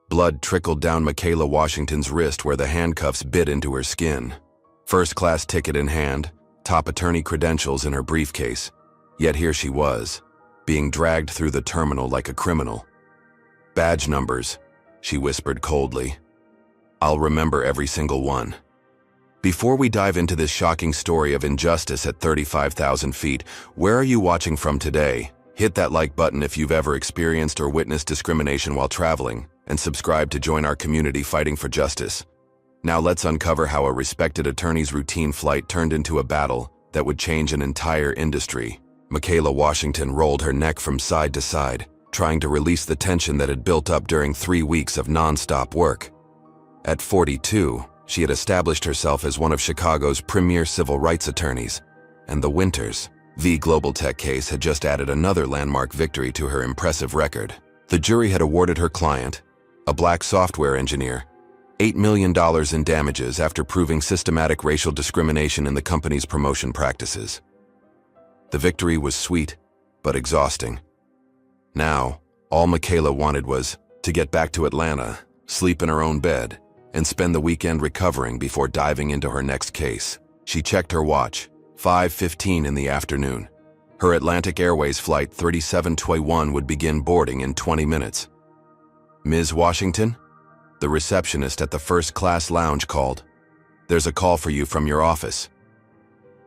Blood trickled down Michaela Washington's wrist where the handcuffs bit into her skin. First-class ticket in hand, top attorney credentials in her briefcase. Yet here she was, being dragged through the terminal like a criminal. "Badge numbers," she whispered coldly. "I'll remember every single one." Before we dive into this shocking story of injustice at 35,000 feet, where are you watching from today? Hit that like button if you've ever experienced or witnessed discrimination while traveling, and subscribe to join our community fighting for justice. Now let's uncover how a respected attorney's routine flight turned into a battle that would change an entire industry. Michaela Washington rolled her neck from side to side, trying to release the tension that had built up during 3 weeks of non-stop work. At 42, she had established herself as one of Chicago's premier civil rights attorneys, and the Winters v. Global Tech case had just added another landmark victory to her impressive record. The jury had awarded her client, a black software engineer, $8 million in damages after proving systematic racial discrimination in the company's promotion practices. The victory was sweet, but exhausting. Now, all Michaela wanted was to get back to Atlanta, sleep in her own bed, and spend the weekend recovering before diving into her next case. She checked her watch, 5:15 in the afternoon. Her Atlantic Airways flight 3721 would begin boarding in 20 minutes. "Ms. Washington?" The receptionist at the first-class lounge called. "There's a call for you from your office."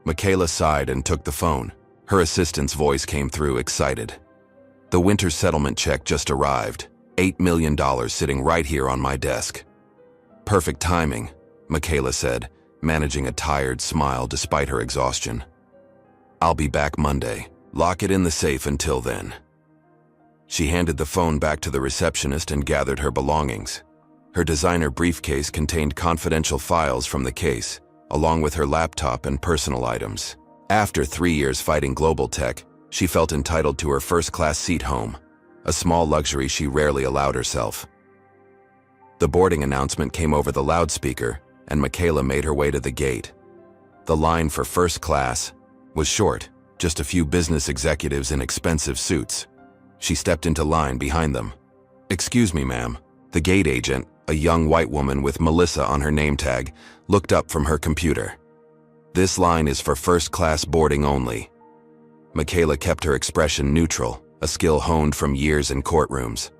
Michaela sighed and took the phone. Her assistant's voice came through, excited. "The winter settlement check just arrived. $8 million sitting right here on my desk." "Perfect timing," Michaela said, managing a tired smile despite her exhaustion. "I'll be back Monday. Lock it in the safe until then." She handed the phone back to the receptionist and gathered her belongings. Her designer briefcase contained confidential files from the case, along with her laptop and personal items. After 3 years fighting global tech, she felt entitled to her first-class seat home, a small luxury she rarely allowed herself. The boarding announcement came over the loudspeaker, and Michaela made her way to the gate. The line for first class was short, just a few business executives in expensive suits. She stepped into line behind them. "Excuse me, ma'am." The gate agent, a young white woman with Melissa on her name tag, looked up from her computer. "This line is for first-class boarding only." Michaela kept her expression neutral, a skill honed from years in courtrooms.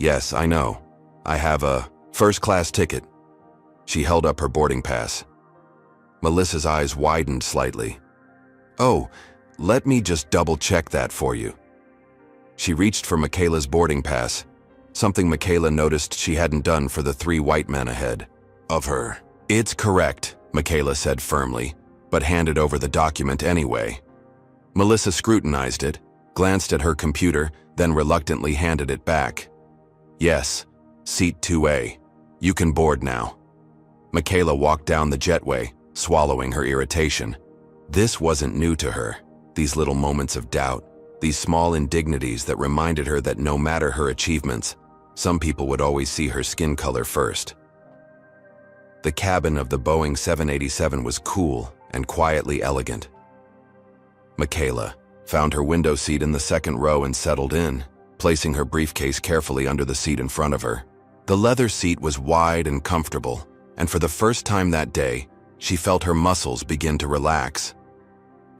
"Yes, I know. I have a first-class ticket." She held up her boarding pass. Melissa's eyes widened slightly. "Oh, let me just double-check that for you." She reached for Michaela's boarding pass, something Michaela noticed she hadn't done for the 3 white men ahead of her. "It's correct," Michaela said firmly, but handed over the document anyway. Melissa scrutinized it, glanced at her computer, then reluctantly handed it back. "Yes, seat 2A. You can board now." Michaela walked down the jetway, swallowing her irritation. This wasn't new to her, these little moments of doubt, these small indignities that reminded her that no matter her achievements, some people would always see her skin color first. The cabin of the Boeing 787 was cool and quietly elegant. Michaela found her window seat in the second row and settled in, placing her briefcase carefully under the seat in front of her. The leather seat was wide and comfortable, and for the first time that day, she felt her muscles begin to relax.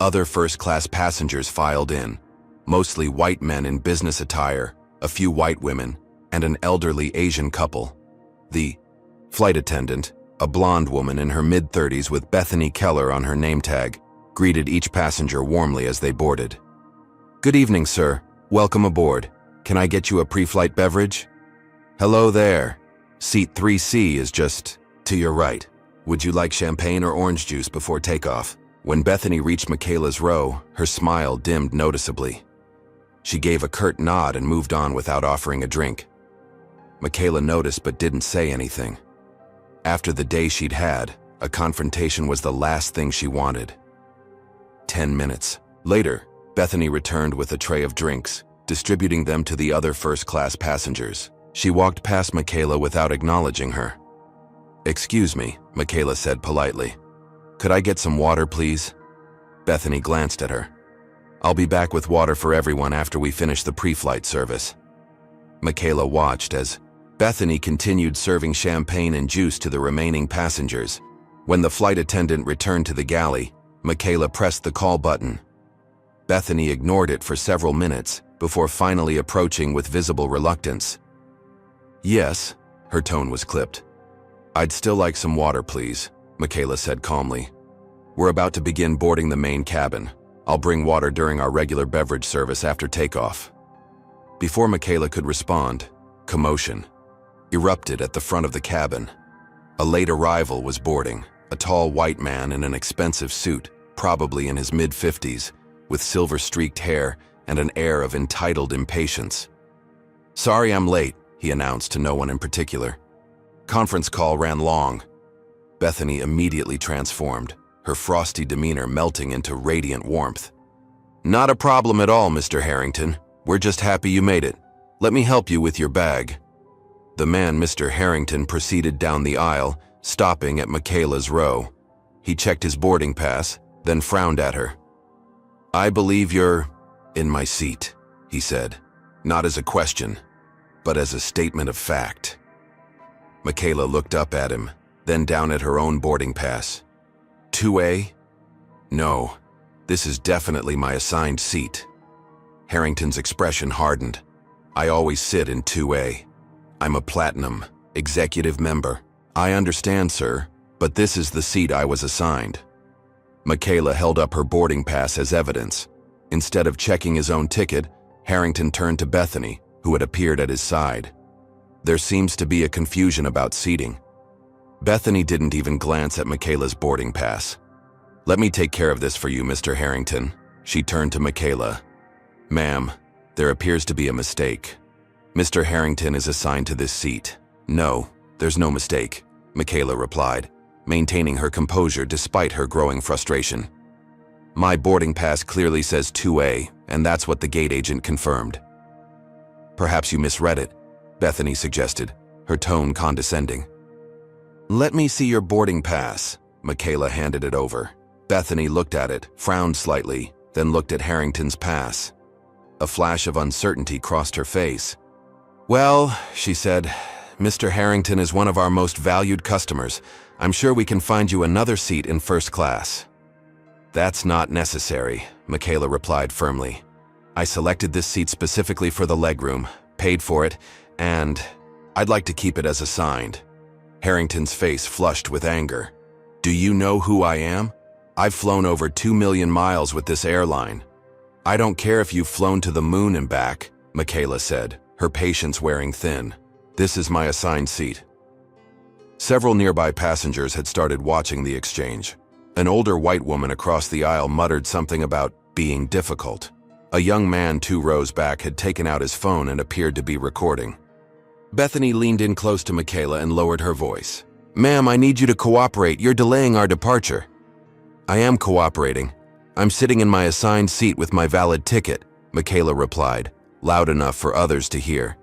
Other first-class passengers filed in, mostly white men in business attire, a few white women, and an elderly Asian couple. The flight attendant, a blonde woman in her mid-30s with Bethany Keller on her name tag, greeted each passenger warmly as they boarded. "Good evening, sir. Welcome aboard. Can I get you a pre-flight beverage?" "Hello there. Seat 3C is just to your right. Would you like champagne or orange juice before takeoff?" When Bethany reached Michaela's row, her smile dimmed noticeably. She gave a curt nod and moved on without offering a drink. Michaela noticed but didn't say anything. After the day she'd had, a confrontation was the last thing she wanted. 10 minutes later, Bethany returned with a tray of drinks, distributing them to the other first-class passengers. She walked past Michaela without acknowledging her. "Excuse me," Michaela said politely. "Could I get some water, please?" Bethany glanced at her. "I'll be back with water for everyone after we finish the pre-flight service." Michaela watched as Bethany continued serving champagne and juice to the remaining passengers. When the flight attendant returned to the galley, Michaela pressed the call button. Bethany ignored it for several minutes before finally approaching with visible reluctance. "Yes," her tone was clipped. "I'd still like some water, please," Michaela said calmly. "We're about to begin boarding the main cabin. I'll bring water during our regular beverage service after takeoff." Before Michaela could respond, commotion erupted at the front of the cabin. A late arrival was boarding, a tall white man in an expensive suit, probably in his mid-50s, with silver-streaked hair and an air of entitled impatience. "Sorry I'm late," he announced to no one in particular. "Conference call ran long." Bethany immediately transformed, her frosty demeanor melting into radiant warmth. "Not a problem at all, Mr. Harrington. We're just happy you made it. Let me help you with your bag." The man, Mr. Harrington, proceeded down the aisle, stopping at Michaela's row. He checked his boarding pass, then frowned at her. "I believe you're in my seat," he said, not as a question, but as a statement of fact. Michaela looked up at him, then down at her own boarding pass. 2A? "No, this is definitely my assigned seat." Harrington's expression hardened. "I always sit in 2A. I'm a platinum executive member." "I understand, sir, but this is the seat I was assigned." Michaela held up her boarding pass as evidence. Instead of checking his own ticket, Harrington turned to Bethany, who had appeared at his side. "There seems to be a confusion about seating." Bethany didn't even glance at Michaela's boarding pass. "Let me take care of this for you, Mr. Harrington." She turned to Michaela. "Ma'am, there appears to be a mistake. Mr. Harrington is assigned to this seat." "No, there's no mistake," Michaela replied, maintaining her composure despite her growing frustration. "My boarding pass clearly says 2A, and that's what the gate agent confirmed." "Perhaps you misread it," Bethany suggested, her tone condescending. "Let me see your boarding pass." Michaela handed it over. Bethany looked at it, frowned slightly, then looked at Harrington's pass. A flash of uncertainty crossed her face. "Well," she said, "Mr. Harrington is one of our most valued customers. I'm sure we can find you another seat in first class." "That's not necessary," Michaela replied firmly. "I selected this seat specifically for the legroom, paid for it, and I'd like to keep it as assigned." Harrington's face flushed with anger. "Do you know who I am? I've flown over 2 million miles with this airline." "I don't care if you've flown to the moon and back," Michaela said, her patience wearing thin. "This is my assigned seat." Several nearby passengers had started watching the exchange. An older white woman across the aisle muttered something about being difficult. A young man 2 rows back had taken out his phone and appeared to be recording. Bethany leaned in close to Michaela and lowered her voice. "Ma'am, I need you to cooperate. You're delaying our departure." "I am cooperating. I'm sitting in my assigned seat with my valid ticket," Michaela replied, loud enough for others to hear.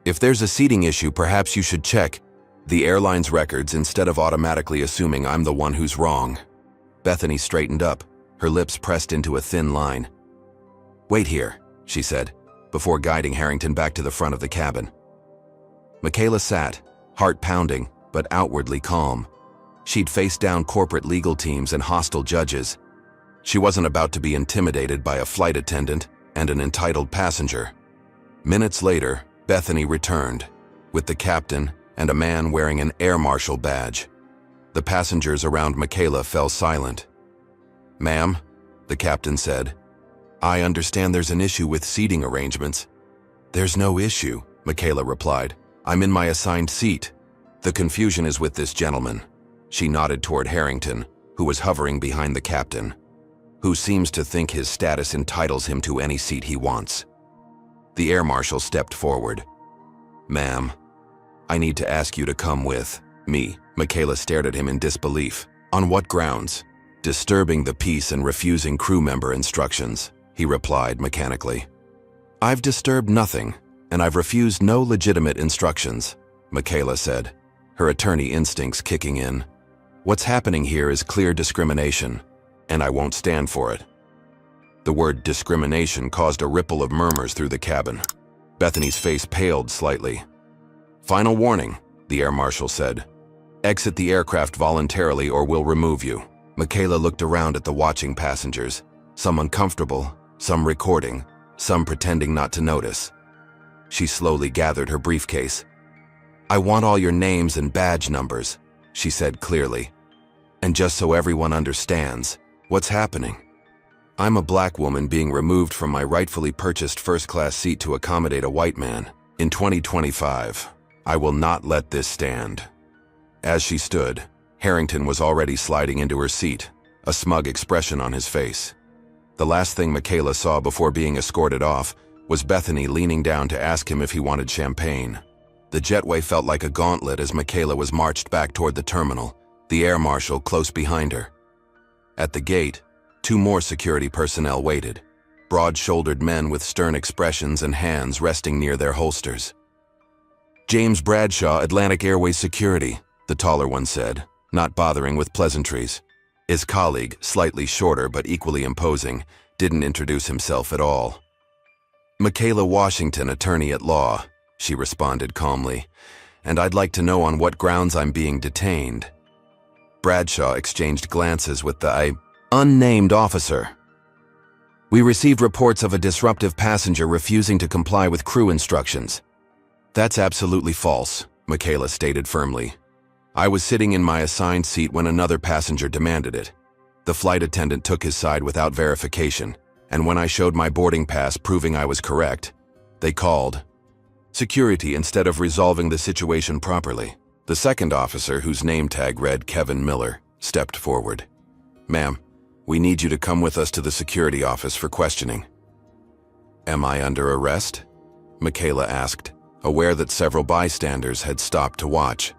"If there's a seating issue, perhaps you should check the airline's records instead of automatically assuming I'm the one who's wrong." Bethany straightened up, her lips pressed into a thin line. "Wait here," she said, before guiding Harrington back to the front of the cabin. Michaela sat, heart pounding, but outwardly calm. She'd faced down corporate legal teams and hostile judges. She wasn't about to be intimidated by a flight attendant and an entitled passenger. Minutes later, Bethany returned, with the captain and a man wearing an air marshal badge. The passengers around Michaela fell silent. "Ma'am," the captain said, "I understand there's an issue with seating arrangements." "There's no issue," Michaela replied. "I'm in my assigned seat. The confusion is with this gentleman." She nodded toward Harrington, who was hovering behind the captain, who seems to think his status entitles him to any seat he wants. The air marshal stepped forward. "Ma'am, I need to ask you to come with me." Michaela stared at him in disbelief. "On what grounds?" "Disturbing the peace and refusing crew member instructions," he replied mechanically. "I've disturbed nothing, and I've refused no legitimate instructions," Michaela said, her attorney instincts kicking in. "What's happening here is clear discrimination, and I won't stand for it." The word discrimination caused a ripple of murmurs through the cabin. Bethany's face paled slightly. Final warning, the air marshal said. Exit the aircraft voluntarily or we'll remove you. Michaela looked around at the watching passengers, some uncomfortable, some recording, some pretending not to notice. She slowly gathered her briefcase. I want all your names and badge numbers, she said clearly. And just so everyone understands, what's happening? I'm a black woman being removed from my rightfully purchased first-class seat to accommodate a white man. In 2025, I will not let this stand. As she stood, Harrington was already sliding into her seat, a smug expression on his face. The last thing Michaela saw before being escorted off was Bethany leaning down to ask him if he wanted champagne. The jetway felt like a gauntlet as Michaela was marched back toward the terminal, the air marshal close behind her. At the gate, 2 more security personnel waited, broad-shouldered men with stern expressions and hands resting near their holsters. James Bradshaw, Atlantic Airways Security, the taller one said, not bothering with pleasantries. His colleague, slightly shorter but equally imposing, didn't introduce himself at all. Michaela Washington, attorney at law, she responded calmly, and I'd like to know on what grounds I'm being detained. Bradshaw exchanged glances with the unnamed officer. We received reports of a disruptive passenger refusing to comply with crew instructions. That's absolutely false, Michaela stated firmly. I was sitting in my assigned seat when another passenger demanded it. The flight attendant took his side without verification, and when I showed my boarding pass proving I was correct, they called security instead of resolving the situation properly. The second officer, whose name tag read Kevin Miller, stepped forward. Ma'am, we need you to come with us to the security office for questioning. Am I under arrest? Michaela asked, aware that several bystanders had stopped to watch.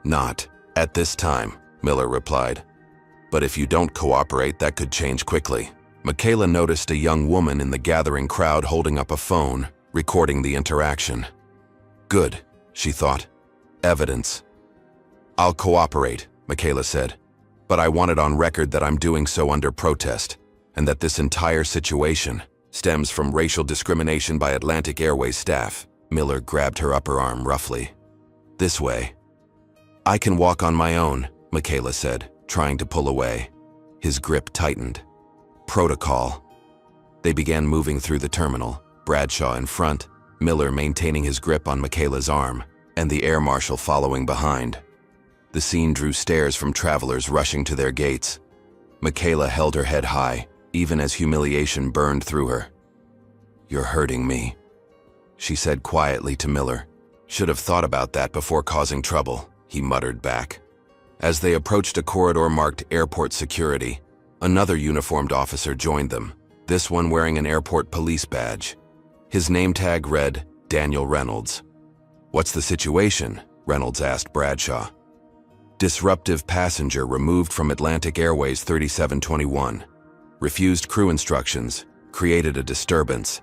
Not at this time, Miller replied. But if you don't cooperate, that could change quickly. Michaela noticed a young woman in the gathering crowd holding up a phone, recording the interaction. Good, she thought. Evidence. I'll cooperate, Michaela said, but I want it on record that I'm doing so under protest, and that this entire situation stems from racial discrimination by Atlantic Airways staff. Miller grabbed her upper arm roughly. This way. I can walk on my own, Michaela said, trying to pull away. His grip tightened. Protocol. They began moving through the terminal, Bradshaw in front, Miller maintaining his grip on Michaela's arm, and the air marshal following behind. The scene drew stares from travelers rushing to their gates. Michaela held her head high, even as humiliation burned through her. You're hurting me, she said quietly to Miller. Should have thought about that before causing trouble, he muttered back. As they approached a corridor marked Airport Security, another uniformed officer joined them, this one wearing an airport police badge. His name tag read, Daniel Reynolds. What's the situation? Reynolds asked Bradshaw. Disruptive passenger removed from Atlantic Airways 3721. Refused crew instructions, created a disturbance.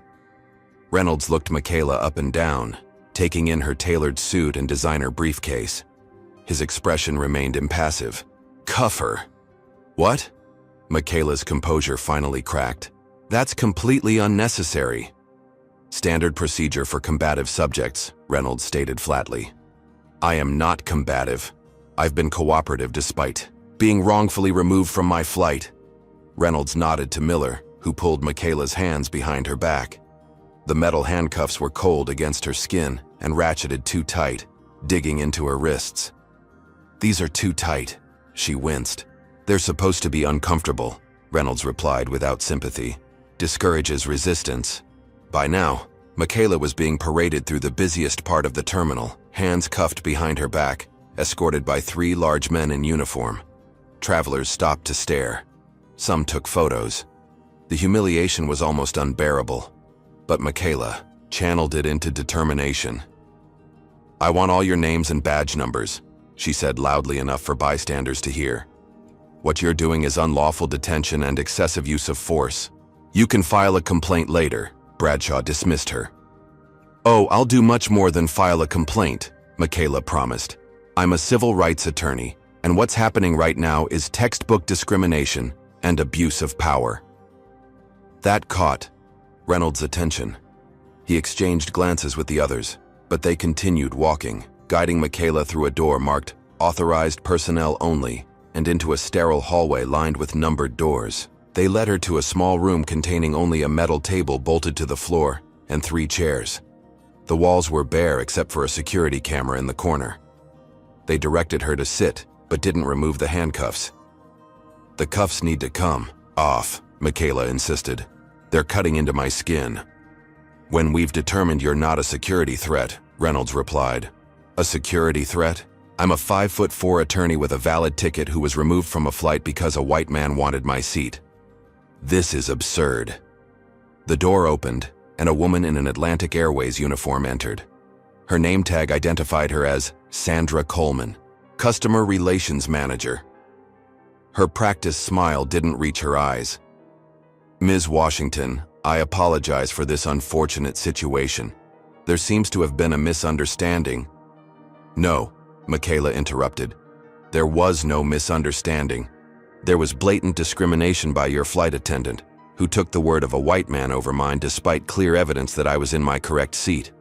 Reynolds looked Michaela up and down, taking in her tailored suit and designer briefcase. His expression remained impassive. Cuff her. What? Michaela's composure finally cracked. That's completely unnecessary. Standard procedure for combative subjects, Reynolds stated flatly. I am not combative. I've been cooperative despite being wrongfully removed from my flight. Reynolds nodded to Miller, who pulled Michaela's hands behind her back. The metal handcuffs were cold against her skin and ratcheted too tight, digging into her wrists. These are too tight, she winced. They're supposed to be uncomfortable, Reynolds replied without sympathy. Discourages resistance. By now, Michaela was being paraded through the busiest part of the terminal, hands cuffed behind her back, escorted by 3 large men in uniform. Travelers stopped to stare. Some took photos. The humiliation was almost unbearable, but Michaela channeled it into determination. I want all your names and badge numbers, she said loudly enough for bystanders to hear. What you're doing is unlawful detention and excessive use of force. You can file a complaint later, Bradshaw dismissed her. Oh, I'll do much more than file a complaint, Michaela promised. I'm a civil rights attorney, and what's happening right now is textbook discrimination and abuse of power. That caught Reynolds' attention. He exchanged glances with the others, But they continued walking, guiding Michaela through a door marked "Authorized Personnel Only" and into a sterile hallway lined with numbered doors. They led her to a small room containing only a metal table bolted to the floor and 3 chairs. The walls were bare except for a security camera in the corner. They directed her to sit, but didn't remove the handcuffs. "The cuffs need to come off," Michaela insisted. "They're cutting into my skin." "When we've determined you're not a security threat," Reynolds replied. "A security threat? I'm a 5'4" attorney with a valid ticket who was removed from a flight because a white man wanted my seat. This is absurd." The door opened, and a woman in an Atlantic Airways uniform entered. Her name tag identified her as Sandra Coleman, Customer Relations Manager. Her practiced smile didn't reach her eyes. "Ms. Washington, I apologize for this unfortunate situation. There seems to have been a misunderstanding." "No," Michaela interrupted. "There was no misunderstanding. There was blatant discrimination by your flight attendant, who took the word of a white man over mine despite clear evidence that I was in my correct seat."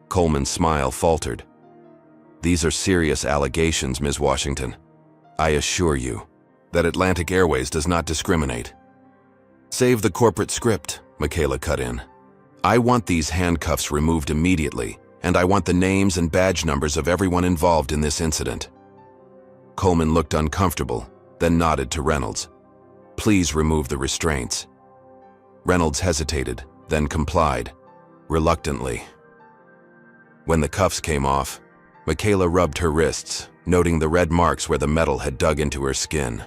Coleman's smile faltered. "These are serious allegations, Ms. Washington. I assure you that Atlantic Airways does not discriminate." "Save the corporate script," Michaela cut in. "I want these handcuffs removed immediately, and I want the names and badge numbers of everyone involved in this incident." Coleman looked uncomfortable, then nodded to Reynolds. "Please remove the restraints." Reynolds hesitated, then complied, reluctantly. When the cuffs came off, Michaela rubbed her wrists, noting the red marks where the metal had dug into her skin.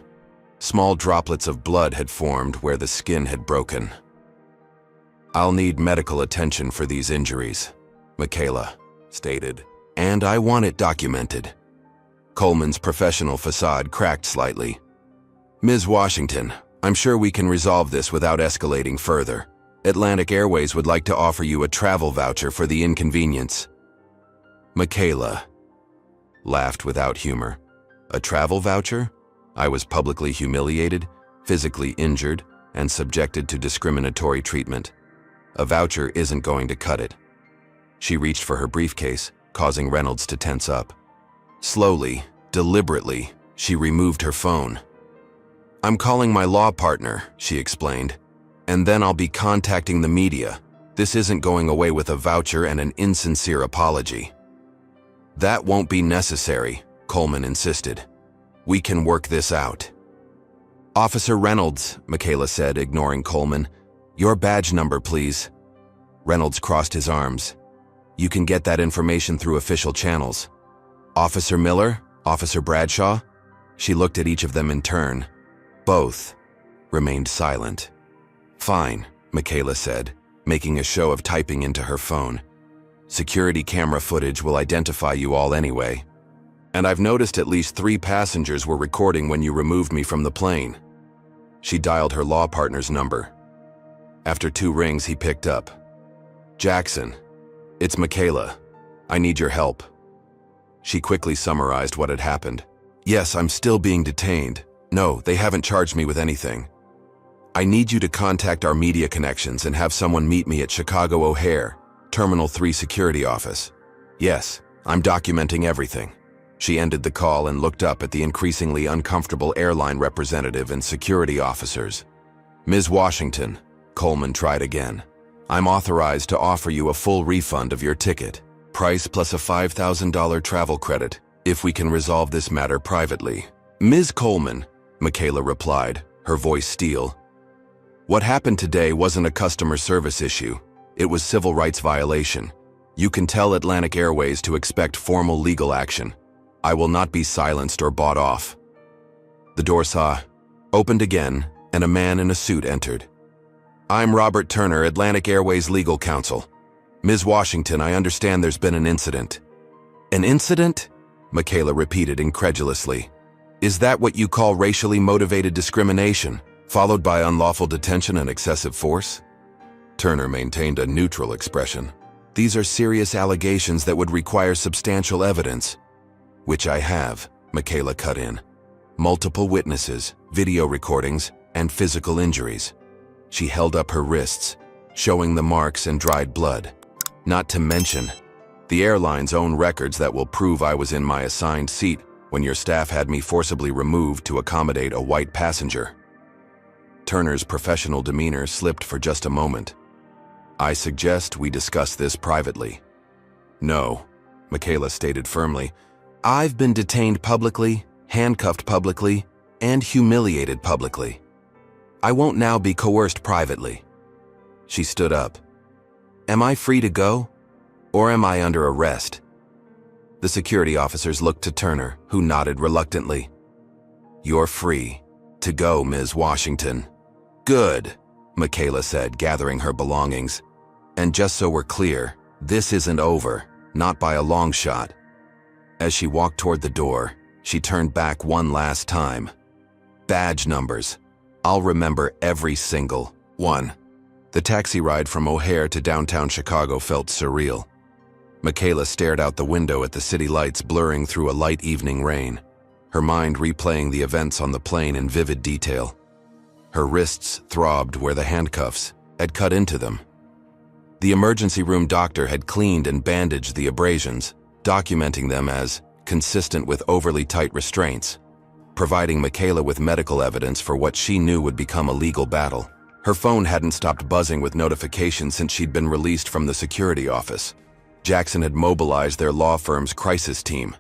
Small droplets of blood had formed where the skin had broken. "I'll need medical attention for these injuries," Michaela stated, "and I want it documented." Coleman's professional facade cracked slightly. "Ms. Washington, I'm sure we can resolve this without escalating further. Atlantic Airways would like to offer you a travel voucher for the inconvenience." Michaela laughed without humor. "A travel voucher? I was publicly humiliated, physically injured, and subjected to discriminatory treatment. A voucher isn't going to cut it." She reached for her briefcase, causing Reynolds to tense up. Slowly, deliberately, she removed her phone. "I'm calling my law partner," she explained, "and then I'll be contacting the media. This isn't going away with a voucher and an insincere apology." "That won't be necessary," Coleman insisted. "We can work this out." "Officer Reynolds," Michaela said, ignoring Coleman. "Your badge number, please." Reynolds crossed his arms. "You can get that information through official channels." "Officer Miller? Officer Bradshaw?" She looked at each of them in turn. Both remained silent. "Fine," Michaela said, making a show of typing into her phone. "Security camera footage will identify you all anyway. And I've noticed at least 3 passengers were recording when you removed me from the plane." She dialed her law partner's number. After 2 rings, he picked up. "Jackson, it's Michaela. I need your help." She quickly summarized what had happened. "Yes, I'm still being detained. No, they haven't charged me with anything. I need you to contact our media connections and have someone meet me at Chicago O'Hare, Terminal 3 security office. Yes, I'm documenting everything." She ended the call and looked up at the increasingly uncomfortable airline representative and security officers. "Ms. Washington," Coleman tried again, "I'm authorized to offer you a full refund of your ticket, price plus a $5,000 travel credit, if we can resolve this matter privately." "Ms. Coleman," Michaela replied, her voice steel, "what happened today wasn't a customer service issue. It was civil rights violation. You can tell Atlantic Airways to expect formal legal action. I will not be silenced or bought off." The door opened again, and a man in a suit entered. "I'm Robert Turner, Atlantic Airways legal counsel. Ms. Washington, I understand there's been an incident." "An incident?" Michaela repeated incredulously. "Is that what you call racially motivated discrimination, followed by unlawful detention and excessive force?" Turner maintained a neutral expression. "These are serious allegations that would require substantial evidence." "Which I have," Michaela cut in. "Multiple witnesses, video recordings, and physical injuries." She held up her wrists, showing the marks and dried blood. "Not to mention The airline's own records that will prove I was in my assigned seat when your staff had me forcibly removed to accommodate a white passenger. Turner's professional demeanor slipped for just a moment. I suggest we discuss this privately. No, Michaela stated firmly. I've been detained publicly, handcuffed publicly, and humiliated publicly. I won't now be coerced privately. She stood up. Am I free to go? Or am I under arrest? The security officers looked to Turner, who nodded reluctantly. You're free to go, Ms. Washington. Good, Michaela said, gathering her belongings. And just so we're clear, this isn't over, not by a long shot. As she walked toward the door, she turned back one last time. Badge numbers. I'll remember every single one. The taxi ride from O'Hare to downtown Chicago felt surreal. Michaela stared out the window at the city lights blurring through a light evening rain, her mind replaying the events on the plane in vivid detail. Her wrists throbbed where the handcuffs had cut into them. The emergency room doctor had cleaned and bandaged the abrasions, documenting them as consistent with overly tight restraints, providing Michaela with medical evidence for what she knew would become a legal battle. Her phone hadn't stopped buzzing with notifications since she'd been released from the security office. Jackson had mobilized their law firm's crisis team.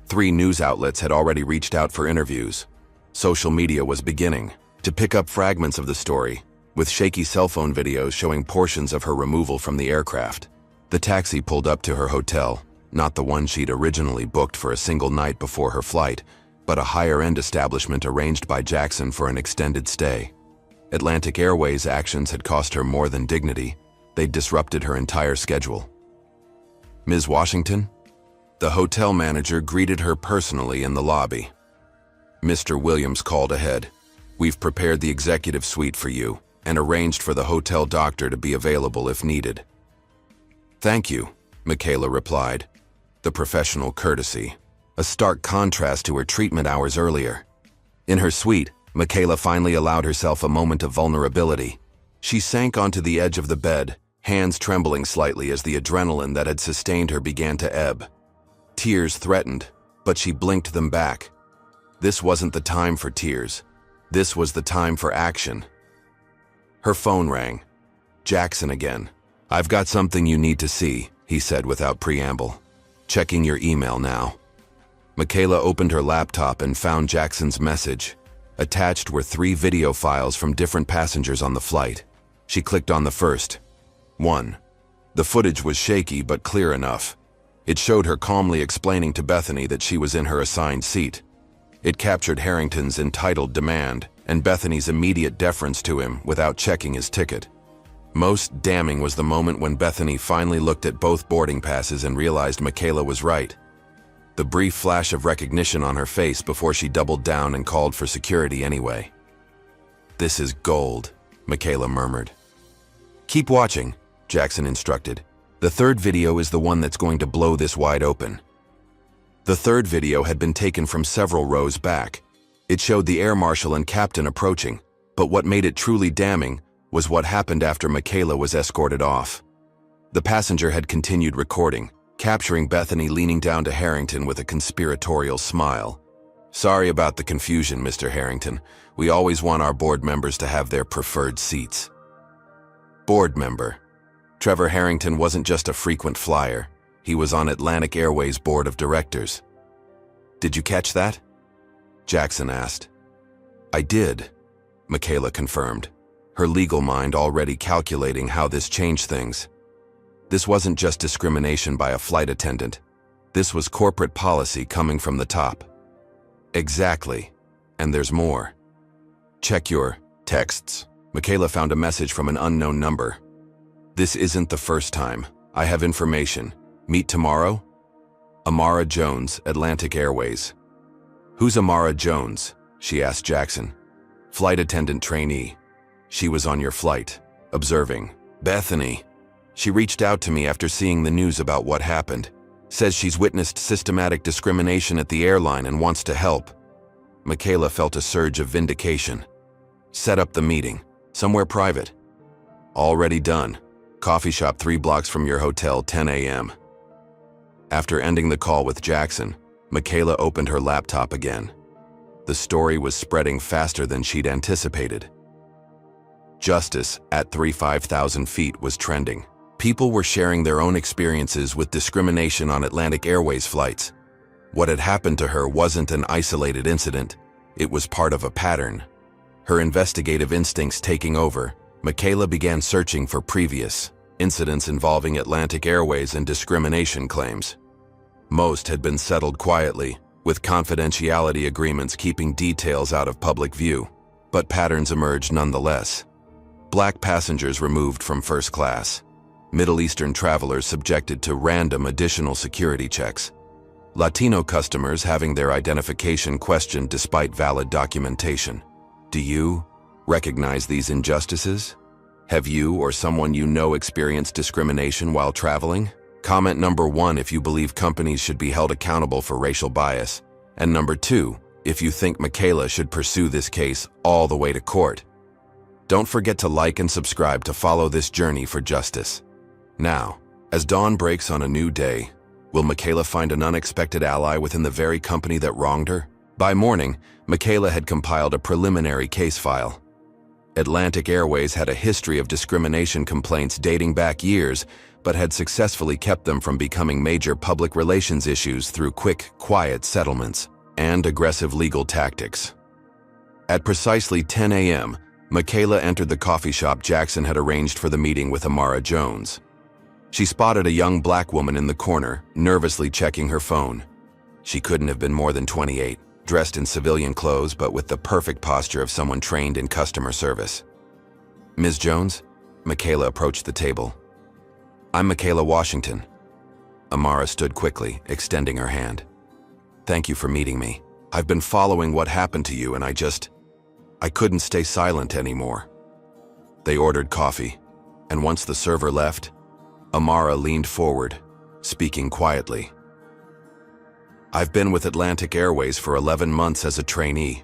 3 news outlets had already reached out for interviews. Social media was beginning to pick up fragments of the story, with shaky cell phone videos showing portions of her removal from the aircraft. The taxi pulled up to her hotel, not the one she'd originally booked for a single night before her flight, but a higher-end establishment arranged by Jackson for an extended stay. Atlantic Airways' actions had cost her more than dignity. They'd disrupted her entire schedule. Ms. Washington? The hotel manager greeted her personally in the lobby. Mr. Williams called ahead. We've prepared the executive suite for you and arranged for the hotel doctor to be available if needed. Thank you, Michaela replied. The professional courtesy, a stark contrast to her treatment hours earlier. In her suite, Michaela finally allowed herself a moment of vulnerability. She sank onto the edge of the bed, hands trembling slightly as the adrenaline that had sustained her began to ebb. Tears threatened, but she blinked them back. This wasn't the time for tears. This was the time for action. Her phone rang. Jackson again. I've got something you need to see, he said without preamble. Checking your email now. Michaela opened her laptop and found Jackson's message. Attached were 3 video files from different passengers on the flight. She clicked on the first. 1. The footage was shaky but clear enough. It showed her calmly explaining to Bethany that she was in her assigned seat. It captured Harrington's entitled demand and Bethany's immediate deference to him without checking his ticket. Most damning was the moment when Bethany finally looked at both boarding passes and realized Michaela was right. The brief flash of recognition on her face before she doubled down and called for security anyway. This is gold, Michaela murmured. Keep watching, Jackson instructed. The 3rd video is the one that's going to blow this wide open. The 3rd video had been taken from several rows back. It showed the air marshal and captain approaching, but what made it truly damning was what happened after Michaela was escorted off. The passenger had continued recording, capturing Bethany leaning down to Harrington with a conspiratorial smile. Sorry about the confusion, Mr. Harrington. We always want our board members to have their preferred seats. Board member. Trevor Harrington wasn't just a frequent flyer. He was on Atlantic Airways' board of directors. Did you catch that? Jackson asked. I did, Michaela confirmed, her legal mind already calculating how this changed things. This wasn't just discrimination by a flight attendant. This was corporate policy coming from the top. Exactly. And there's more. Check your texts. Michaela found a message from an unknown number. This isn't the first time. I have information. Meet tomorrow? Amara Jones, Atlantic Airways. Who's Amara Jones? She asked Jackson. Flight attendant trainee. She was on your flight. Observing. Bethany. She reached out to me after seeing the news about what happened. Says she's witnessed systematic discrimination at the airline and wants to help. Michaela felt a surge of vindication. Set up the meeting. Somewhere private. Already done. Coffee shop 3 blocks from your hotel, 10 a.m. After ending the call with Jackson, Michaela opened her laptop again. The story was spreading faster than she'd anticipated. Justice at 35,000 feet was trending. People were sharing their own experiences with discrimination on Atlantic Airways flights. What had happened to her wasn't an isolated incident, it was part of a pattern. Her investigative instincts taking over, Michaela began searching for previous incidents involving Atlantic Airways and discrimination claims. Most had been settled quietly, with confidentiality agreements keeping details out of public view, but patterns emerged nonetheless. Black passengers removed from first class. Middle Eastern travelers subjected to random additional security checks. Latino customers having their identification questioned despite valid documentation. Do you recognize these injustices? Have you or someone you know experienced discrimination while traveling? Comment number 1 if you believe companies should be held accountable for racial bias. And number 2, if you think Michaela should pursue this case all the way to court. Don't forget to like and subscribe to follow this journey for justice. Now, as dawn breaks on a new day, will Michaela find an unexpected ally within the very company that wronged her? By morning, Michaela had compiled a preliminary case file. Atlantic Airways had a history of discrimination complaints dating back years, but had successfully kept them from becoming major public relations issues through quick, quiet settlements and aggressive legal tactics. At precisely 10 a.m., Michaela entered the coffee shop Jackson had arranged for the meeting with Amara Jones. She spotted a young black woman in the corner, nervously checking her phone. She couldn't have been more than 28, dressed in civilian clothes but with the perfect posture of someone trained in customer service. "Ms. Jones?" Michaela approached the table. "I'm Michaela Washington." Amara stood quickly, extending her hand. "Thank you for meeting me. I've been following what happened to you and I couldn't stay silent anymore." They ordered coffee, and once the server left, Amara leaned forward, speaking quietly. "I've been with Atlantic Airways for 11 months as a trainee.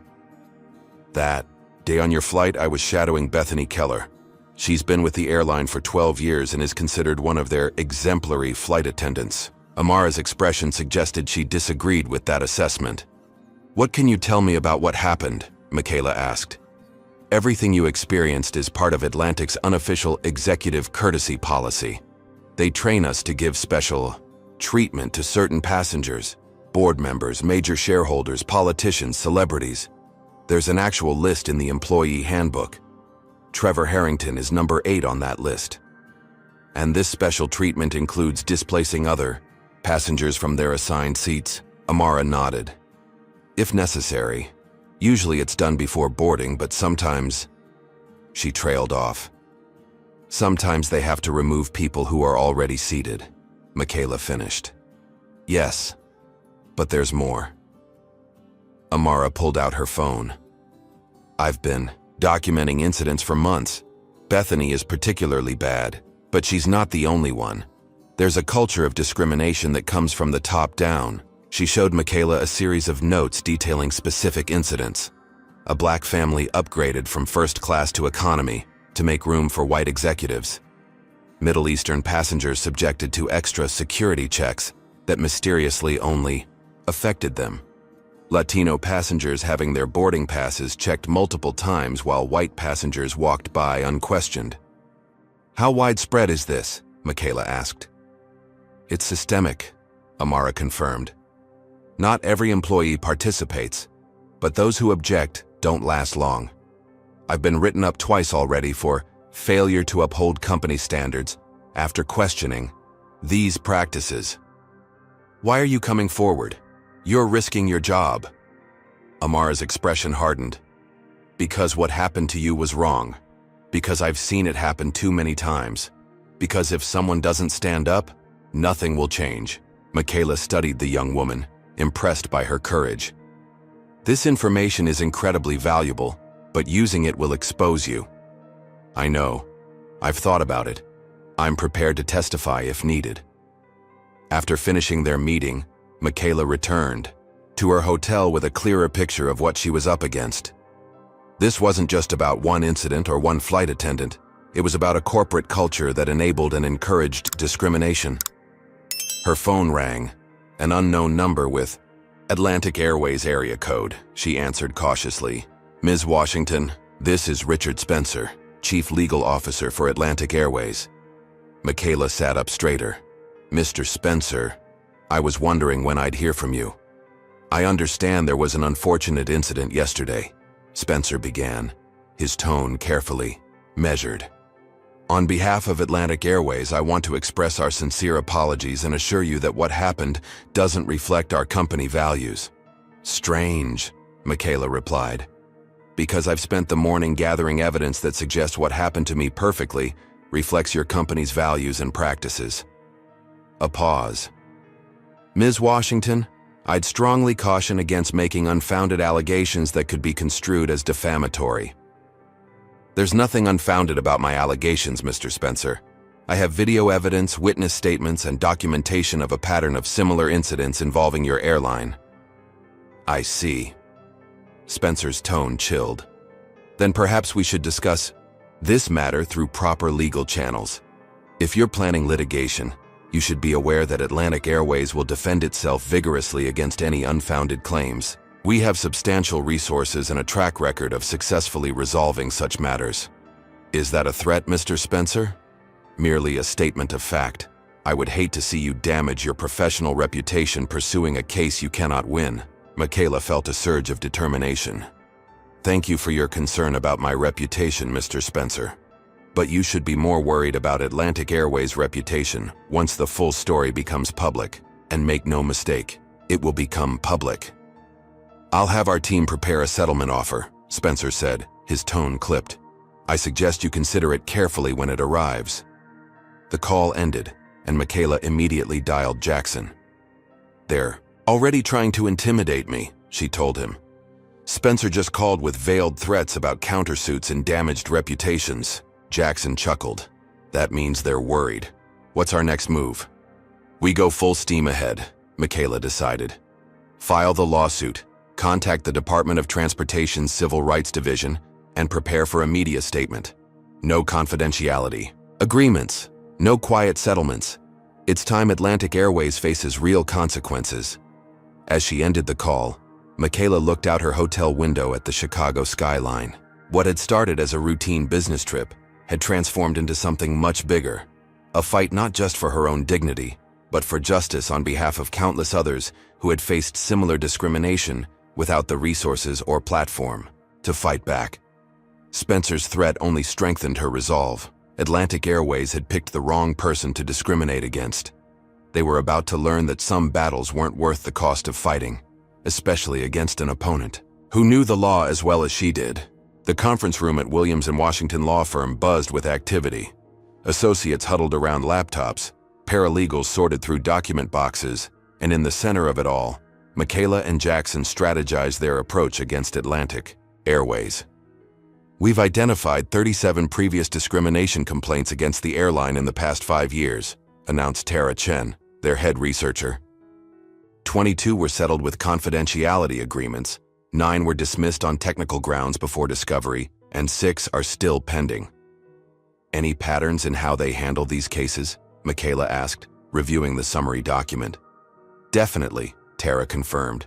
That day on your flight, I was shadowing Bethany Keller. She's been with the airline for 12 years and is considered one of their exemplary flight attendants." Amara's expression suggested she disagreed with that assessment. "What can you tell me about what happened?" Michaela asked. "Everything you experienced is part of Atlantic's unofficial executive courtesy policy. They train us to give special treatment to certain passengers, board members, major shareholders, politicians, celebrities. There's an actual list in the employee handbook. Trevor Harrington is number 8 on that list. And this special treatment includes displacing other passengers from their assigned seats." Amara nodded. "If necessary. Usually it's done before boarding, but sometimes..." She trailed off. "Sometimes they have to remove people who are already seated," Michaela finished. "Yes, but there's more." Amara pulled out her phone. "I've been documenting incidents for months. Bethany is particularly bad, but she's not the only one. There's a culture of discrimination that comes from the top down." She showed Michaela a series of notes detailing specific incidents. A black family upgraded from first class to economy to make room for white executives. Middle Eastern passengers subjected to extra security checks that mysteriously only affected them. Latino passengers having their boarding passes checked multiple times while white passengers walked by unquestioned. "How widespread is this?" Michaela asked. "It's systemic," Amara confirmed. "Not every employee participates, but those who object don't last long. I've been written up twice already for failure to uphold company standards after questioning these practices." "Why are you coming forward? You're risking your job." Amara's expression hardened. "Because what happened to you was wrong. Because I've seen it happen too many times. Because if someone doesn't stand up, nothing will change." Michaela studied the young woman, impressed by her courage. "This information is incredibly valuable, but using it will expose you." "I know. I've thought about it. I'm prepared to testify if needed." After finishing their meeting, Michaela returned to her hotel with a clearer picture of what she was up against. This wasn't just about one incident or one flight attendant. It was about a corporate culture that enabled and encouraged discrimination. Her phone rang, An unknown number with Atlantic Airways area code, she answered cautiously. Ms. Washington, this is Richard Spencer, Chief Legal Officer for Atlantic Airways. Michaela sat up straighter. Mr. Spencer, I was wondering when I'd hear from you. I understand there was an unfortunate incident yesterday, Spencer began, his tone carefully measured. On behalf of Atlantic Airways, I want to express our sincere apologies and assure you that what happened doesn't reflect our company values. Strange, Michaela replied. Because I've spent the morning gathering evidence that suggests what happened to me perfectly reflects your company's values and practices. A pause. Ms. Washington, I'd strongly caution against making unfounded allegations that could be construed as defamatory. There's nothing unfounded about my allegations, Mr. Spencer. I have video evidence, witness statements, and documentation of a pattern of similar incidents involving your airline. I see. Spencer's tone chilled. Then perhaps we should discuss this matter through proper legal channels. If you're planning litigation, you should be aware that Atlantic Airways will defend itself vigorously against any unfounded claims. We have substantial resources and a track record of successfully resolving such matters. Is that a threat, Mr. Spencer? Merely a statement of fact. I would hate to see you damage your professional reputation pursuing a case you cannot win. Michaela felt a surge of determination. Thank you for your concern about my reputation, Mr. Spencer. But you should be more worried about Atlantic Airways' reputation once the full story becomes public. And make no mistake, it will become public. I'll have our team prepare a settlement offer, Spencer said, his tone clipped. I suggest you consider it carefully when it arrives. The call ended, and Michaela immediately dialed Jackson. They're already trying to intimidate me, she told him. Spencer just called with veiled threats about countersuits and damaged reputations. Jackson chuckled. That means they're worried. What's our next move? We go full steam ahead, Michaela decided. File the lawsuit, contact the Department of Transportation's Civil Rights Division, and prepare for a media statement. No confidentiality. Agreements. No quiet settlements. It's time Atlantic Airways faces real consequences. As she ended the call, Michaela looked out her hotel window at the Chicago skyline. What had started as a routine business trip had transformed into something much bigger. A fight not just for her own dignity, but for justice on behalf of countless others who had faced similar discrimination without the resources or platform to fight back. Spencer's threat only strengthened her resolve. Atlantic Airways had picked the wrong person to discriminate against. They were about to learn that some battles weren't worth the cost of fighting, especially against an opponent who knew the law as well as she did. The conference room at Williams & Washington law firm buzzed with activity. Associates huddled around laptops, paralegals sorted through document boxes, and in the center of it all, Michaela and Jackson strategized their approach against Atlantic Airways. We've identified 37 previous discrimination complaints against the airline in the past 5 years, announced Tara Chen, their head researcher. 22 were settled with confidentiality agreements, 9 were dismissed on technical grounds before discovery, and 6 are still pending. Any patterns in how they handle these cases? Michaela asked, reviewing the summary document. Definitely, Tara confirmed.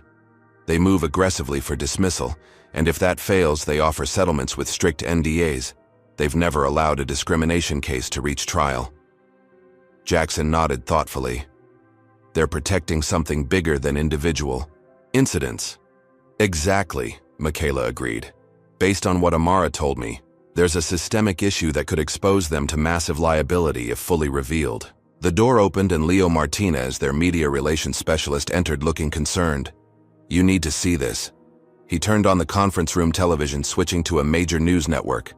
They move aggressively for dismissal, and if that fails, they offer settlements with strict NDAs. They've never allowed a discrimination case to reach trial. Jackson nodded thoughtfully. They're protecting something bigger than individual incidents. Exactly, Michaela agreed. Based on what Amara told me, there's a systemic issue that could expose them to massive liability if fully revealed. The door opened and Leo Martinez, their media relations specialist, entered looking concerned. You need to see this. He turned on the conference room television, switching to a major news network.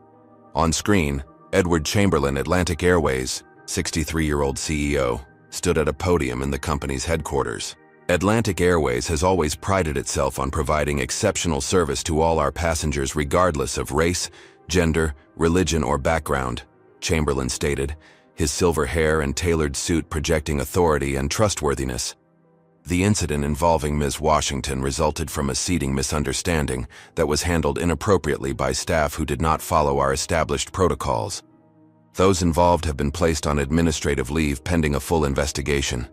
On screen, Edward Chamberlain, Atlantic Airways, 63-year-old CEO, stood at a podium in the company's headquarters. Atlantic Airways has always prided itself on providing exceptional service to all our passengers regardless of race, gender, religion, or background, Chamberlain stated, his silver hair and tailored suit projecting authority and trustworthiness. The incident involving Ms. Washington resulted from a seating misunderstanding that was handled inappropriately by staff who did not follow our established protocols. Those involved have been placed on administrative leave pending a full investigation.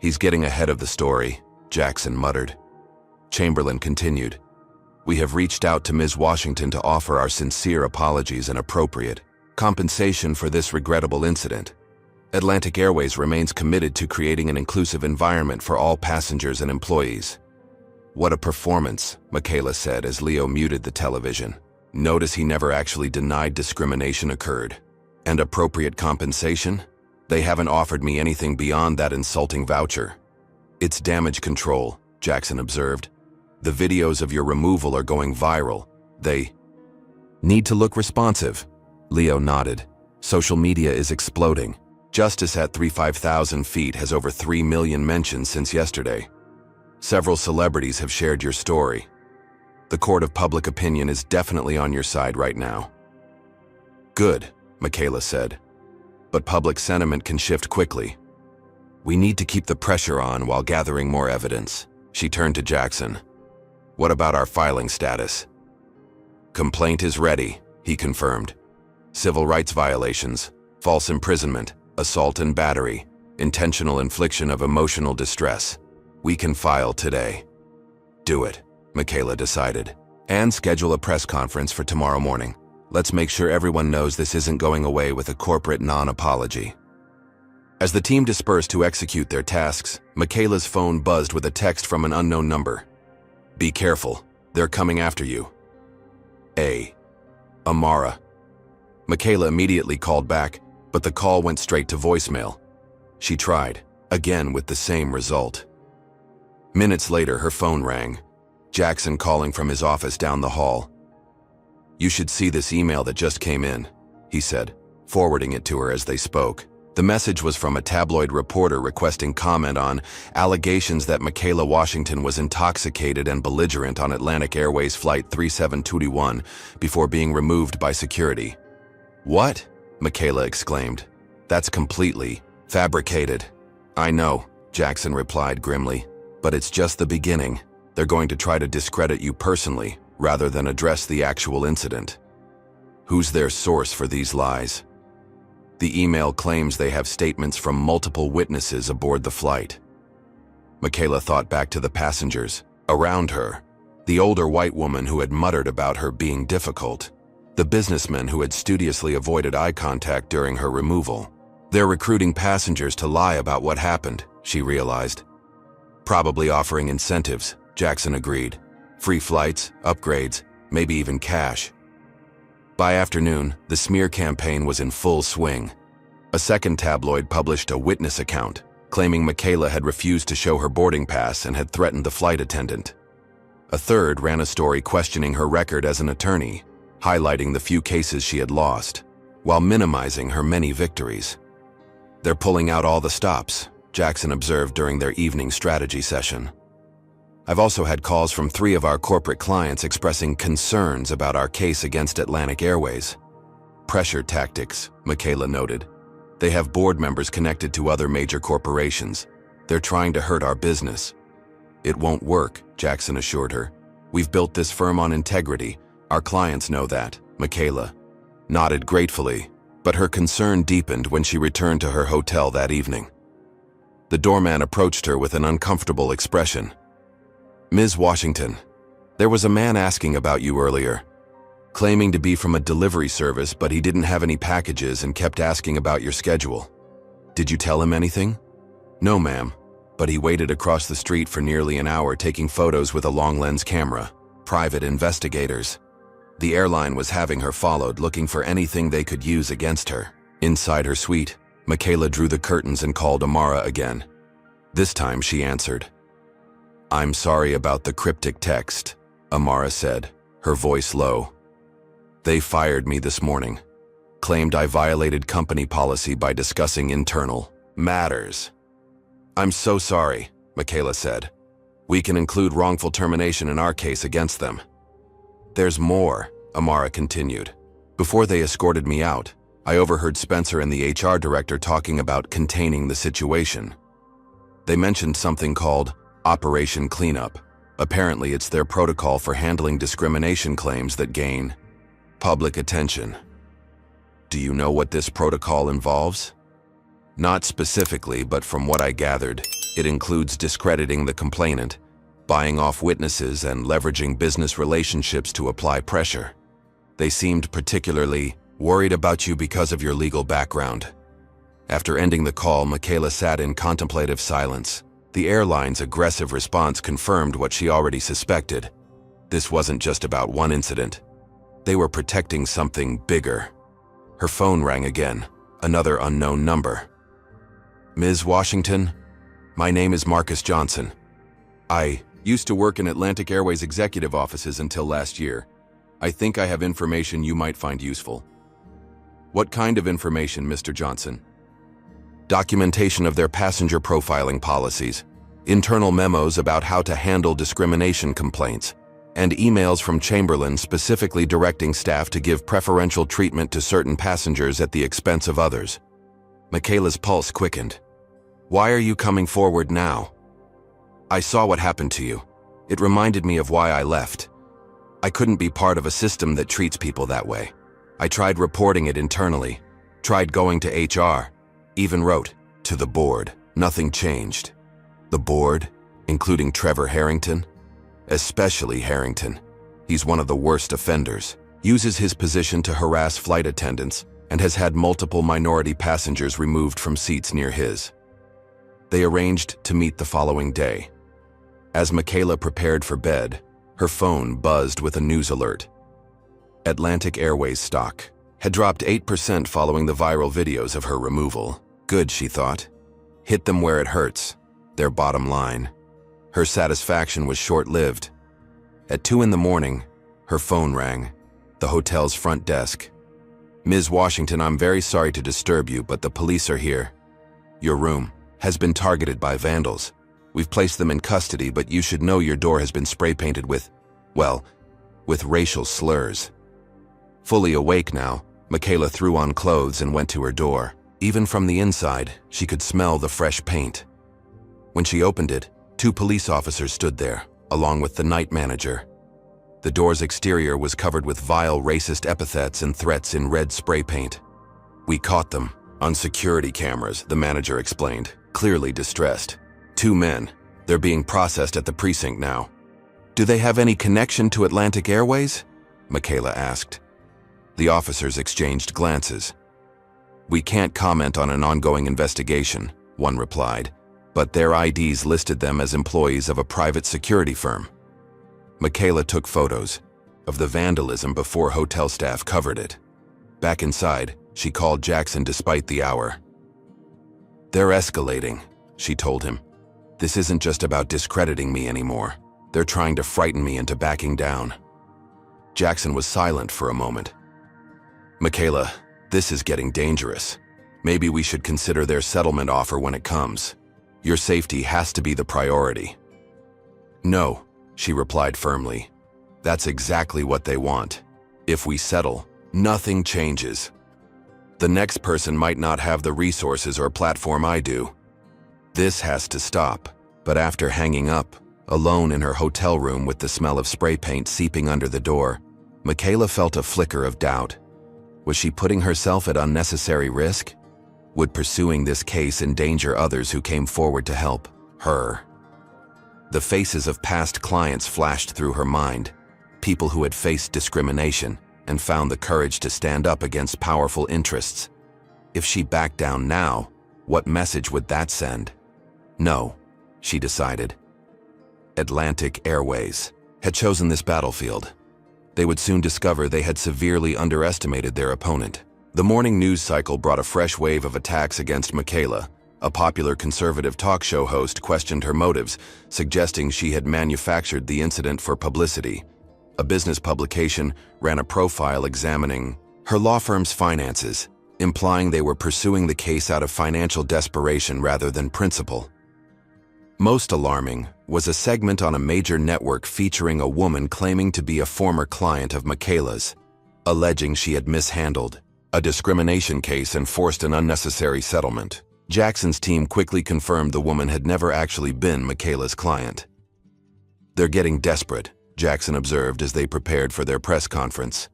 He's getting ahead of the story, Jackson muttered. Chamberlain continued. We have reached out to Ms. Washington to offer our sincere apologies and appropriate compensation for this regrettable incident. Atlantic Airways remains committed to creating an inclusive environment for all passengers and employees. What a performance, Michaela said as Leo muted the television. Notice he never actually denied discrimination occurred. And appropriate compensation? They haven't offered me anything beyond that insulting voucher. It's damage control, Jackson observed. The videos of your removal are going viral. They need to look responsive. Leo nodded. Social media is exploding. Justice at 35,000 feet has over 3 million mentions since yesterday. Several celebrities have shared your story. The court of public opinion is definitely on your side right now. Good, Michaela said. But public sentiment can shift quickly. We need to keep the pressure on while gathering more evidence. She turned to Jackson. What about our filing status? Complaint is ready, he confirmed. Civil rights violations, false imprisonment, assault and battery, intentional infliction of emotional distress. We can file today. Do it, Michaela decided. And schedule a press conference for tomorrow morning. Let's make sure everyone knows this isn't going away with a corporate non-apology. As the team dispersed to execute their tasks, Michaela's phone buzzed with a text from an unknown number. Be careful, they're coming after you. Amara. Michaela immediately called back, but the call went straight to voicemail. She tried, again with the same result. Minutes later, her phone rang. Jackson calling from his office down the hall. You should see this email that just came in, he said, forwarding it to her as they spoke. The message was from a tabloid reporter requesting comment on allegations that Michaela Washington was intoxicated and belligerent on Atlantic Airways Flight 3721 before being removed by security. What? Michaela exclaimed. That's completely fabricated. I know, Jackson replied grimly, but it's just the beginning. They're going to try to discredit you personally rather than address the actual incident. Who's their source for these lies? The email claims they have statements from multiple witnesses aboard the flight. Michaela thought back to the passengers around her, the older white woman who had muttered about her being difficult, the businessman who had studiously avoided eye contact during her removal. They're recruiting passengers to lie about what happened, she realized. Probably offering incentives, Jackson agreed. Free flights, upgrades, maybe even cash. By afternoon, the smear campaign was in full swing. A second tabloid published a witness account, claiming Michaela had refused to show her boarding pass and had threatened the flight attendant. A third ran a story questioning her record as an attorney, highlighting the few cases she had lost, while minimizing her many victories. They're pulling out all the stops, Jackson observed during their evening strategy session. I've also had calls from 3 of our corporate clients expressing concerns about our case against Atlantic Airways. Pressure tactics, Michaela noted. They have board members connected to other major corporations. They're trying to hurt our business. It won't work, Jackson assured her. We've built this firm on integrity. Our clients know that, Michaela nodded gratefully, but her concern deepened when she returned to her hotel that evening. The doorman approached her with an uncomfortable expression. Ms. Washington, there was a man asking about you earlier, claiming to be from a delivery service, but he didn't have any packages and kept asking about your schedule. Did you tell him anything? No, ma'am, but he waited across the street for nearly an hour taking photos with a long-lens camera. Private investigators. The airline was having her followed, looking for anything they could use against her. Inside her suite, Michaela drew the curtains and called Amara again. This time she answered. I'm sorry about the cryptic text, Amara said, her voice low. They fired me this morning. Claimed I violated company policy by discussing internal matters. I'm so sorry, Michaela said. We can include wrongful termination in our case against them. There's more, Amara continued. Before they escorted me out, I overheard Spencer and the HR director talking about containing the situation. They mentioned something called Operation Cleanup. Apparently, it's their protocol for handling discrimination claims that gain public attention. Do you know what this protocol involves? Not specifically, but from what I gathered, It includes discrediting the complainant, buying off witnesses, and leveraging business relationships to apply pressure. They seemed particularly worried about you because of your legal background. After ending the call, Michaela sat in contemplative silence. The airline's aggressive response confirmed what she already suspected. This wasn't just about one incident. They were protecting something bigger. Her phone rang again, another unknown number. Ms. Washington, my name is Marcus Johnson. I used to work in Atlantic Airways executive offices until last year. I think I have information you might find useful. What kind of information, Mr. Johnson? Documentation of their passenger profiling policies, internal memos about how to handle discrimination complaints, and emails from Chamberlain specifically directing staff to give preferential treatment to certain passengers at the expense of others. Michaela's pulse quickened. Why are you coming forward now? I saw what happened to you. It reminded me of why I left. I couldn't be part of a system that treats people that way. I tried reporting it internally, tried going to HR, even wrote to the board. Nothing changed. The board, including Trevor Harrington? Especially Harrington. He's one of the worst offenders, uses his position to harass flight attendants, and has had multiple minority passengers removed from seats near his. They arranged to meet the following day. As Michaela prepared for bed, her phone buzzed with a news alert. Atlantic Airways stock had dropped 8% following the viral videos of her removal. Good, she thought. Hit them where it hurts, their bottom line. Her satisfaction was short-lived. At 2 in the morning, her phone rang, the hotel's front desk. Ms. Washington, I'm very sorry to disturb you, but the police are here. Your room has been targeted by vandals. We've placed them in custody, but you should know your door has been spray-painted with racial slurs. Fully awake now, Michaela threw on clothes and went to her door. Even from the inside, she could smell the fresh paint. When she opened it, 2 police officers stood there, along with the night manager. The door's exterior was covered with vile racist epithets and threats in red spray paint. We caught them on security cameras, the manager explained, clearly distressed. 2 men. They're being processed at the precinct now. Do they have any connection to Atlantic Airways? Michaela asked. The officers exchanged glances. We can't comment on an ongoing investigation, one replied, but their IDs listed them as employees of a private security firm. Michaela took photos of the vandalism before hotel staff covered it. Back inside, she called Jackson despite the hour. They're escalating, she told him. This isn't just about discrediting me anymore. They're trying to frighten me into backing down. Jackson was silent for a moment. Michaela, this is getting dangerous. Maybe we should consider their settlement offer when it comes. Your safety has to be the priority. No, she replied firmly. That's exactly what they want. If we settle, nothing changes. The next person might not have the resources or platform I do. This has to stop. But after hanging up, alone in her hotel room with the smell of spray paint seeping under the door, Michaela felt a flicker of doubt. Was she putting herself at unnecessary risk? Would pursuing this case endanger others who came forward to help her? The faces of past clients flashed through her mind, people who had faced discrimination and found the courage to stand up against powerful interests. If she backed down now, what message would that send? No, she decided. Atlantic Airways had chosen this battlefield. They would soon discover they had severely underestimated their opponent. The morning news cycle brought a fresh wave of attacks against Michaela. A popular conservative talk show host questioned her motives, suggesting she had manufactured the incident for publicity. A business publication ran a profile examining her law firm's finances, implying they were pursuing the case out of financial desperation rather than principle. Most alarming was a segment on a major network featuring a woman claiming to be a former client of Michaela's, alleging she had mishandled a discrimination case and forced an unnecessary settlement. Jackson's team quickly confirmed the woman had never actually been Michaela's client. They're getting desperate, Jackson observed as they prepared for their press conference.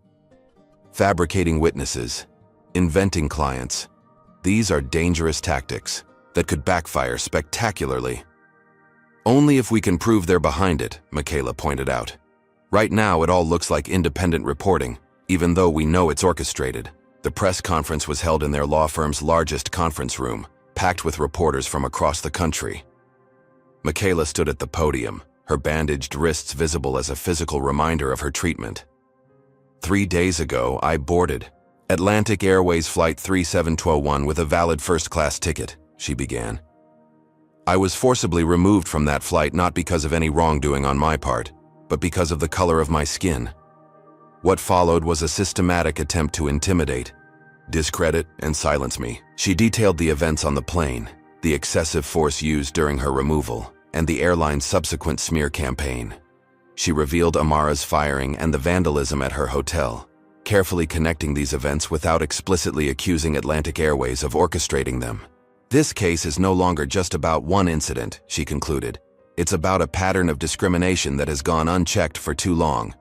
Fabricating witnesses, inventing clients. These are dangerous tactics. that could backfire spectacularly. Only if we can prove they're behind it, Michaela pointed out. Right now, it all looks like independent reporting, even though we know it's orchestrated. The press conference was held in their law firm's largest conference room, packed with reporters from across the country. Michaela stood at the podium, her bandaged wrists visible as a physical reminder of her treatment. 3 days ago, I boarded Atlantic Airways Flight 3721 with a valid first-class ticket, she began. I was forcibly removed from that flight not because of any wrongdoing on my part, but because of the color of my skin. What followed was a systematic attempt to intimidate, discredit, and silence me. She detailed the events on the plane, the excessive force used during her removal, and the airline's subsequent smear campaign. She revealed Amara's firing and the vandalism at her hotel, carefully connecting these events without explicitly accusing Atlantic Airways of orchestrating them. This case is no longer just about one incident, she concluded. It's about a pattern of discrimination that has gone unchecked for too long.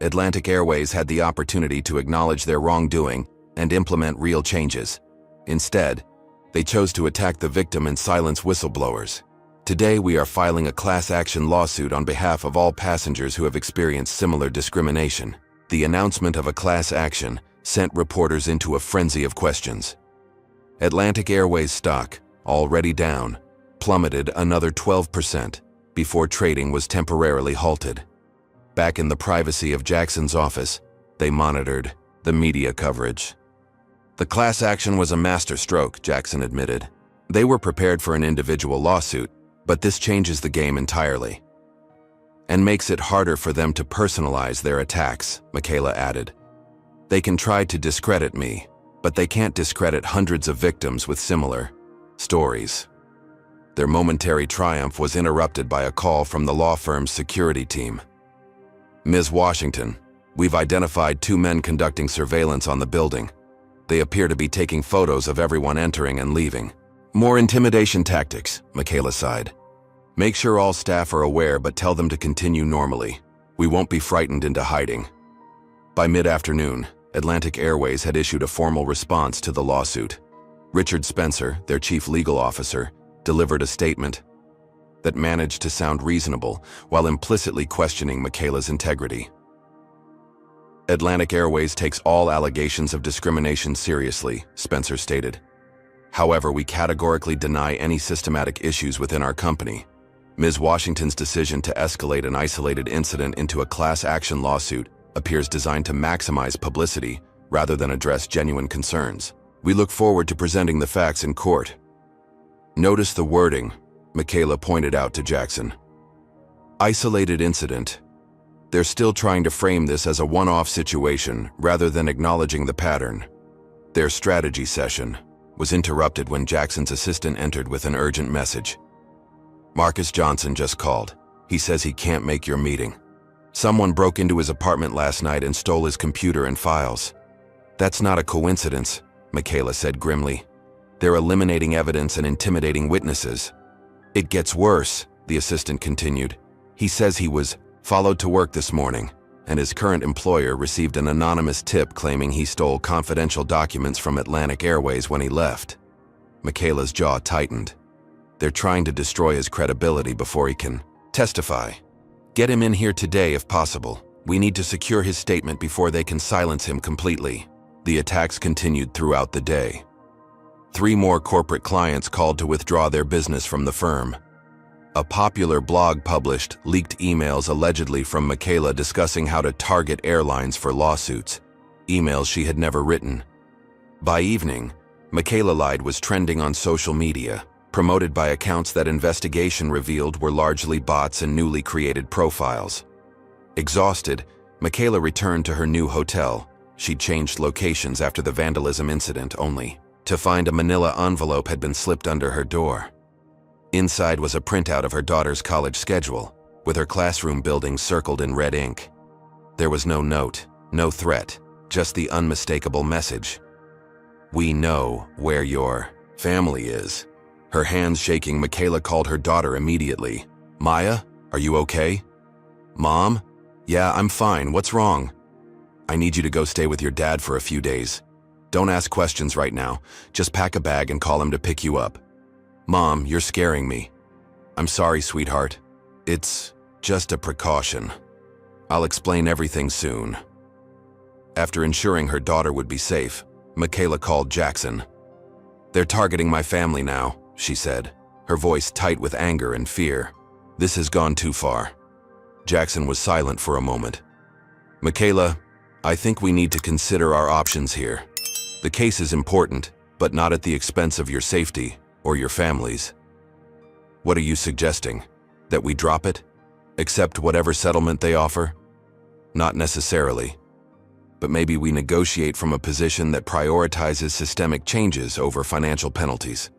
Atlantic Airways had the opportunity to acknowledge their wrongdoing and implement real changes. Instead, they chose to attack the victim and silence whistleblowers. Today, we are filing a class action lawsuit on behalf of all passengers who have experienced similar discrimination. The announcement of a class action sent reporters into a frenzy of questions. Atlantic Airways stock, already down, plummeted another 12% before trading was temporarily halted. Back in the privacy of Jackson's office, they monitored the media coverage. The class action was a masterstroke, Jackson admitted. They were prepared for an individual lawsuit, but this changes the game entirely and makes it harder for them to personalize their attacks, Michaela added. They can try to discredit me, but they can't discredit hundreds of victims with similar stories. Their momentary triumph was interrupted by a call from the law firm's security team. Ms. Washington, we've identified 2 men conducting surveillance on the building. They appear to be taking photos of everyone entering and leaving. More intimidation tactics, Michaela sighed. Make sure all staff are aware, but tell them to continue normally. We won't be frightened into hiding. By mid-afternoon, Atlantic Airways had issued a formal response to the lawsuit. Richard Spencer, their chief legal officer, delivered a statement that managed to sound reasonable while implicitly questioning Michaela's integrity. Atlantic Airways takes all allegations of discrimination seriously, Spencer stated. However, we categorically deny any systematic issues within our company. Ms. Washington's decision to escalate an isolated incident into a class action lawsuit appears designed to maximize publicity rather than address genuine concerns. We look forward to presenting the facts in court. Notice the wording, Michaela pointed out to Jackson. Isolated incident. They're still trying to frame this as a one-off situation rather than acknowledging the pattern. Their strategy session was interrupted when Jackson's assistant entered with an urgent message. Marcus Johnson just called. He says he can't make your meeting. Someone broke into his apartment last night and stole his computer and files. That's not a coincidence, Michaela said grimly. They're eliminating evidence and intimidating witnesses. It gets worse, the assistant continued. He says he was followed to work this morning, and his current employer received an anonymous tip claiming he stole confidential documents from Atlantic Airways when he left. Michaela's jaw tightened. They're trying to destroy his credibility before he can testify. Get him in here today if possible. We need to secure his statement before they can silence him completely. The attacks continued throughout the day. 3 more corporate clients called to withdraw their business from the firm. A popular blog published leaked emails allegedly from Michaela discussing how to target airlines for lawsuits, emails she had never written. By evening, Michaela lied was trending on social media, promoted by accounts that investigation revealed were largely bots and newly created profiles. Exhausted, Michaela returned to her new hotel. She'd changed locations after the vandalism incident only to find a manila envelope had been slipped under her door. Inside was a printout of her daughter's college schedule, with her classroom building circled in red ink. There was no note, no threat, just the unmistakable message. We know where your family is. Her hands shaking, Michaela called her daughter immediately. Maya, are you okay? Mom? Yeah, I'm fine. What's wrong? I need you to go stay with your dad for a few days. Don't ask questions right now. Just pack a bag and call him to pick you up. "Mom, you're scaring me." "I'm sorry, sweetheart. It's just a precaution. I'll explain everything soon." After ensuring her daughter would be safe, Michaela called Jackson. "They're targeting my family now," she said, her voice tight with anger and fear. "This has gone too far." Jackson was silent for a moment. "Michaela, I think we need to consider our options here. The case is important, but not at the expense of your safety or your family's." "What are you suggesting? That we drop it? Accept whatever settlement they offer?" "Not necessarily. But maybe we negotiate from a position that prioritizes systemic changes over financial penalties.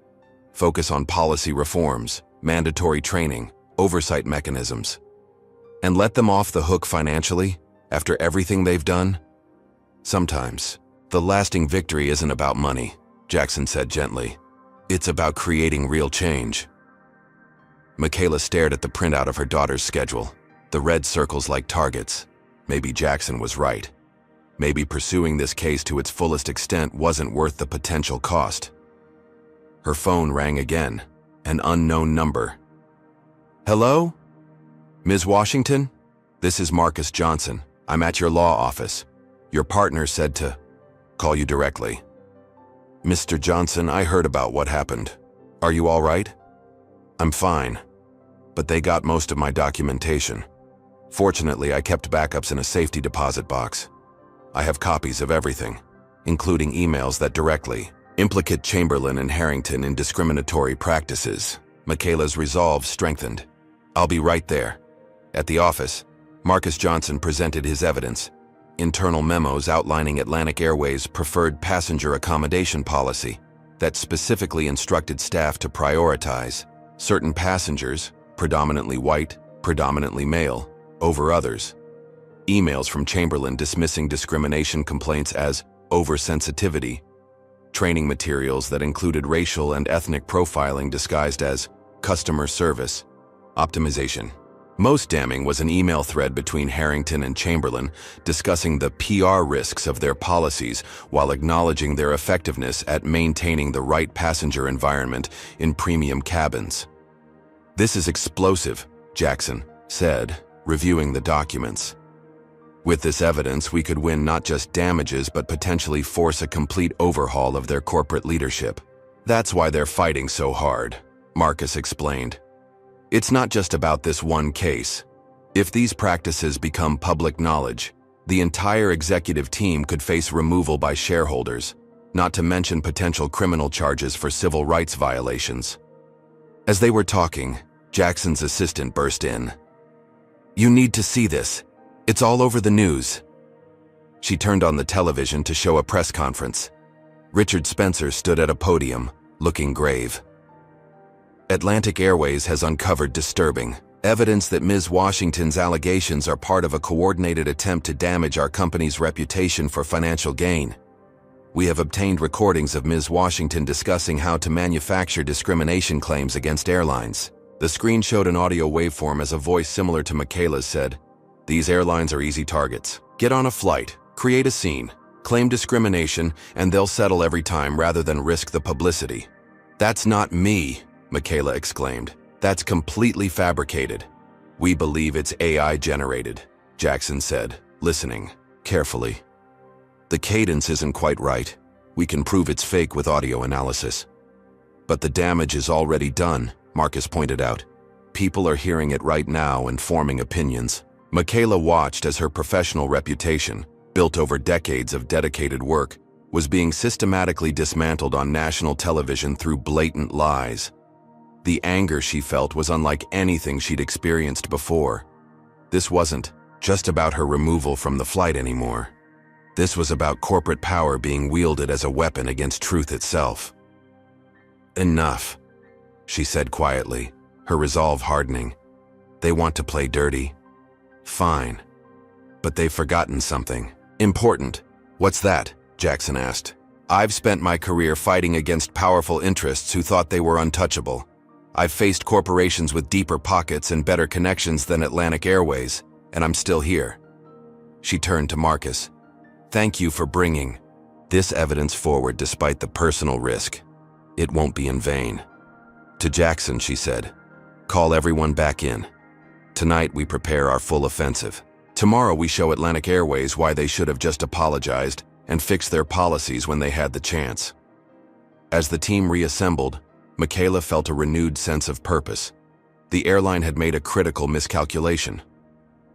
Focus on policy reforms, mandatory training, oversight mechanisms. And let them off the hook financially after everything they've done?" "Sometimes, the lasting victory isn't about money," Jackson said gently. "It's about creating real change." Michaela stared at the printout of her daughter's schedule, the red circles like targets. Maybe Jackson was right. Maybe pursuing this case to its fullest extent wasn't worth the potential cost. Her phone rang again, an unknown number. "Hello? Ms. Washington? This is Marcus Johnson. I'm at your law office. Your partner said to call you directly." "Mr. Johnson, I heard about what happened. Are you all right?" "I'm fine, but they got most of my documentation. Fortunately, I kept backups in a safety deposit box. I have copies of everything, including emails that directly implicate Chamberlain and Harrington in discriminatory practices." Michaela's resolve strengthened. "I'll be right there." At the office, Marcus Johnson presented his evidence, internal memos outlining Atlantic Airways' preferred passenger accommodation policy that specifically instructed staff to prioritize certain passengers, predominantly white, predominantly male, over others. Emails from Chamberlain dismissing discrimination complaints as oversensitivity. Training materials that included racial and ethnic profiling disguised as customer service optimization. Most damning was an email thread between Harrington and Chamberlain discussing the PR risks of their policies while acknowledging their effectiveness at maintaining the right passenger environment in premium cabins. "This is explosive," Jackson said, reviewing the documents. "With this evidence, we could win not just damages but potentially force a complete overhaul of their corporate leadership. That's why they're fighting so hard," Marcus explained. "It's not just about this one case. If these practices become public knowledge, the entire executive team could face removal by shareholders, not to mention potential criminal charges for civil rights violations." As they were talking, Jackson's assistant burst in. "You need to see this. It's all over the news." She turned on the television to show a press conference. Richard Spencer stood at a podium, looking grave. "Atlantic Airways has uncovered disturbing evidence that Ms. Washington's allegations are part of a coordinated attempt to damage our company's reputation for financial gain. We have obtained recordings of Ms. Washington discussing how to manufacture discrimination claims against airlines." The screen showed an audio waveform as a voice similar to Michaela's said, "These airlines are easy targets. Get on a flight, create a scene, claim discrimination, and they'll settle every time rather than risk the publicity." "That's not me," Michaela exclaimed. "That's completely fabricated." "We believe it's AI generated," Jackson said, listening carefully. "The cadence isn't quite right. We can prove it's fake with audio analysis." "But the damage is already done," Marcus pointed out. "People are hearing it right now and forming opinions." Michaela watched as her professional reputation, built over decades of dedicated work, was being systematically dismantled on national television through blatant lies. The anger she felt was unlike anything she'd experienced before. This wasn't just about her removal from the flight anymore. This was about corporate power being wielded as a weapon against truth itself. "Enough," she said quietly, her resolve hardening. "They want to play dirty. Fine. But they've forgotten something important." "What's that?" Jackson asked. "I've spent my career fighting against powerful interests who thought they were untouchable. I've faced corporations with deeper pockets and better connections than Atlantic Airways, and I'm still here." She turned to Marcus. "Thank you for bringing this evidence forward despite the personal risk. It won't be in vain. To Jackson, she said, "Call everyone back in. Tonight we prepare our full offensive. Tomorrow we show Atlantic Airways why they should have just apologized and fixed their policies when they had the chance." As the team reassembled, Michaela felt a renewed sense of purpose. The airline had made a critical miscalculation.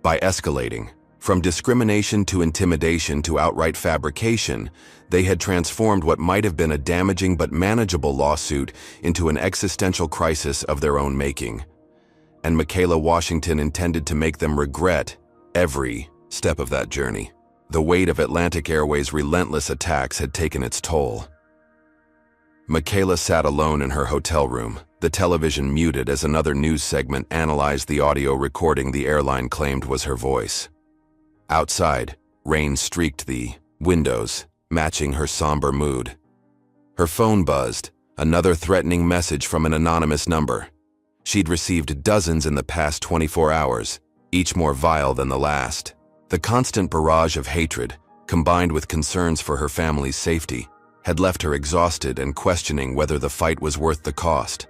By escalating, from discrimination to intimidation to outright fabrication, they had transformed what might have been a damaging but manageable lawsuit into an existential crisis of their own making. And Michaela Washington intended to make them regret every step of that journey. The weight of Atlantic Airways' relentless attacks had taken its toll. Michaela sat alone in her hotel room, the television muted as another news segment analyzed the audio recording the airline claimed was her voice. Outside, rain streaked the windows, matching her somber mood. Her phone buzzed, another threatening message from an anonymous number. She'd received dozens in the past 24 hours, each more vile than the last. The constant barrage of hatred, combined with concerns for her family's safety, had left her exhausted and questioning whether the fight was worth the cost.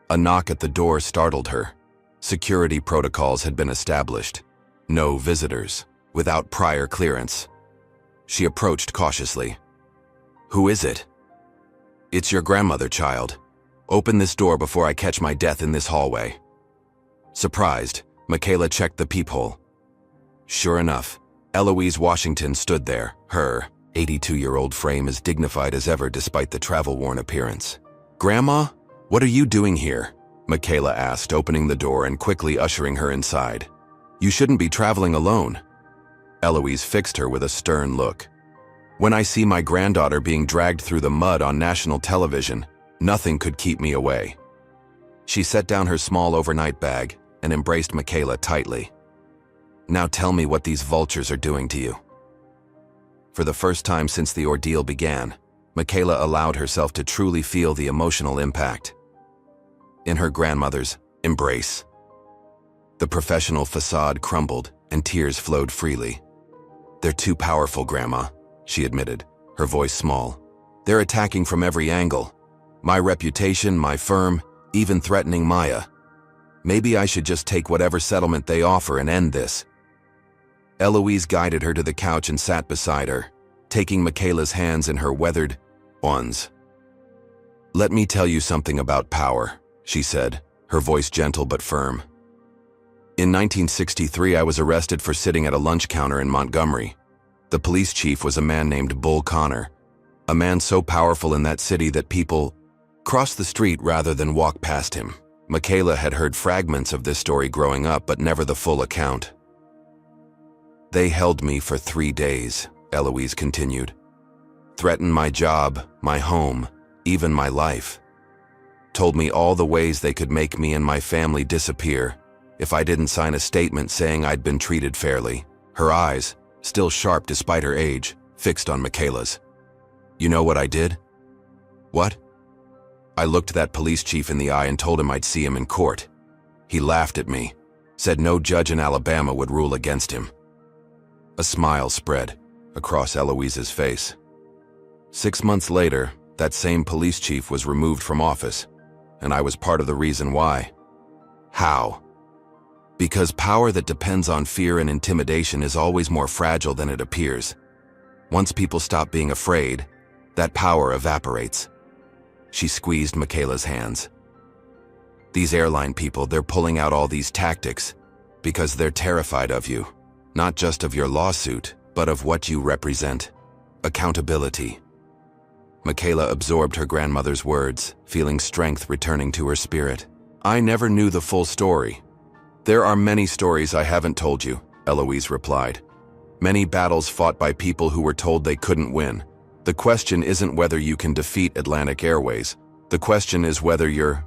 A knock at the door startled her. Security protocols had been established. No visitors, without prior clearance. She approached cautiously. "Who is it?" "It's your grandmother, child. Open this door before I catch my death in this hallway." Surprised, Michaela checked the peephole. Sure enough, Eloise Washington stood there, her 82-year-old frame as dignified as ever despite the travel-worn appearance. "Grandma, what are you doing here?" Michaela asked, opening the door and quickly ushering her inside. "You shouldn't be traveling alone." Eloise fixed her with a stern look. "When I see my granddaughter being dragged through the mud on national television, nothing could keep me away." She set down her small overnight bag and embraced Michaela tightly. "Now tell me what these vultures are doing to you." For the first time since the ordeal began, Michaela allowed herself to truly feel the emotional impact. In her grandmother's embrace, the professional facade crumbled and tears flowed freely. "They're too powerful, Grandma," she admitted, her voice small. "They're attacking from every angle. My reputation, my firm, even threatening Maya. Maybe I should just take whatever settlement they offer and end this." Eloise guided her to the couch and sat beside her, taking Michaela's hands in her weathered ones. "Let me tell you something about power," she said, her voice gentle but firm. "In 1963, I was arrested for sitting at a lunch counter in Montgomery. The police chief was a man named Bull Connor, a man so powerful in that city that people crossed the street rather than walk past him." Michaela had heard fragments of this story growing up, but never the full account. "They held me for 3 days," Eloise continued. "Threatened my job, my home, even my life. Told me all the ways they could make me and my family disappear if I didn't sign a statement saying I'd been treated fairly." Her eyes, still sharp despite her age, fixed on Michaela's. "You know what I did?" "What?" "I looked that police chief in the eye and told him I'd see him in court. He laughed at me, said no judge in Alabama would rule against him." A smile spread across Eloise's face. 6 months later, that same police chief was removed from office, and I was part of the reason why. How? Because power that depends on fear and intimidation is always more fragile than it appears. Once people stop being afraid, that power evaporates. She squeezed Michaela's hands. "These airline people, they're pulling out all these tactics because they're terrified of you. Not just of your lawsuit, but of what you represent. Accountability." Michaela absorbed her grandmother's words, feeling strength returning to her spirit. "I never knew the full story." "There are many stories I haven't told you," Eloise replied. "Many battles fought by people who were told they couldn't win. The question isn't whether you can defeat Atlantic Airways. The question is whether you're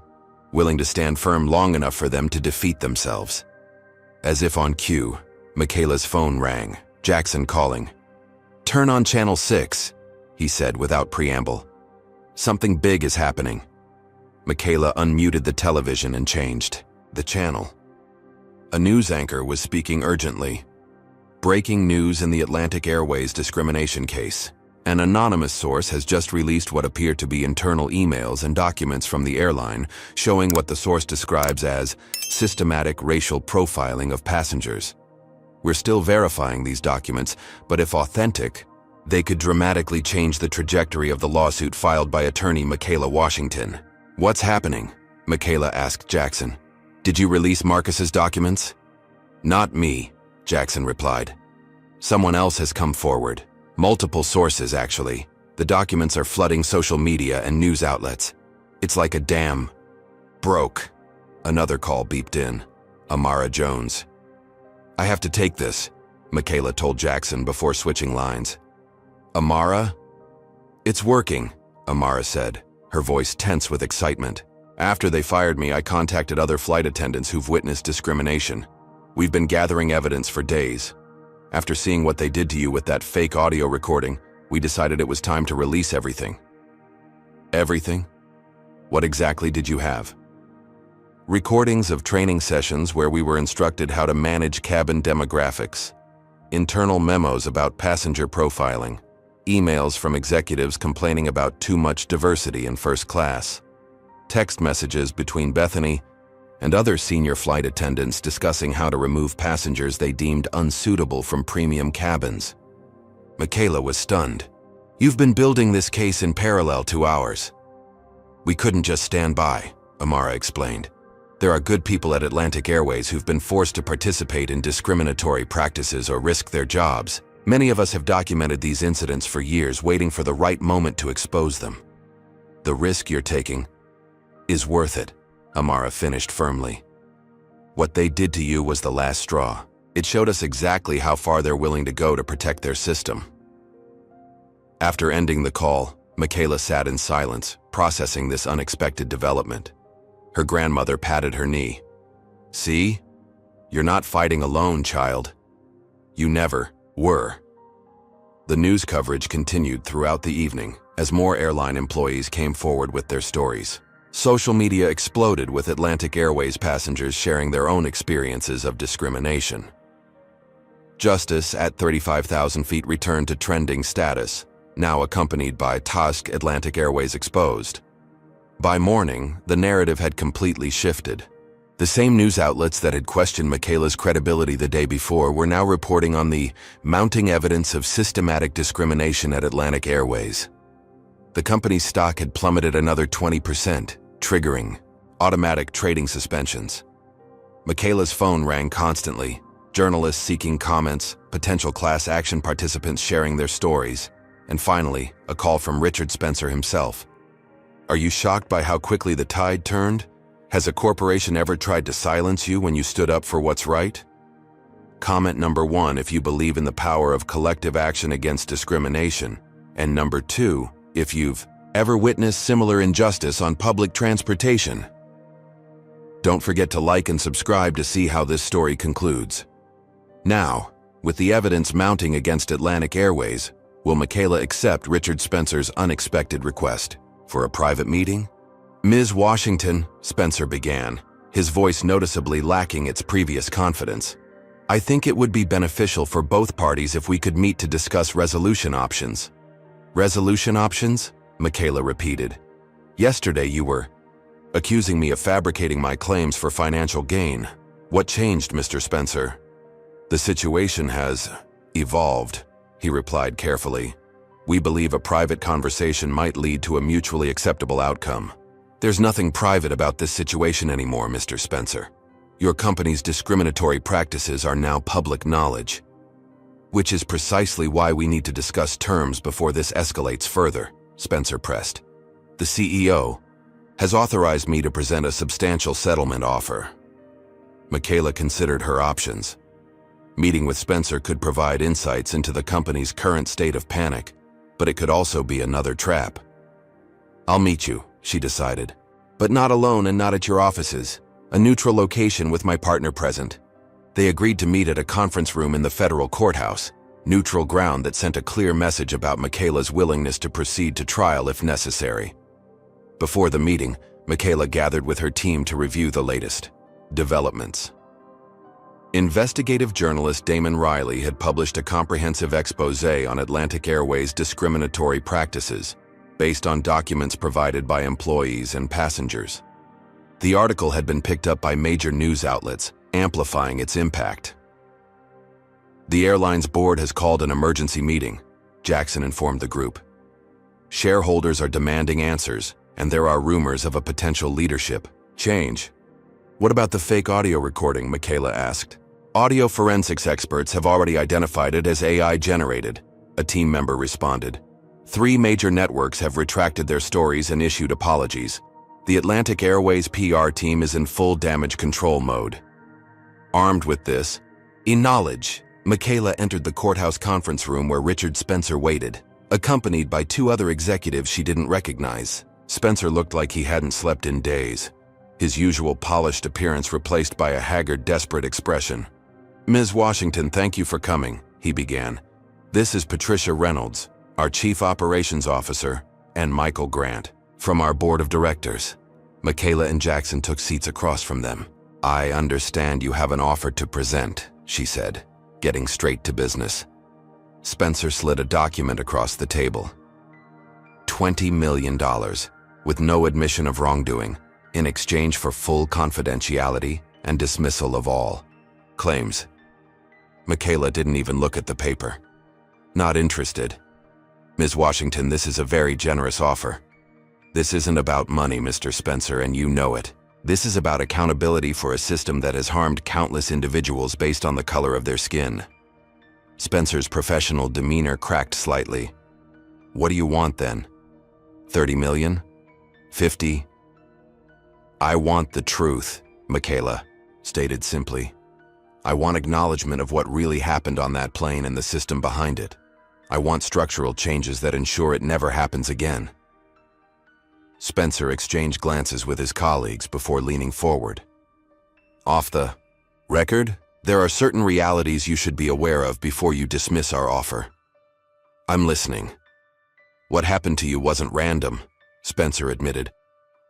willing to stand firm long enough for them to defeat themselves." As if on cue, Michaela's phone rang, Jackson calling. "Turn on channel 6, he said without preamble. "Something big is happening." Michaela unmuted the television and changed the channel. A news anchor was speaking urgently. "Breaking news in the Atlantic Airways discrimination case. An anonymous source has just released what appear to be internal emails and documents from the airline, showing what the source describes as systematic racial profiling of passengers. We're still verifying these documents, but if authentic, they could dramatically change the trajectory of the lawsuit filed by attorney Michaela Washington. What's happening? Michaela asked Jackson. Did you release Marcus's documents? Not me, Jackson replied. Someone else has come forward. Multiple sources, actually. The documents are flooding social media and news outlets. It's like a dam. Broke. Another call beeped in. Amara Jones. I have to take this, Michaela told Jackson before switching lines. Amara? It's working, Amara said, her voice tense with excitement. After they fired me, I contacted other flight attendants who've witnessed discrimination. We've been gathering evidence for days. After seeing what they did to you with that fake audio recording, we decided it was time to release everything. Everything? What exactly did you have? Recordings of training sessions where we were instructed how to manage cabin demographics, internal memos about passenger profiling, emails from executives complaining about too much diversity in first class, text messages between Bethany and other senior flight attendants discussing how to remove passengers they deemed unsuitable from premium cabins. Michaela was stunned. You've been building this case in parallel to ours. We couldn't just stand by, Amara explained. There are good people at Atlantic Airways who've been forced to participate in discriminatory practices or risk their jobs. Many of us have documented these incidents for years, waiting for the right moment to expose them. The risk you're taking is worth it, Amara finished firmly. What they did to you was the last straw. It showed us exactly how far they're willing to go to protect their system. After ending the call, Michaela sat in silence, processing this unexpected development. Her grandmother patted her knee. See? You're not fighting alone, child. You never were. The news coverage continued throughout the evening as more airline employees came forward with their stories. Social media exploded with Atlantic Airways passengers sharing their own experiences of discrimination. Justice at 35,000 feet returned to trending status, now accompanied by Tusk Atlantic Airways exposed. By morning, the narrative had completely shifted. The same news outlets that had questioned Michaela's credibility the day before were now reporting on the mounting evidence of systematic discrimination at Atlantic Airways. The company's stock had plummeted another 20%, triggering automatic trading suspensions. Michaela's phone rang constantly, journalists seeking comments, potential class action participants sharing their stories, and finally, a call from Richard Spencer himself. Are you shocked by how quickly the tide turned? Has a corporation ever tried to silence you when you stood up for what's right? Comment number 1 if you believe in the power of collective action against discrimination, and number 2 if you've ever witnessed similar injustice on public transportation. Don't forget to like and subscribe to see how this story concludes. Now, with the evidence mounting against Atlantic Airways, will Michaela accept Richard Spencer's unexpected request for a private meeting? Ms. Washington, Spencer began, his voice noticeably lacking its previous confidence. I think it would be beneficial for both parties if we could meet to discuss resolution options. Resolution options? Michaela repeated. Yesterday you were accusing me of fabricating my claims for financial gain. What changed, Mr. Spencer? The situation has evolved, he replied carefully. We believe a private conversation might lead to a mutually acceptable outcome. There's nothing private about this situation anymore, Mr. Spencer. Your company's discriminatory practices are now public knowledge, which is precisely why we need to discuss terms before this escalates further, Spencer pressed. The CEO has authorized me to present a substantial settlement offer. Michaela considered her options. Meeting with Spencer could provide insights into the company's current state of panic, but it could also be another trap. I'll meet you, she decided, but not alone and not at your offices, a neutral location with my partner present. They agreed to meet at a conference room in the federal courthouse, neutral ground that sent a clear message about Michaela's willingness to proceed to trial if necessary. Before the meeting, Michaela gathered with her team to review the latest developments. Investigative journalist Damon Riley had published a comprehensive exposé on Atlantic Airways' discriminatory practices, based on documents provided by employees and passengers. The article had been picked up by major news outlets, amplifying its impact. The airline's board has called an emergency meeting, Jackson informed the group. Shareholders are demanding answers, and there are rumors of a potential leadership change. What about the fake audio recording? Michaela asked. Audio forensics experts have already identified it as AI-generated, a team member responded. 3 major networks have retracted their stories and issued apologies. The Atlantic Airways PR team is in full damage control mode. Armed with this, knowledge, Michaela entered the courthouse conference room where Richard Spencer waited, accompanied by 2 other executives she didn't recognize. Spencer looked like he hadn't slept in days, his usual polished appearance replaced by a haggard, desperate expression. Ms. Washington, thank you for coming, he began. This is Patricia Reynolds, our Chief Operations Officer, and Michael Grant, from our Board of Directors. Michaela and Jackson took seats across from them. I understand you have an offer to present, she said, getting straight to business. Spencer slid a document across the table. $20 million, with no admission of wrongdoing, in exchange for full confidentiality and dismissal of all claims. Michaela didn't even look at the paper. Not interested. Ms. Washington, this is a very generous offer. This isn't about money, Mr. Spencer, and you know it. This is about accountability for a system that has harmed countless individuals based on the color of their skin. Spencer's professional demeanor cracked slightly. What do you want then? 30 million? 50? I want the truth, Michaela stated simply. I want acknowledgement of what really happened on that plane and the system behind it. I want structural changes that ensure it never happens again. Spencer exchanged glances with his colleagues before leaning forward. Off the record, there are certain realities you should be aware of before you dismiss our offer. I'm listening. What happened to you wasn't random, Spencer admitted.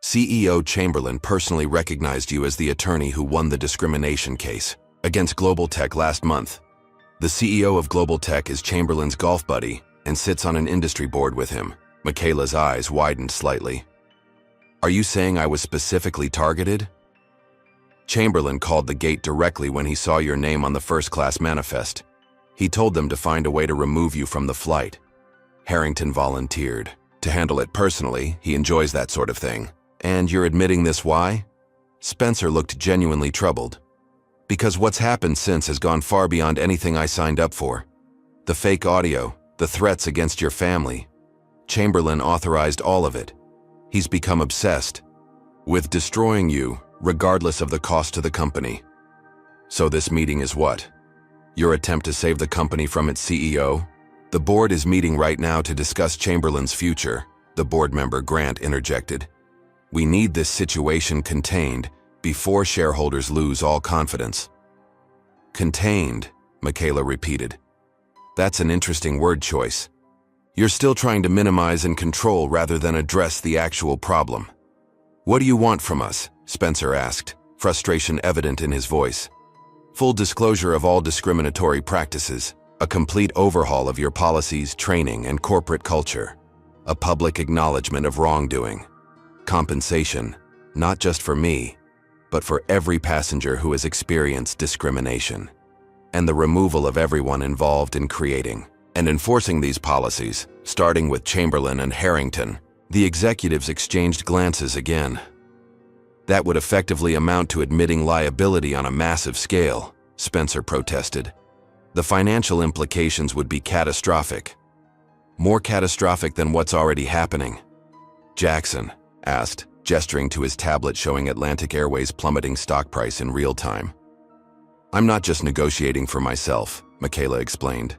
CEO Chamberlain personally recognized you as the attorney who won the discrimination case against Global Tech last month. The CEO of Global Tech is Chamberlain's golf buddy and sits on an industry board with him. Michaela's eyes widened slightly. Are you saying I was specifically targeted? Chamberlain called the gate directly when he saw your name on the first-class manifest. He told them to find a way to remove you from the flight. Harrington volunteered. To handle it personally, he enjoys that sort of thing. And you're admitting this why? Spencer looked genuinely troubled. Because what's happened since has gone far beyond anything I signed up for. The fake audio, the threats against your family. Chamberlain authorized all of it. He's become obsessed with destroying you, regardless of the cost to the company. So this meeting is what? Your attempt to save the company from its CEO? The board is meeting right now to discuss Chamberlain's future, the board member Grant interjected. We need this situation contained before shareholders lose all confidence. Contained, Michaela repeated. That's an interesting word choice. You're still trying to minimize and control rather than address the actual problem. What do you want from us? Spencer asked, frustration evident in his voice. Full disclosure of all discriminatory practices, a complete overhaul of your policies, training, and corporate culture, a public acknowledgement of wrongdoing, compensation, not just for me, but for every passenger who has experienced discrimination, and the removal of everyone involved in creating and enforcing these policies, starting with Chamberlain and Harrington. The executives exchanged glances again. That would effectively amount to admitting liability on a massive scale, Spencer protested. The financial implications would be catastrophic. More catastrophic than what's already happening. Jackson asked, gesturing to his tablet showing Atlantic Airways' plummeting stock price in real time. I'm not just negotiating for myself, Michaela explained.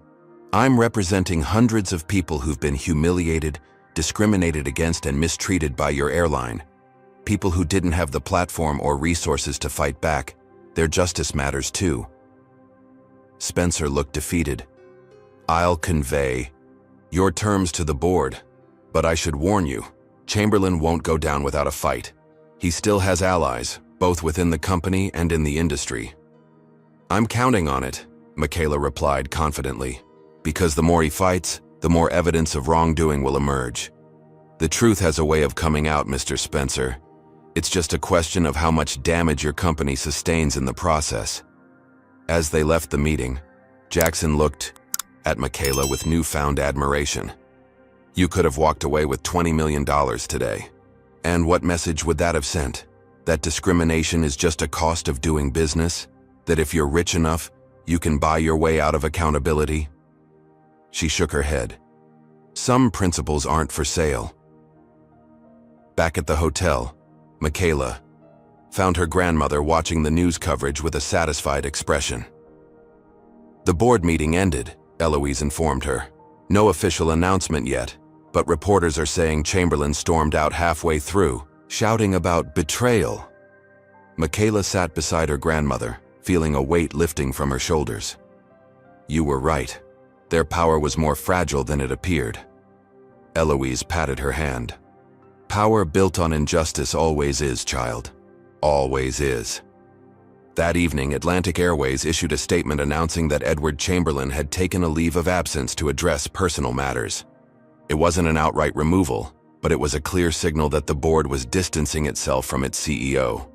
I'm representing hundreds of people who've been humiliated, discriminated against, and mistreated by your airline. People who didn't have the platform or resources to fight back. Their justice matters too. Spencer looked defeated. I'll convey your terms to the board, but I should warn you, Chamberlain won't go down without a fight. He still has allies, both within the company and in the industry. "I'm counting on it," Michaela replied confidently. "Because the more he fights, the more evidence of wrongdoing will emerge. The truth has a way of coming out, Mr. Spencer. It's just a question of how much damage your company sustains in the process." As they left the meeting, Jackson looked at Michaela with newfound admiration. "You could have walked away with $20 million today. And what message would that have sent? That discrimination is just a cost of doing business? That if you're rich enough, you can buy your way out of accountability?" She shook her head. "Some principles aren't for sale." Back at the hotel, Michaela found her grandmother watching the news coverage with a satisfied expression. "The board meeting ended," Eloise informed her. "No official announcement yet, but reporters are saying Chamberlain stormed out halfway through, shouting about betrayal." Michaela sat beside her grandmother, feeling a weight lifting from her shoulders. "You were right. Their power was more fragile than it appeared." Eloise patted her hand. "Power built on injustice always is, child. Always is." That evening, Atlantic Airways issued a statement announcing that Edward Chamberlain had taken a leave of absence to address personal matters. It wasn't an outright removal, but it was a clear signal that the board was distancing itself from its CEO.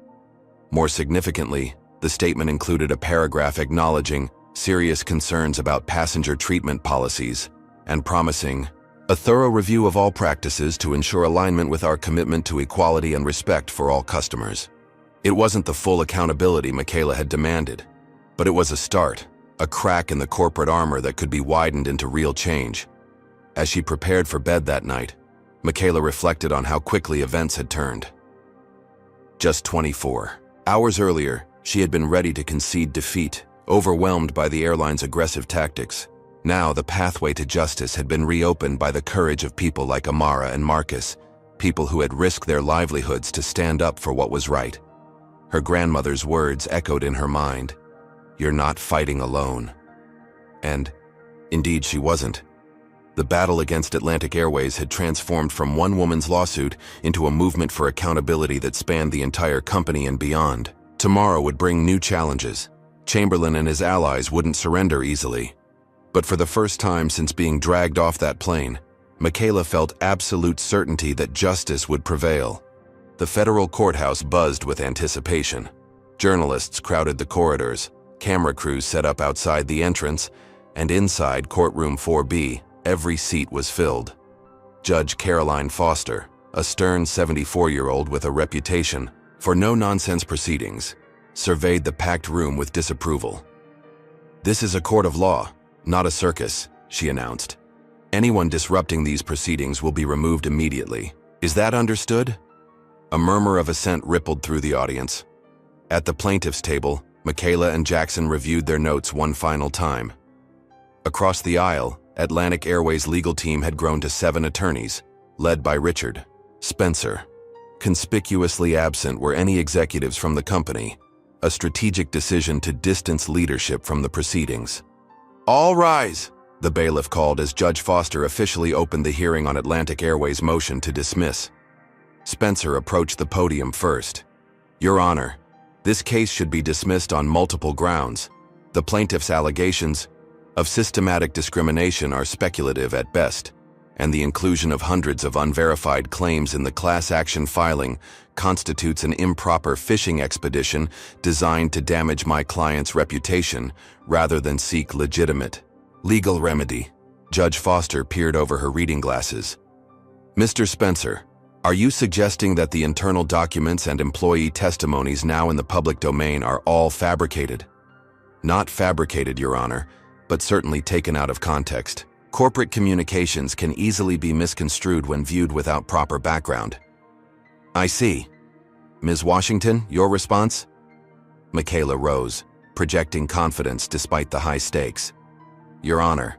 More significantly, the statement included a paragraph acknowledging serious concerns about passenger treatment policies and promising a thorough review of all practices to ensure alignment with our commitment to equality and respect for all customers. It wasn't the full accountability Michaela had demanded, but it was a start, a crack in the corporate armor that could be widened into real change. As she prepared for bed that night, Michaela reflected on how quickly events had turned. Just 24 hours earlier, she had been ready to concede defeat, overwhelmed by the airline's aggressive tactics. Now the pathway to justice had been reopened by the courage of people like Amara and Marcus, people who had risked their livelihoods to stand up for what was right. Her grandmother's words echoed in her mind, "You're not fighting alone." And, indeed, she wasn't. The battle against Atlantic Airways had transformed from one woman's lawsuit into a movement for accountability that spanned the entire company and beyond. Tomorrow would bring new challenges. Chamberlain and his allies wouldn't surrender easily. But for the first time since being dragged off that plane, Michaela felt absolute certainty that justice would prevail. The federal courthouse buzzed with anticipation. Journalists crowded the corridors, camera crews set up outside the entrance, and inside courtroom 4B, every seat was filled. Judge Caroline Foster, a stern 74-year-old with a reputation for no-nonsense proceedings, surveyed the packed room with disapproval. "This is a court of law, not a circus," she announced. "Anyone disrupting these proceedings will be removed immediately. Is that understood?" A murmur of assent rippled through the audience. At the plaintiff's table, Michaela and Jackson reviewed their notes one final time. Across the aisle, Atlantic Airways' legal team had grown to 7 attorneys, led by Richard Spencer. Conspicuously absent were any executives from the company, a strategic decision to distance leadership from the proceedings. "All rise," the bailiff called as Judge Foster officially opened the hearing on Atlantic Airways' motion to dismiss. Spencer approached the podium first. "Your Honor, this case should be dismissed on multiple grounds. The plaintiff's allegations of systematic discrimination are speculative at best, and the inclusion of hundreds of unverified claims in the class action filing constitutes an improper fishing expedition designed to damage my client's reputation rather than seek legitimate legal remedy." Judge Foster peered over her reading glasses. "Mr. Spencer, are you suggesting that the internal documents and employee testimonies now in the public domain are all fabricated?" "Not fabricated, Your Honor, but certainly taken out of context. Corporate communications can easily be misconstrued when viewed without proper background." "I see. Ms. Washington, your response?" Michaela rose, projecting confidence despite the high stakes. "Your Honor,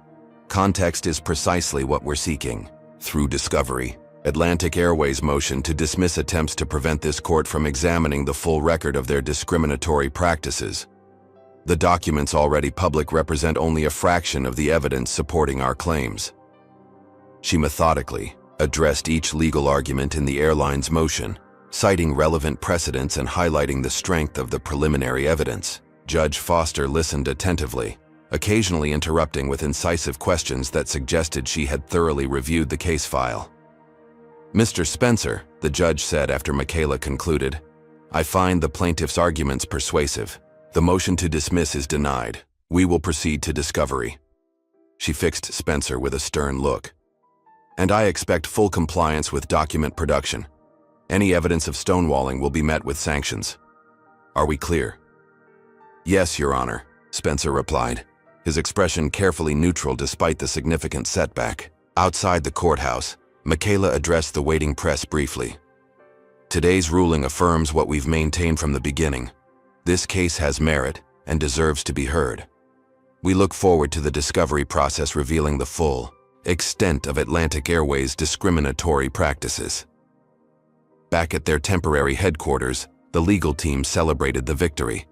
context is precisely what we're seeking. Through discovery, Atlantic Airways' motion to dismiss attempts to prevent this court from examining the full record of their discriminatory practices. The documents already public represent only a fraction of the evidence supporting our claims." She methodically addressed each legal argument in the airline's motion, citing relevant precedents and highlighting the strength of the preliminary evidence. Judge Foster listened attentively, occasionally interrupting with incisive questions that suggested she had thoroughly reviewed the case file. "Mr. Spencer," the judge said after Michaela concluded, "I find the plaintiff's arguments persuasive. The motion to dismiss is denied. We will proceed to discovery." She fixed Spencer with a stern look. "And I expect full compliance with document production. Any evidence of stonewalling will be met with sanctions. Are we clear?" "Yes, Your Honor," Spencer replied, his expression carefully neutral despite the significant setback. Outside the courthouse, Michaela addressed the waiting press briefly. "Today's ruling affirms what we've maintained from the beginning. This case has merit and deserves to be heard. We look forward to the discovery process revealing the full extent of Atlantic Airways' discriminatory practices." Back at their temporary headquarters, the legal team celebrated the victory,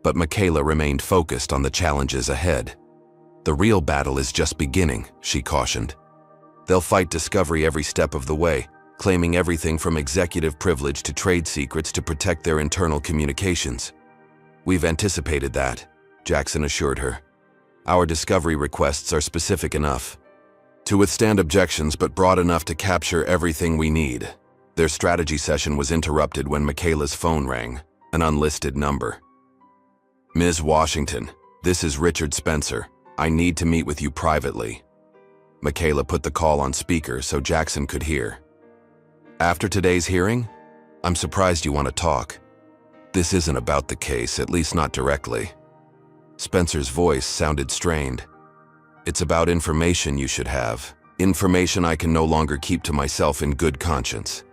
but Michaela remained focused on the challenges ahead. "The real battle is just beginning," she cautioned. "They'll fight discovery every step of the way, claiming everything from executive privilege to trade secrets to protect their internal communications." "We've anticipated that," Jackson assured her. "Our discovery requests are specific enough to withstand objections but broad enough to capture everything we need." Their strategy session was interrupted when Michaela's phone rang, an unlisted number. "Ms. Washington, this is Richard Spencer. I need to meet with you privately." Michaela put the call on speaker so Jackson could hear. "After today's hearing? I'm surprised you want to talk. This isn't about the case, at least not directly." Spencer's voice sounded strained. "It's about information you should have. Information I can no longer keep to myself in good conscience."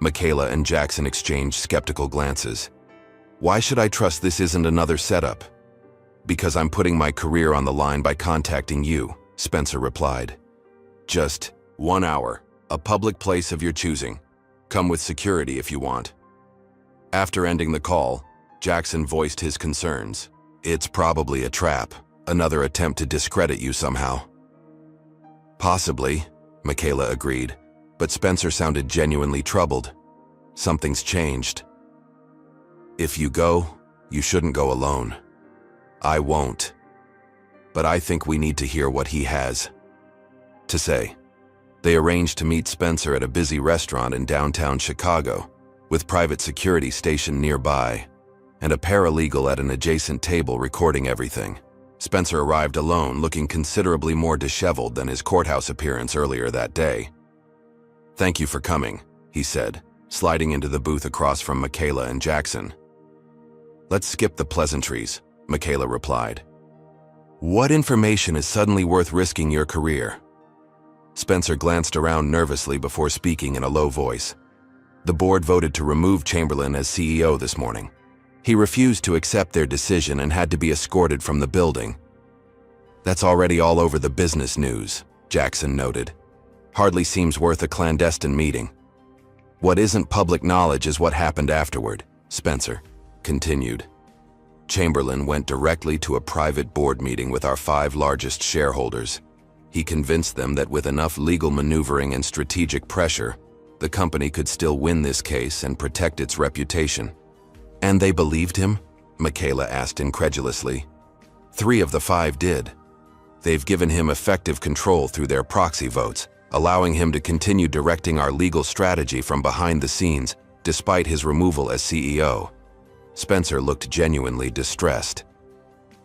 Michaela and Jackson exchanged skeptical glances. "Why should I trust this isn't another setup?" "Because I'm putting my career on the line by contacting you," Spencer replied. "Just 1 hour, a public place of your choosing. Come with security if you want." After ending the call, Jackson voiced his concerns. "It's probably a trap, another attempt to discredit you somehow." "Possibly," Michaela agreed, but Spencer sounded genuinely troubled. "Something's changed. If you go, you shouldn't go alone." "I won't. But I think we need to hear what he has to say." They arranged to meet Spencer at a busy restaurant in downtown Chicago, with private security stationed nearby, and a paralegal at an adjacent table recording everything. Spencer arrived alone, looking considerably more disheveled than his courthouse appearance earlier that day. "Thank you for coming," he said, sliding into the booth across from Michaela and Jackson. "Let's skip the pleasantries," Michaela replied. "What information is suddenly worth risking your career?" Spencer glanced around nervously before speaking in a low voice. "The board voted to remove Chamberlain as CEO this morning. He refused to accept their decision and had to be escorted from the building." "That's already all over the business news," Jackson noted. "Hardly seems worth a clandestine meeting." "What isn't public knowledge is what happened afterward," Spencer continued. "Chamberlain went directly to a private board meeting with our 5 largest shareholders. He convinced them that with enough legal maneuvering and strategic pressure, the company could still win this case and protect its reputation." "And they believed him?" Michaela asked incredulously. 3 of the 5 did. They've given him effective control through their proxy votes, allowing him to continue directing our legal strategy from behind the scenes, despite his removal as CEO. Spencer looked genuinely distressed.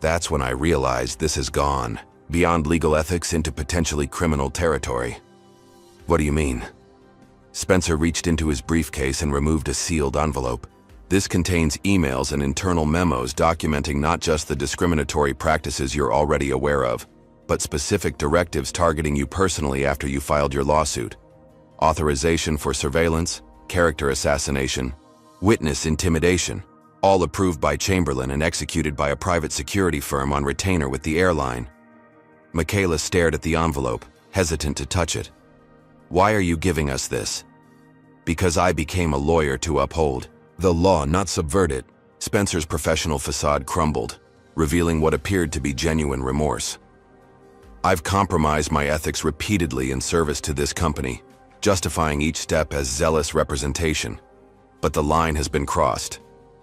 "That's when I realized this has gone beyond legal ethics into potentially criminal territory." "What do you mean?" Spencer reached into his briefcase and removed a sealed envelope. "This contains emails and internal memos documenting not just the discriminatory practices you're already aware of, but specific directives targeting you personally after you filed your lawsuit. Authorization for surveillance, character assassination, witness intimidation, all approved by Chamberlain and executed by a private security firm on retainer with the airline." Michaela stared at the envelope, hesitant to touch it. "Why are you giving us this?" "Because I became a lawyer to uphold the law, not subvert it." Spencer's professional facade crumbled, revealing what appeared to be genuine remorse. "I've compromised my ethics repeatedly in service to this company, justifying each step as zealous representation. But the line has been crossed.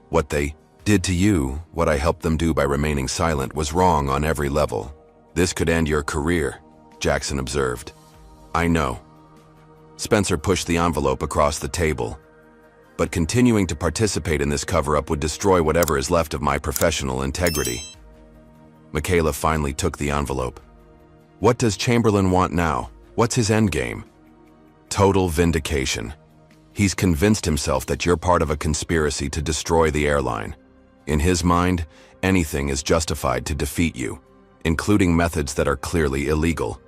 What they did to you what I helped them do by remaining silent was wrong on every level. This could end your career, Jackson observed. I know. Spencer pushed the envelope across the table. But continuing to participate in this cover-up would destroy whatever is left of my professional integrity. Michaela finally took the envelope. What does Chamberlain want now? What's his endgame? Total vindication. He's convinced himself that you're part of a conspiracy to destroy the airline. In his mind, anything is justified to defeat you, including methods that are clearly illegal.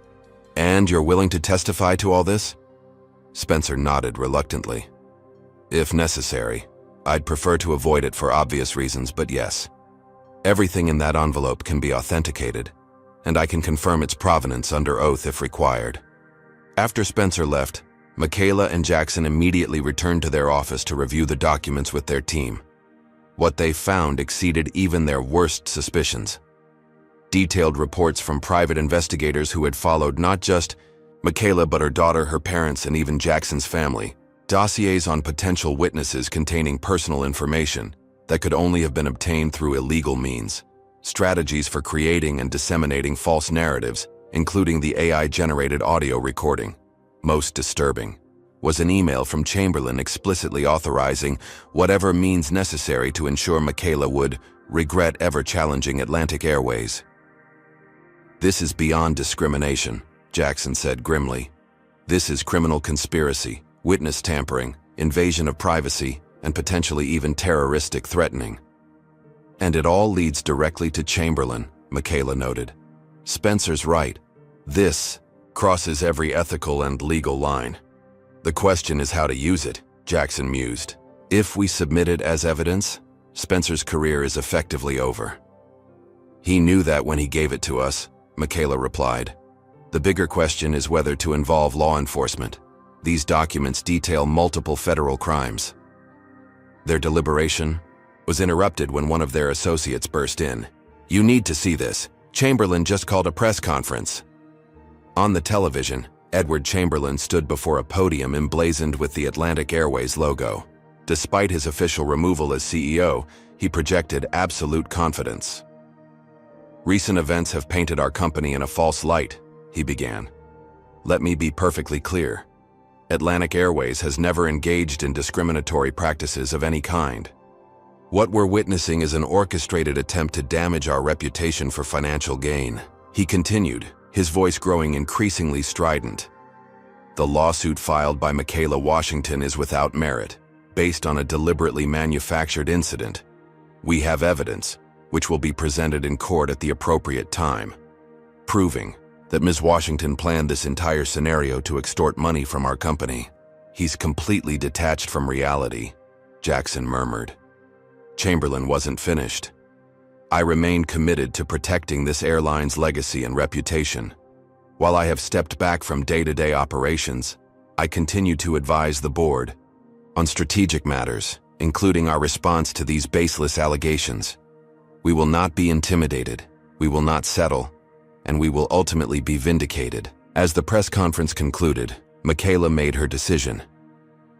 And you're willing to testify to all this? Spencer nodded reluctantly. If necessary. I'd prefer to avoid it for obvious reasons, but yes. Everything in that envelope can be authenticated, and I can confirm its provenance under oath if required. After Spencer left, Michaela and Jackson immediately returned to their office to review the documents with their team. What they found exceeded even their worst suspicions. Detailed reports from private investigators who had followed not just Michaela but her daughter, her parents, and even Jackson's family. Dossiers on potential witnesses containing personal information that could only have been obtained through illegal means. Strategies for creating and disseminating false narratives, including the AI-generated audio recording. Most disturbing was an email from Chamberlain explicitly authorizing whatever means necessary to ensure Michaela would regret ever challenging Atlantic Airways. This is beyond discrimination, Jackson said grimly. This is criminal conspiracy, witness tampering, invasion of privacy, and potentially even terroristic threatening. And it all leads directly to Chamberlain, Michaela noted. Spencer's right. This crosses every ethical and legal line. The question is how to use it, Jackson mused. If we submit it as evidence, Spencer's career is effectively over. He knew that when he gave it to us, Michaela replied. The bigger question is whether to involve law enforcement. These documents detail multiple federal crimes. Their deliberation was interrupted when one of their associates burst in. You need to see this. Chamberlain just called a press conference. On the television, Edward Chamberlain stood before a podium emblazoned with the Atlantic Airways logo. Despite his official removal as CEO, he projected absolute confidence. Recent events have painted our company in a false light, he began. Let me be perfectly clear. Atlantic Airways has never engaged in discriminatory practices of any kind. What we're witnessing is an orchestrated attempt to damage our reputation for financial gain. He continued, his voice growing increasingly strident. The lawsuit filed by Michaela Washington is without merit, based on a deliberately manufactured incident. We have evidence, which will be presented in court at the appropriate time, proving that Ms. Washington planned this entire scenario to extort money from our company. He's completely detached from reality, Jackson murmured. Chamberlain wasn't finished. I remain committed to protecting this airline's legacy and reputation. While I have stepped back from day-to-day operations, I continue to advise the board on strategic matters, including our response to these baseless allegations. We will not be intimidated, we will not settle, and we will ultimately be vindicated. As the press conference concluded, Michaela made her decision.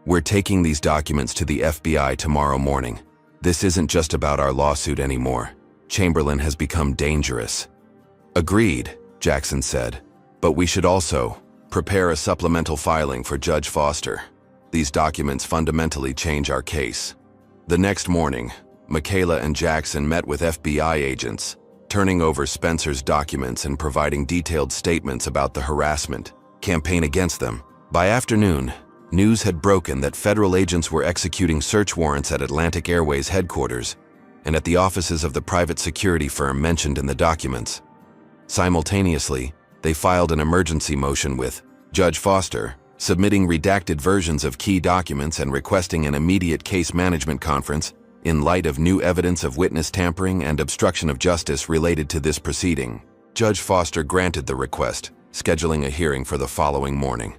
We're taking these documents to the FBI tomorrow morning. This isn't just about our lawsuit anymore. Chamberlain has become dangerous. Agreed, Jackson said, but we should also prepare a supplemental filing for Judge Foster. These documents fundamentally change our case. The next morning, Michaela and Jackson met with FBI agents, turning over Spencer's documents and providing detailed statements about the harassment campaign against them. By afternoon, news had broken that federal agents were executing search warrants at Atlantic Airways headquarters and at the offices of the private security firm mentioned in the documents. Simultaneously, they filed an emergency motion with Judge Foster, submitting redacted versions of key documents and requesting an immediate case management conference in light of new evidence of witness tampering and obstruction of justice related to this proceeding. Judge Foster granted the request, scheduling a hearing for the following morning.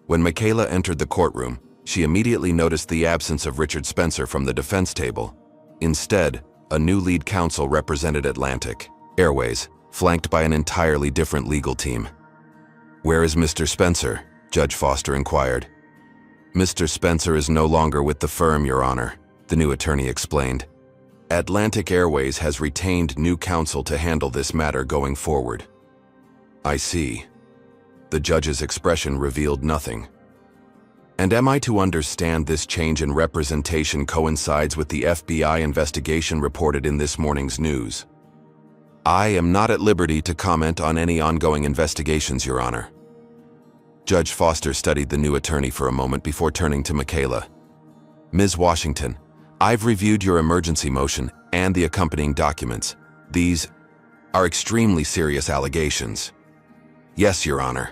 When Michaela entered the courtroom, she immediately noticed the absence of Richard Spencer from the defense table. Instead, a new lead counsel represented Atlantic Airways, flanked by an entirely different legal team. "Where is Mr. Spencer?" Judge Foster inquired. "Mr. Spencer is no longer with the firm, Your Honor," the new attorney explained. Atlantic Airways has retained new counsel to handle this matter going forward. I see. The judge's expression revealed nothing. And am I to understand this change in representation coincides with the FBI investigation reported in this morning's news? I am not at liberty to comment on any ongoing investigations, Your Honor. Judge Foster studied the new attorney for a moment before turning to Michaela. Ms. Washington, I've reviewed your emergency motion and the accompanying documents. These are extremely serious allegations. Yes, Your Honor.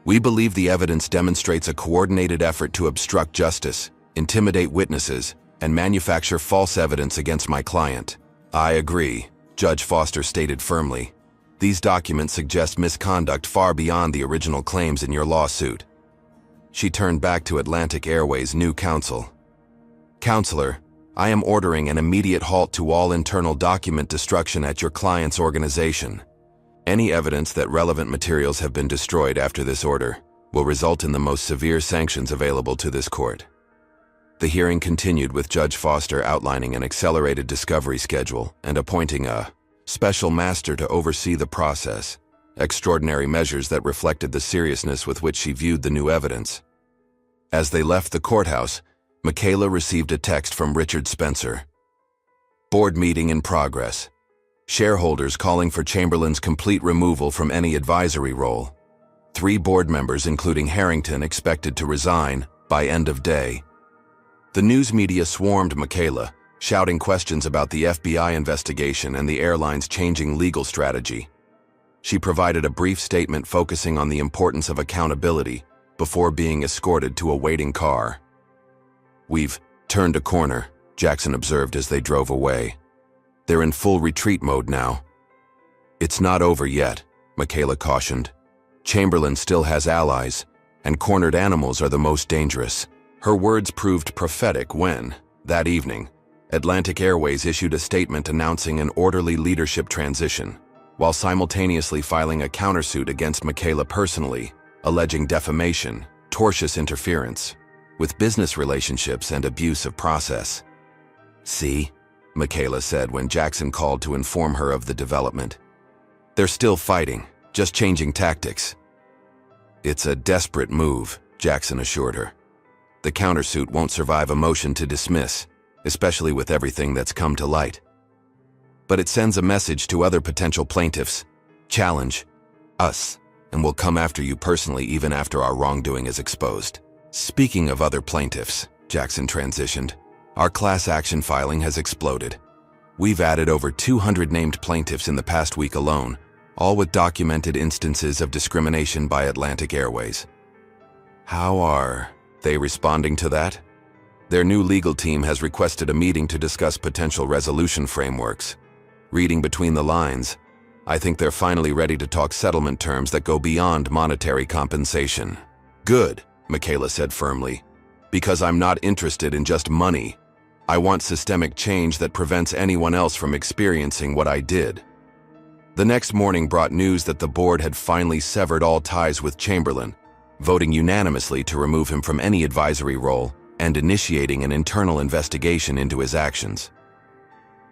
We believe the evidence demonstrates a coordinated effort to obstruct justice, intimidate witnesses, and manufacture false evidence against my client. I agree, Judge Foster stated firmly. These documents suggest misconduct far beyond the original claims in your lawsuit. She turned back to Atlantic Airways' new counsel. Counselor, I am ordering an immediate halt to all internal document destruction at your client's organization. Any evidence that relevant materials have been destroyed after this order will result in the most severe sanctions available to this court. The hearing continued with Judge Foster outlining an accelerated discovery schedule and appointing a special master to oversee the process, extraordinary measures that reflected the seriousness with which she viewed the new evidence. As they left the courthouse, Michaela received a text from Richard Spencer. Board meeting in progress. Shareholders calling for Chamberlain's complete removal from any advisory role. 3 board members, including Harrington, expected to resign by end of day. The news media swarmed Michaela, shouting questions about the FBI investigation and the airline's changing legal strategy. She provided a brief statement focusing on the importance of accountability before being escorted to a waiting car. We've turned a corner, Jackson observed as they drove away. They're in full retreat mode now. It's not over yet, Michaela cautioned. Chamberlain still has allies, and cornered animals are the most dangerous. Her words proved prophetic when, that evening, Atlantic Airways issued a statement announcing an orderly leadership transition, while simultaneously filing a countersuit against Michaela personally, alleging defamation, tortious interference with business relationships and abuse of process. See? Michaela said when Jackson called to inform her of the development. They're still fighting, just changing tactics. It's a desperate move, Jackson assured her. The countersuit won't survive a motion to dismiss, especially with everything that's come to light. But it sends a message to other potential plaintiffs. Challenge us, and we'll come after you personally even after our wrongdoing is exposed. Speaking of other plaintiffs, Jackson transitioned. Our class action filing has exploded. We've added over 200 named plaintiffs in the past week alone, all with documented instances of discrimination by Atlantic Airways. How are they responding to that? Their new legal team has requested a meeting to discuss potential resolution frameworks. Reading between the lines, I think they're finally ready to talk settlement terms that go beyond monetary compensation. Good, Michaela said firmly, because I'm not interested in just money. I want systemic change that prevents anyone else from experiencing what I did. The next morning brought news that the board had finally severed all ties with Chamberlain, voting unanimously to remove him from any advisory role and initiating an internal investigation into his actions.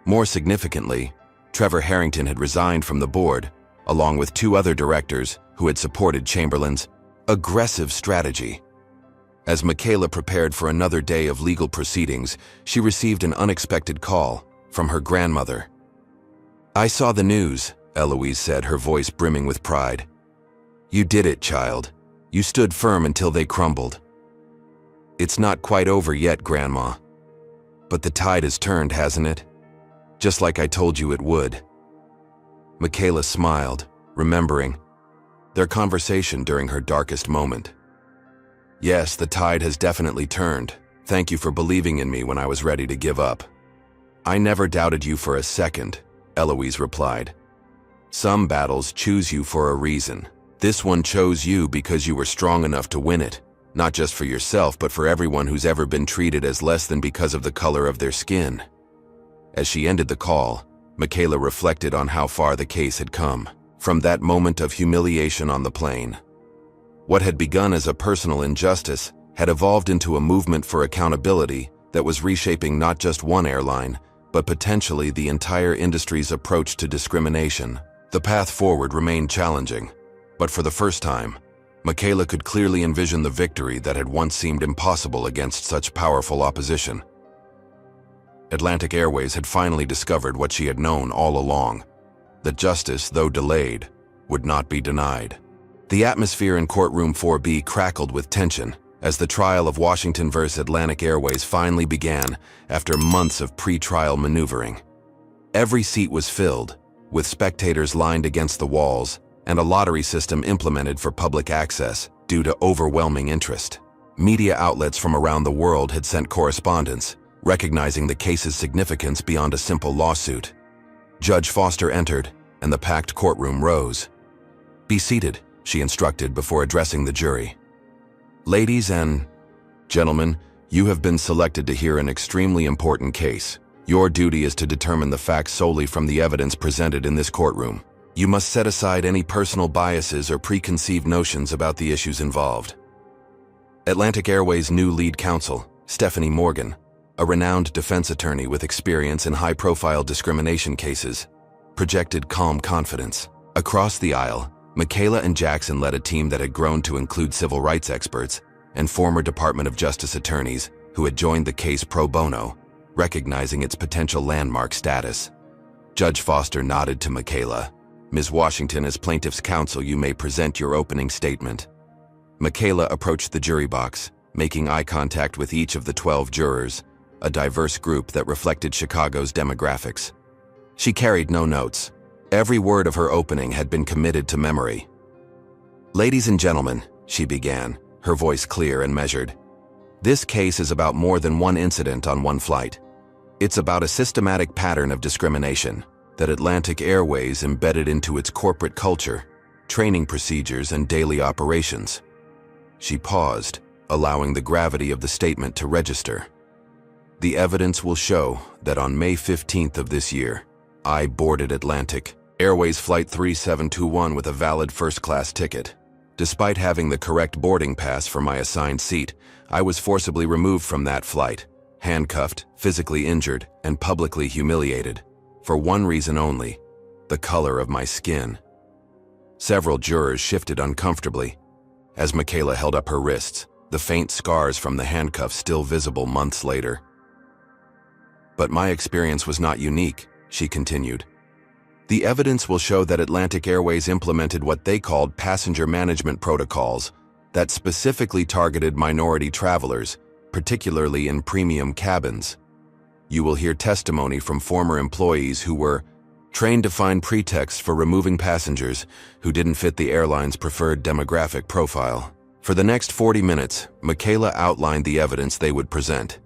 More significantly, Trevor Harrington had resigned from the board, along with 2 other directors who had supported Chamberlain's aggressive strategy. As Michaela prepared for another day of legal proceedings, she received an unexpected call from her grandmother. I saw the news, Eloise said, her voice brimming with pride. You did it, child. You stood firm until they crumbled. It's not quite over yet, Grandma. But the tide has turned, hasn't it? Just like I told you it would. Michaela smiled, remembering their conversation during her darkest moment. Yes, the tide has definitely turned. Thank you for believing in me when I was ready to give up. I never doubted you for a second, Eloise replied. Some battles choose you for a reason. This one chose you because you were strong enough to win it, not just for yourself, but for everyone who's ever been treated as less than because of the color of their skin. As she ended the call, Michaela reflected on how far the case had come, from that moment of humiliation on the plane. What had begun as a personal injustice had evolved into a movement for accountability that was reshaping not just one airline, but potentially the entire industry's approach to discrimination. The path forward remained challenging, but for the first time, Michaela could clearly envision the victory that had once seemed impossible against such powerful opposition. Atlantic Airways had finally discovered what she had known all along, that justice, though delayed, would not be denied. The atmosphere in courtroom 4B crackled with tension as the trial of Washington vs. Atlantic Airways finally began after months of pre-trial maneuvering. Every seat was filled, with spectators lined against the walls, and a lottery system implemented for public access due to overwhelming interest. Media outlets from around the world had sent correspondence, recognizing the case's significance beyond a simple lawsuit. Judge Foster entered, and the packed courtroom rose. "Be seated," she instructed before addressing the jury. "Ladies and gentlemen, you have been selected to hear an extremely important case. Your duty is to determine the facts solely from the evidence presented in this courtroom. You must set aside any personal biases or preconceived notions about the issues involved." Atlantic Airways' new lead counsel, Stephanie Morgan, a renowned defense attorney with experience in high-profile discrimination cases, projected calm confidence. Across the aisle, Michaela and Jackson led a team that had grown to include civil rights experts and former Department of Justice attorneys who had joined the case pro bono, recognizing its potential landmark status. Judge Foster nodded to Michaela. "Ms. Washington, as plaintiff's counsel, you may present your opening statement." Michaela approached the jury box, making eye contact with each of the 12 jurors, a diverse group that reflected Chicago's demographics. She carried no notes. Every word of her opening had been committed to memory. "Ladies and gentlemen," she began, her voice clear and measured, "this case is about more than one incident on one flight. It's about a systematic pattern of discrimination that Atlantic Airways embedded into its corporate culture, training procedures, and daily operations." She paused, allowing the gravity of the statement to register. "The evidence will show that on May 15th of this year, I boarded Atlantic Airways Flight 3721 with a valid first-class ticket. Despite having the correct boarding pass for my assigned seat, I was forcibly removed from that flight, handcuffed, physically injured, and publicly humiliated, for one reason only: the color of my skin." Several jurors shifted uncomfortably as Michaela held up her wrists, the faint scars from the handcuffs still visible months later. "But my experience was not unique," she continued. "The evidence will show that Atlantic Airways implemented what they called passenger management protocols that specifically targeted minority travelers, particularly in premium cabins. You will hear testimony from former employees who were trained to find pretexts for removing passengers who didn't fit the airline's preferred demographic profile." For the next 40 minutes, Michaela outlined the evidence they would present: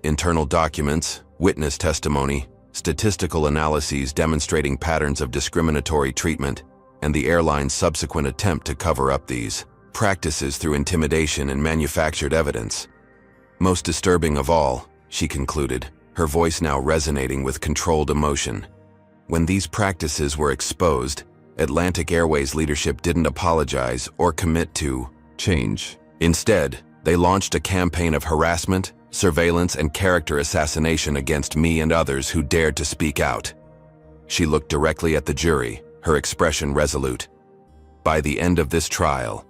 internal documents, witness testimony, statistical analyses demonstrating patterns of discriminatory treatment, and the airline's subsequent attempt to cover up these practices through intimidation and manufactured evidence. "Most disturbing of all," she concluded, her voice now resonating with controlled emotion, "when these practices were exposed, Atlantic Airways leadership didn't apologize or commit to change. Instead, they launched a campaign of harassment, surveillance, and character assassination against me and others who dared to speak out." She looked directly at the jury, her expression resolute. "By the end of this trial,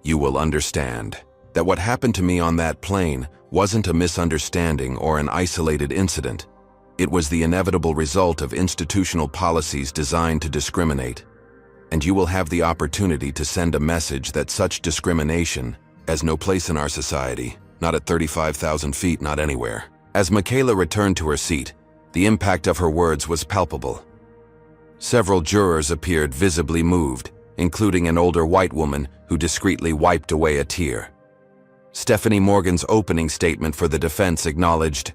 you will understand that what happened to me on that plane wasn't a misunderstanding or an isolated incident. It was the inevitable result of institutional policies designed to discriminate. And you will have the opportunity to send a message that such discrimination has no place in our society. Not at 35,000 feet, not anywhere." As Michaela returned to her seat, the impact of her words was palpable. Several jurors appeared visibly moved, including an older white woman who discreetly wiped away a tear. Stephanie Morgan's opening statement for the defense acknowledged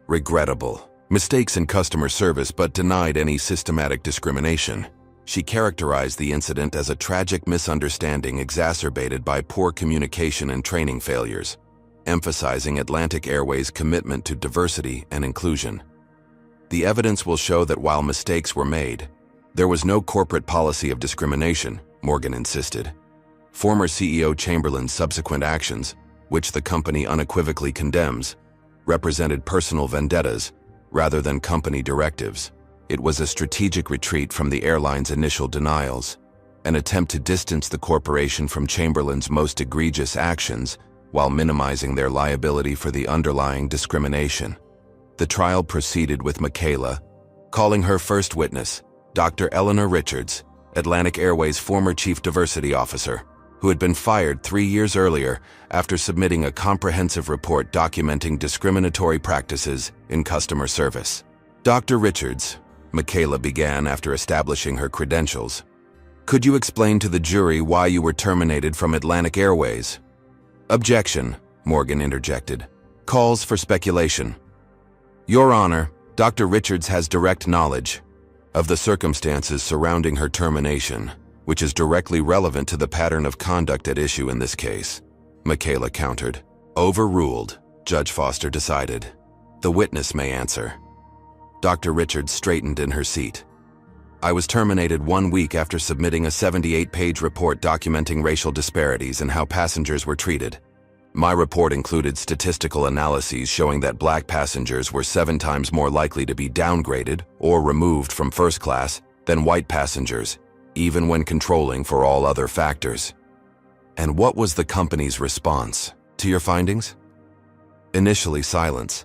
regrettable mistakes in customer service but denied any systematic discrimination. She characterized the incident as a tragic misunderstanding exacerbated by poor communication and training failures, emphasizing Atlantic Airways' commitment to diversity and inclusion. "The evidence will show that while mistakes were made, there was no corporate policy of discrimination," Morgan insisted. Former CEO Chamberlain's subsequent actions, which the company unequivocally condemns, represented personal vendettas, rather than company directives. It was a strategic retreat from the airline's initial denials, an attempt to distance the corporation from Chamberlain's most egregious actions while minimizing their liability for the underlying discrimination. The trial proceeded with Michaela calling her first witness, Dr. Eleanor Richards, Atlantic Airways' former chief diversity officer, who had been fired 3 years earlier after submitting a comprehensive report documenting discriminatory practices in customer service. Dr. Richards, Michaela began after establishing her credentials. Could you explain to the jury why you were terminated from Atlantic Airways? Objection, Morgan interjected. Calls for speculation. Your Honor, Dr. Richards has direct knowledge of the circumstances surrounding her termination, which is directly relevant to the pattern of conduct at issue in this case. Michaela countered. Overruled, Judge Foster decided. The witness may answer. Dr. Richards straightened in her seat. I was terminated 1 week after submitting a 78-page report documenting racial disparities and how passengers were treated. My report included statistical analyses showing that black passengers were 7 times more likely to be downgraded or removed from first class than white passengers, even when controlling for all other factors. And what was the company's response to your findings? Initially, silence.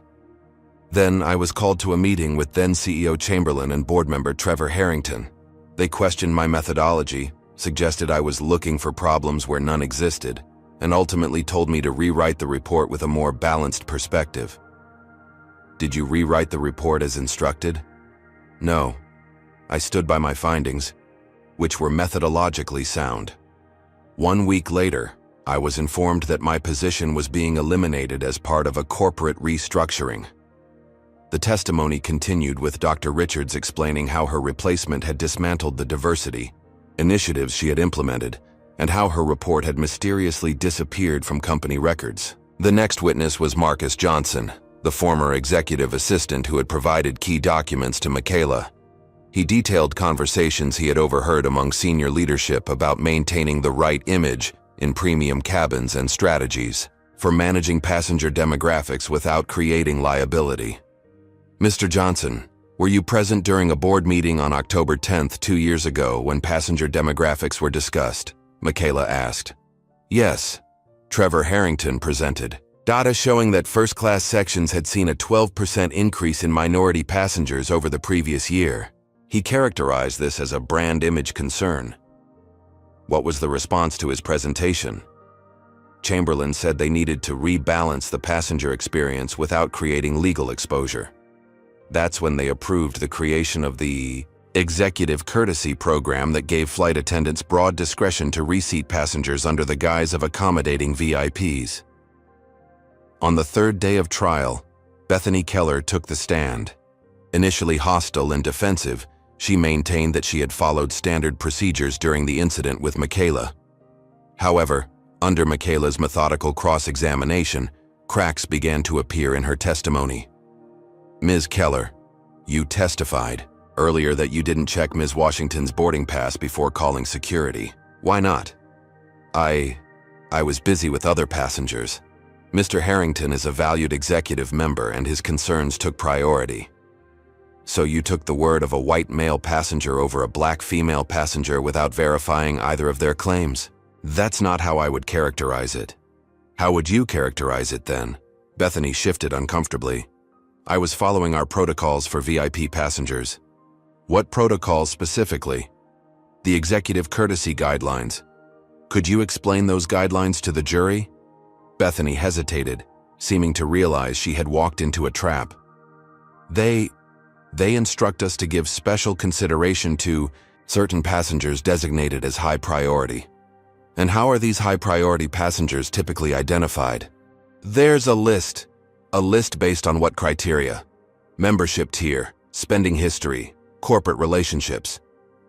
Then I was called to a meeting with then CEO Chamberlain and board member Trevor Harrington. They questioned my methodology, suggested I was looking for problems where none existed, and ultimately told me to rewrite the report with a more balanced perspective. Did you rewrite the report as instructed? No. I stood by my findings, which were methodologically sound. 1 week later, I was informed that my position was being eliminated as part of a corporate restructuring. The testimony continued with Dr. Richards explaining how her replacement had dismantled the diversity initiatives she had implemented, and how her report had mysteriously disappeared from company records. The next witness was Marcus Johnson, the former executive assistant who had provided key documents to Michaela. He detailed conversations he had overheard among senior leadership about maintaining the right image in premium cabins and strategies for managing passenger demographics without creating liability. Mr. Johnson, were you present during a board meeting on October 10th, 2 years ago when passenger demographics were discussed? Michaela asked. Yes. Trevor Harrington presented. Data showing that first-class sections had seen a 12% increase in minority passengers over the previous year. He characterized this as a brand image concern. What was the response to his presentation? Chamberlain said they needed to rebalance the passenger experience without creating legal exposure. That's when they approved the creation of the Executive Courtesy Program that gave flight attendants broad discretion to reseat passengers under the guise of accommodating VIPs. On the 3rd day of trial, Bethany Keller took the stand. Initially hostile and defensive, she maintained that she had followed standard procedures during the incident with Michaela. However, under Michaela's methodical cross-examination, cracks began to appear in her testimony. Ms. Keller, you testified earlier that you didn't check Ms. Washington's boarding pass before calling security. Why not? I was busy with other passengers. Mr. Harrington is a valued executive member and his concerns took priority. So you took the word of a white male passenger over a black female passenger without verifying either of their claims? That's not how I would characterize it. How would you characterize it then? Bethany shifted uncomfortably. I was following our protocols for VIP passengers. What protocols specifically? The Executive Courtesy Guidelines. Could you explain those guidelines to the jury? Bethany hesitated, seeming to realize she had walked into a trap. They instruct us to give special consideration to certain passengers designated as high priority. And how are these high priority passengers typically identified? There's a list based on what criteria? Membership tier, spending history, corporate relationships.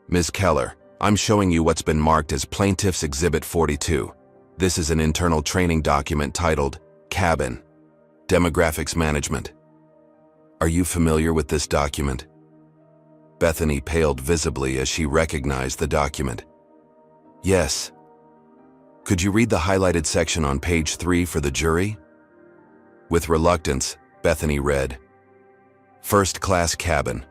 Ms. Keller, I'm showing you what's been marked as Plaintiff's Exhibit 42. This is an internal training document titled Cabin Demographics Management. Are you familiar with this document? Bethany paled visibly as she recognized the document. Yes. Could you read the highlighted section on page 3 for the jury? With reluctance, Bethany read, First-class cabin.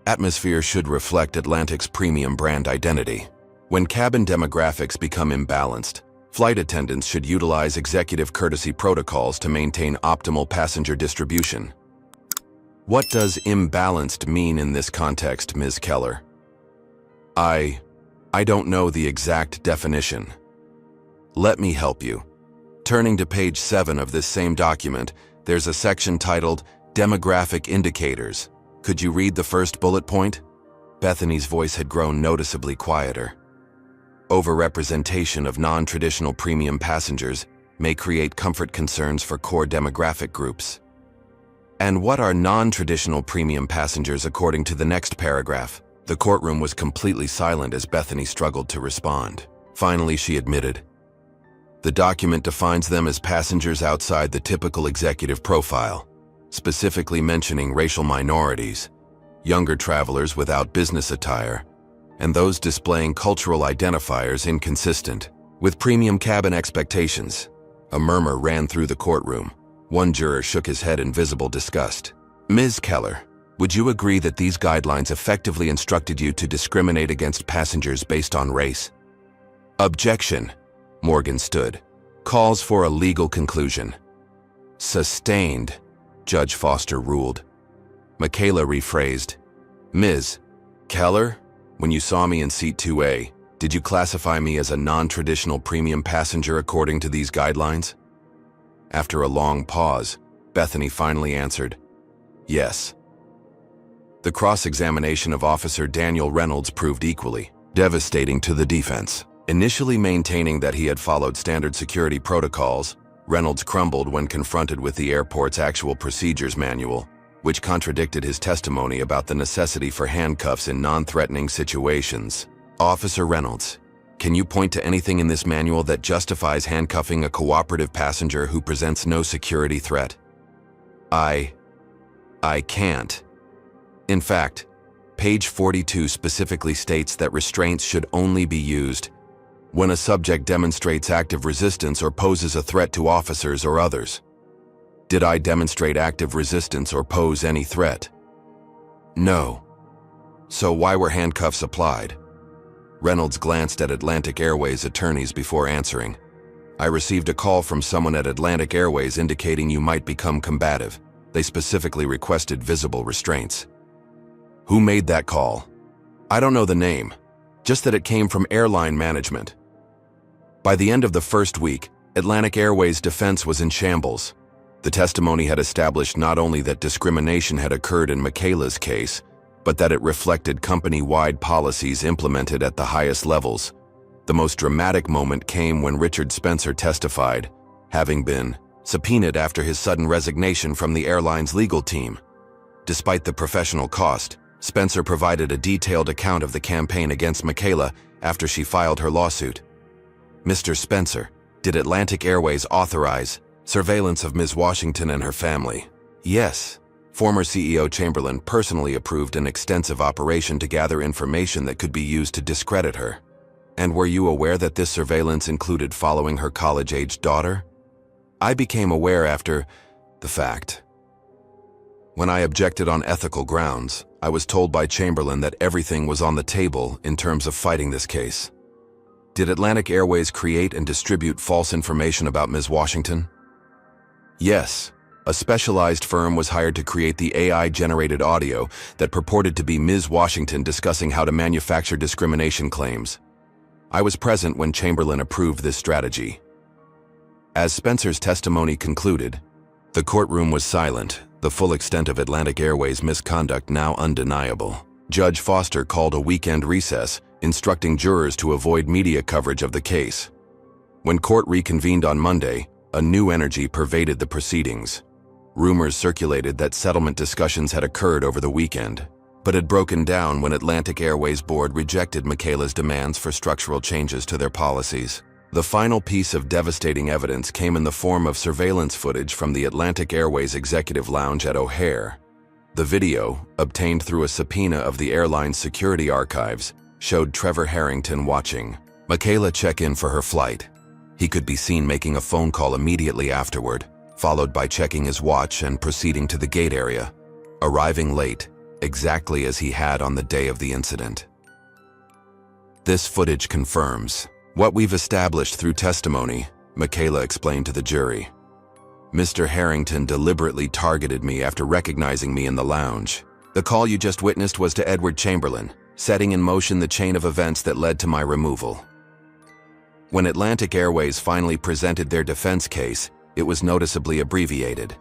Atmosphere should reflect Atlantic's premium brand identity. When cabin demographics become imbalanced, flight attendants should utilize executive courtesy protocols to maintain optimal passenger distribution. What does imbalanced mean in this context, Ms. Keller? I don't know the exact definition. Let me help you. Turning to page 7 of this same document, there's a section titled Demographic Indicators. Could you read the first bullet point? Bethany's voice had grown noticeably quieter. Overrepresentation of non-traditional premium passengers may create comfort concerns for core demographic groups. And what are non-traditional premium passengers according to the next paragraph? The courtroom was completely silent as Bethany struggled to respond. Finally, she admitted. The document defines them as passengers outside the typical executive profile, specifically mentioning racial minorities, younger travelers without business attire, and those displaying cultural identifiers inconsistent with premium cabin expectations. A murmur ran through the courtroom. One juror shook his head in visible disgust. Ms. Keller, would you agree that these guidelines effectively instructed you to discriminate against passengers based on race? Objection. Morgan stood. Calls for a legal conclusion. Sustained, Judge Foster ruled. Michaela rephrased. Ms. Keller, when you saw me in seat 2A, did you classify me as a non-traditional premium passenger according to these guidelines? After a long pause, Bethany finally answered, yes. The cross-examination of Officer Daniel Reynolds proved equally devastating to the defense. Initially maintaining that he had followed standard security protocols, Reynolds crumbled when confronted with the airport's actual procedures manual, which contradicted his testimony about the necessity for handcuffs in non-threatening situations. Officer Reynolds, can you point to anything in this manual that justifies handcuffing a cooperative passenger who presents no security threat? I can't. In fact, page 42 specifically states that restraints should only be used when a subject demonstrates active resistance or poses a threat to officers or others. Did I demonstrate active resistance or pose any threat? No. So why were handcuffs applied? Reynolds glanced at Atlantic Airways attorneys before answering. I received a call from someone at Atlantic Airways indicating you might become combative. They specifically requested visible restraints. Who made that call? I don't know the name, just that it came from airline management. By the end of the first week, Atlantic Airways' defense was in shambles. The testimony had established not only that discrimination had occurred in Michaela's case, but that it reflected company-wide policies implemented at the highest levels. The most dramatic moment came when Richard Spencer testified, having been subpoenaed after his sudden resignation from the airline's legal team. Despite the professional cost, Spencer provided a detailed account of the campaign against Michaela after she filed her lawsuit. Mr. Spencer, did Atlantic Airways authorize surveillance of Ms. Washington and her family? Yes. Former CEO Chamberlain personally approved an extensive operation to gather information that could be used to discredit her. And were you aware that this surveillance included following her college-aged daughter? I became aware after the fact. When I objected on ethical grounds, I was told by Chamberlain that everything was on the table in terms of fighting this case. Did Atlantic Airways create and distribute false information about Ms. Washington? Yes. A specialized firm was hired to create the AI-generated audio that purported to be Ms. Washington discussing how to manufacture discrimination claims. I was present when Chamberlain approved this strategy. As Spencer's testimony concluded, the courtroom was silent, the full extent of Atlantic Airways' misconduct now undeniable. Judge Foster called a weekend recess, instructing jurors to avoid media coverage of the case. When court reconvened on Monday, a new energy pervaded the proceedings. Rumors circulated that settlement discussions had occurred over the weekend, but had broken down when Atlantic Airways board rejected Michaela's demands for structural changes to their policies. The final piece of devastating evidence came in the form of surveillance footage from the Atlantic Airways executive lounge at O'Hare. The video, obtained through a subpoena of the airline's security archives, showed Trevor Harrington watching Michaela check in for her flight. He could be seen making a phone call immediately afterward, followed by checking his watch and proceeding to the gate area. arriving late, exactly as he had on the day of the incident. This footage confirms what we've established through testimony, Michaela explained to the jury. Mr. Harrington deliberately targeted me after recognizing me in the lounge. The call you just witnessed was to Edward Chamberlain, setting in motion the chain of events that led to my removal. When Atlantic Airways finally presented their defense case, it was noticeably abbreviated.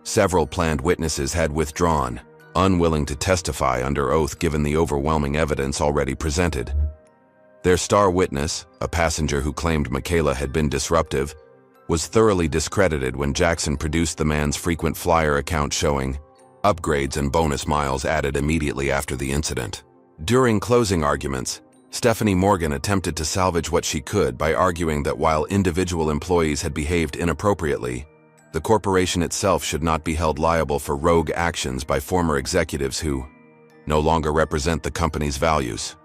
Several planned witnesses had withdrawn, unwilling to testify under oath given the overwhelming evidence already presented. Their star witness, a passenger who claimed Michaela had been disruptive, was thoroughly discredited when Jackson produced the man's frequent flyer account showing upgrades and bonus miles added immediately after the incident. During closing arguments, Stephanie Morgan attempted to salvage what she could by arguing that while individual employees had behaved inappropriately, the corporation itself should not be held liable for rogue actions by former executives who no longer represent the company's values.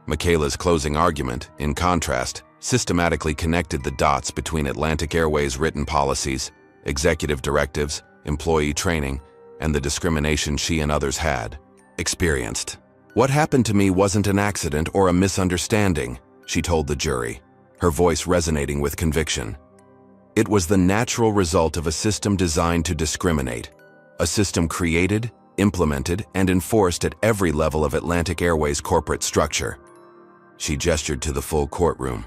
Michaela's closing argument, in contrast, systematically connected the dots between Atlantic Airways' written policies, executive directives, employee training, and the discrimination she and others had experienced. What happened to me wasn't an accident or a misunderstanding, she told the jury, her voice resonating with conviction. It was the natural result of a system designed to discriminate, a system created, implemented, and enforced at every level of Atlantic Airways' corporate structure. She gestured to the full courtroom.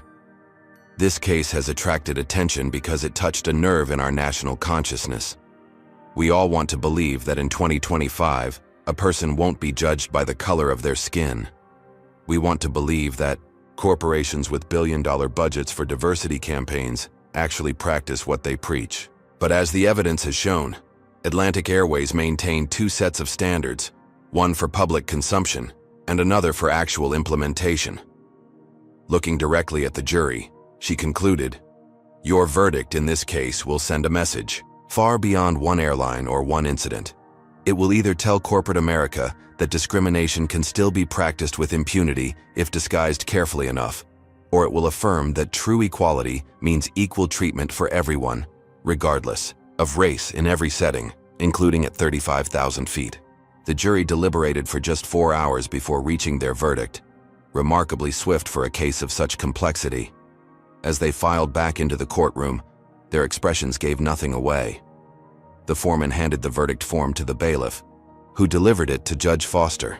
This case has attracted attention because it touched a nerve in our national consciousness. We all want to believe that in 2025, a person won't be judged by the color of their skin. We want to believe that corporations with billion-dollar budgets for diversity campaigns actually practice what they preach. But as the evidence has shown, Atlantic Airways maintained two sets of standards, one for public consumption and another for actual implementation. Looking directly at the jury, she concluded, "Your verdict in this case will send a message far beyond one airline or one incident. It will either tell corporate America that discrimination can still be practiced with impunity if disguised carefully enough, or it will affirm that true equality means equal treatment for everyone, regardless of race in every setting, including at 35,000 feet. The jury deliberated for just 4 hours before reaching their verdict, remarkably swift for a case of such complexity. As they filed back into the courtroom, their expressions gave nothing away. The foreman handed the verdict form to the bailiff, who delivered it to Judge Foster.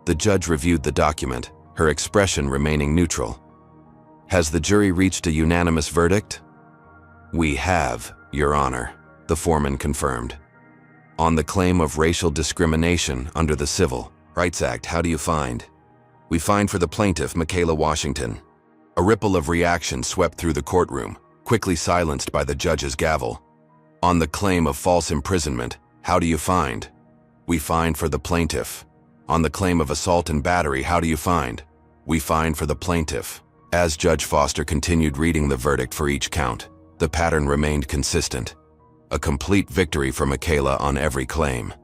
The judge reviewed the document, her expression remaining neutral. "Has the jury reached a unanimous verdict?" "We have, Your Honor," the foreman confirmed. "On the claim of racial discrimination under the Civil Rights Act, how do you find?" "We find for the plaintiff, Michaela Washington." A ripple of reaction swept through the courtroom, quickly silenced by the judge's gavel. "On the claim of false imprisonment, how do you find?" "We find for the plaintiff." "On the claim of assault and battery, how do you find?" "We find for the plaintiff." As Judge Foster continued reading the verdict for each count, the pattern remained consistent. A complete victory for Michaela on every claim.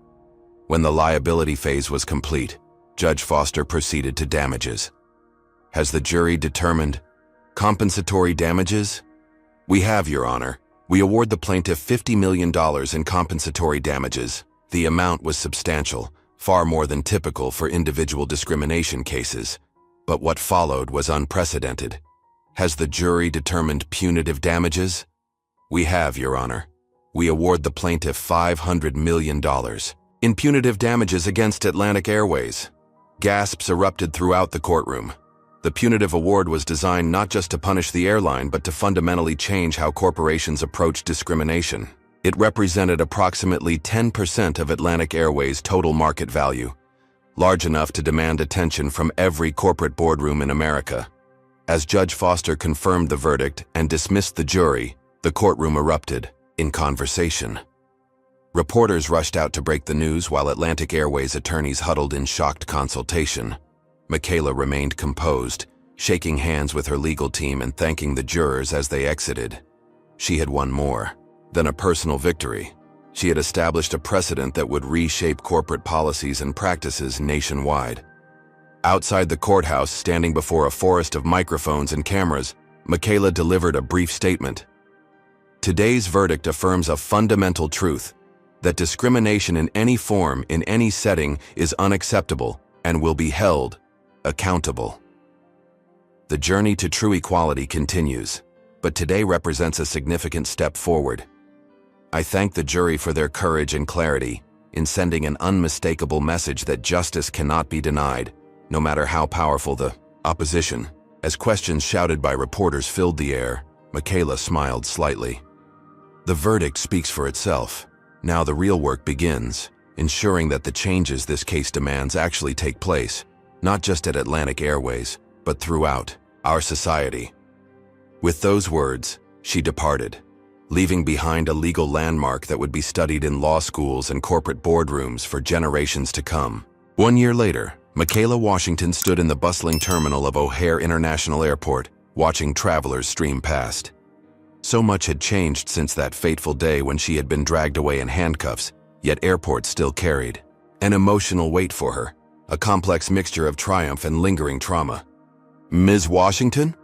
When the liability phase was complete, Judge Foster proceeded to damages. "Has the jury determined compensatory damages?" "We have, Your Honor. We award the plaintiff $50 million in compensatory damages. The amount was substantial, far more than typical for individual discrimination cases. But what followed was unprecedented. Has the jury determined punitive damages?" "We have, Your Honor. We award the plaintiff $500 million in punitive damages against Atlantic Airways." Gasps erupted throughout the courtroom. The punitive award was designed not just to punish the airline, but to fundamentally change how corporations approach discrimination. It represented approximately 10% of Atlantic Airways' total market value, large enough to demand attention from every corporate boardroom in America. As Judge Foster confirmed the verdict and dismissed the jury, the courtroom erupted in conversation. Reporters rushed out to break the news while Atlantic Airways attorneys huddled in shocked consultation. Michaela remained composed, shaking hands with her legal team and thanking the jurors as they exited. She had won more than a personal victory. She had established a precedent that would reshape corporate policies and practices nationwide. Outside the courthouse, standing before a forest of microphones and cameras, Michaela delivered a brief statement. "Today's verdict affirms a fundamental truth. that discrimination in any form, in any setting, is unacceptable and will be held accountable. The journey to true equality continues, but today represents a significant step forward. I thank the jury for their courage and clarity in sending an unmistakable message that justice cannot be denied, no matter how powerful the opposition. As questions shouted by reporters filled the air, Michaela smiled slightly. The verdict speaks for itself. Now the real work begins, ensuring that the changes this case demands actually take place, not just at Atlantic Airways, but throughout our society. With those words, she departed, leaving behind a legal landmark that would be studied in law schools and corporate boardrooms for generations to come. 1 year later, Michaela Washington stood in the bustling terminal of O'Hare International Airport, watching travelers stream past. So much had changed since that fateful day when she had been dragged away in handcuffs, yet airport still carried an emotional weight for her, a complex mixture of triumph and lingering trauma. "Ms. Washington?"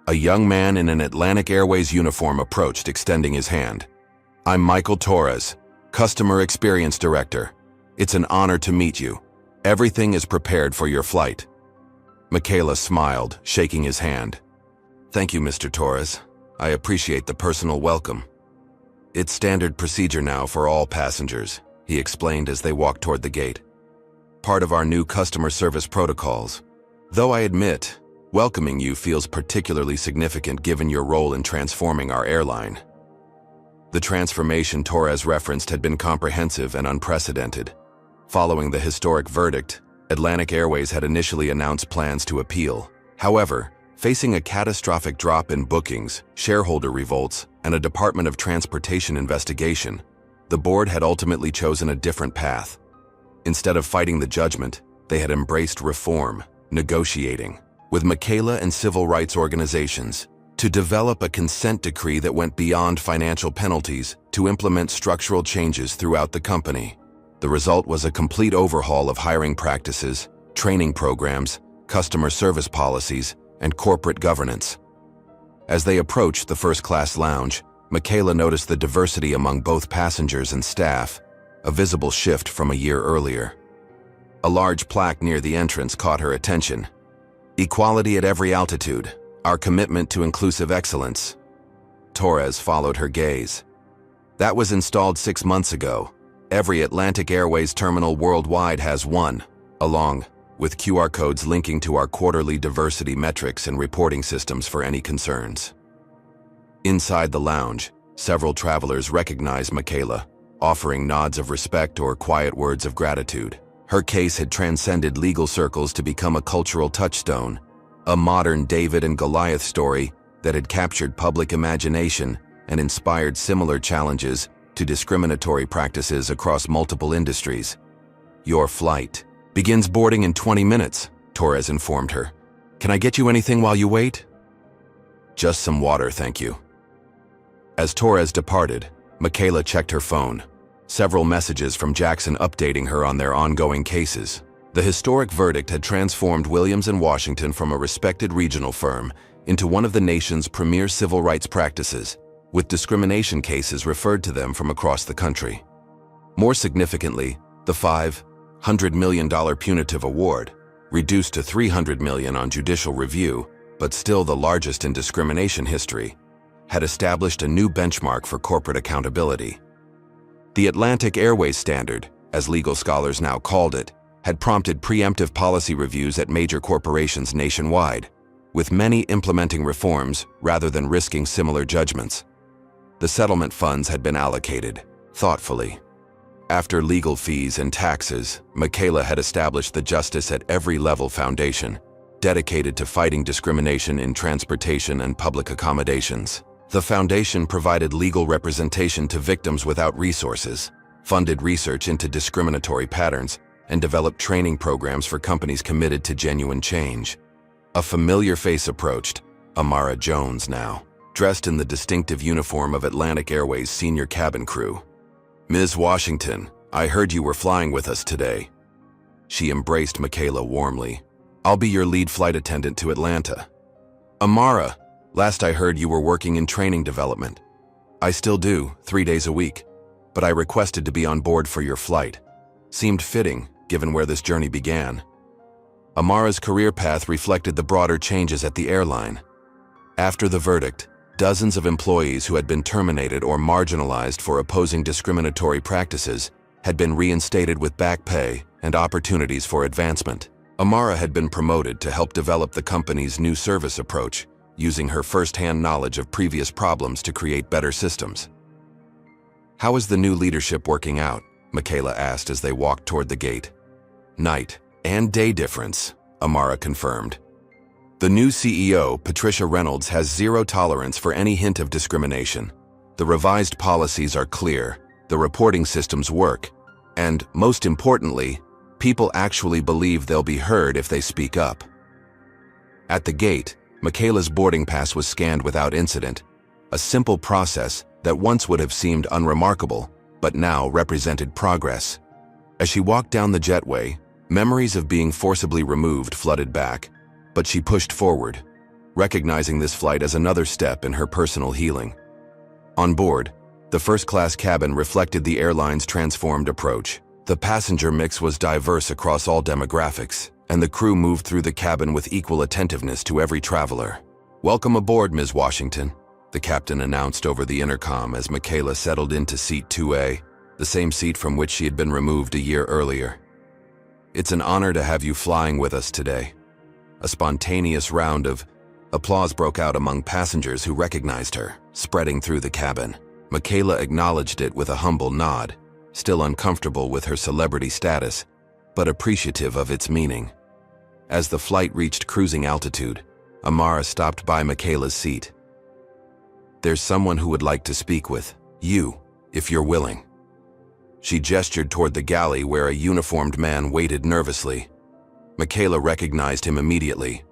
A young man in an Atlantic Airways uniform approached, extending his hand. "I'm Michael Torres, Customer Experience Director. It's an honor to meet you. Everything is prepared for your flight." Michaela smiled, shaking his hand. "Thank you, Mr. Torres. I appreciate the personal welcome. It's standard procedure now for all passengers," he explained as they walked toward the gate. "Part of our new customer service protocols. Though I admit, welcoming you feels particularly significant given your role in transforming our airline." The transformation Torres referenced had been comprehensive and unprecedented. Following the historic verdict, Atlantic Airways had initially announced plans to appeal. However, facing a catastrophic drop in bookings, shareholder revolts, and a Department of Transportation investigation, the board had ultimately chosen a different path. Instead of fighting the judgment, they had embraced reform, negotiating with Michaela and civil rights organizations to develop a consent decree that went beyond financial penalties to implement structural changes throughout the company. The result was a complete overhaul of hiring practices, training programs, customer service policies, and corporate governance. As they approached the first-class lounge, Michaela noticed the diversity among both passengers and staff, a visible shift from a year earlier. A large plaque near the entrance caught her attention. "Equality at every altitude, our commitment to inclusive excellence." Torres followed her gaze. "That was installed 6 months ago. Every Atlantic Airways terminal worldwide has one, along with QR codes linking to our quarterly diversity metrics and reporting systems for any concerns." Inside the lounge, several travelers recognized Michaela, offering nods of respect or quiet words of gratitude. Her case had transcended legal circles to become a cultural touchstone, a modern David and Goliath story that had captured public imagination and inspired similar challenges to discriminatory practices across multiple industries. "Your flight begins boarding in 20 minutes, Torres informed her. "Can I get you anything while you wait?" "Just some water, thank you." As Torres departed, Michaela checked her phone. Several messages from Jackson updating her on their ongoing cases. The historic verdict had transformed Williams & Washington from a respected regional firm into one of the nation's premier civil rights practices, with discrimination cases referred to them from across the country. More significantly, the $500 million punitive award, reduced to $300 million on judicial review, but still the largest in discrimination history, had established a new benchmark for corporate accountability. The Atlantic Airways Standard, as legal scholars now called it, had prompted preemptive policy reviews at major corporations nationwide, with many implementing reforms rather than risking similar judgments. The settlement funds had been allocated, thoughtfully. After legal fees and taxes, Michaela had established the Justice at Every Level Foundation, dedicated to fighting discrimination in transportation and public accommodations. The foundation provided legal representation to victims without resources, funded research into discriminatory patterns, and developed training programs for companies committed to genuine change. A familiar face approached, Amara Jones now, dressed in the distinctive uniform of Atlantic Airways' senior cabin crew. "Ms. Washington, I heard you were flying with us today." She embraced Michaela warmly. "I'll be your lead flight attendant to Atlanta." "Amara, last I heard you were working in training development." "I still do, 3 days a week." but I requested to be on board for your flight. Seemed fitting, given where this journey began. Amara's career path reflected the broader changes at the airline. After the verdict, dozens of employees who had been terminated or marginalized for opposing discriminatory practices had been reinstated with back pay and opportunities for advancement. Amara had been promoted to help develop the company's new service approach, using her first-hand knowledge of previous problems to create better systems. "How is the new leadership working out?" Michaela asked as they walked toward the gate. "Night and day difference," Amara confirmed. "The new CEO, Patricia Reynolds, has zero tolerance for any hint of discrimination. The revised policies are clear, the reporting systems work, and, most importantly, people actually believe they'll be heard if they speak up." At the gate, Michaela's boarding pass was scanned without incident, a simple process that once would have seemed unremarkable, but now represented progress. As she walked down the jetway, memories of being forcibly removed flooded back, but she pushed forward, recognizing this flight as another step in her personal healing. On board, the first-class cabin reflected the airline's transformed approach. The passenger mix was diverse across all demographics, and the crew moved through the cabin with equal attentiveness to every traveler. "Welcome aboard, Ms. Washington," the captain announced over the intercom as Michaela settled into seat 2A, the same seat from which she had been removed a year earlier. "It's an honor to have you flying with us today." A spontaneous round of applause broke out among passengers who recognized her, spreading through the cabin. Michaela acknowledged it with a humble nod, still uncomfortable with her celebrity status, but appreciative of its meaning. As the flight reached cruising altitude, Amara stopped by Michaela's seat. "There's someone who would like to speak with you, if you're willing." She gestured toward the galley where a uniformed man waited nervously. Michaela recognized him immediately.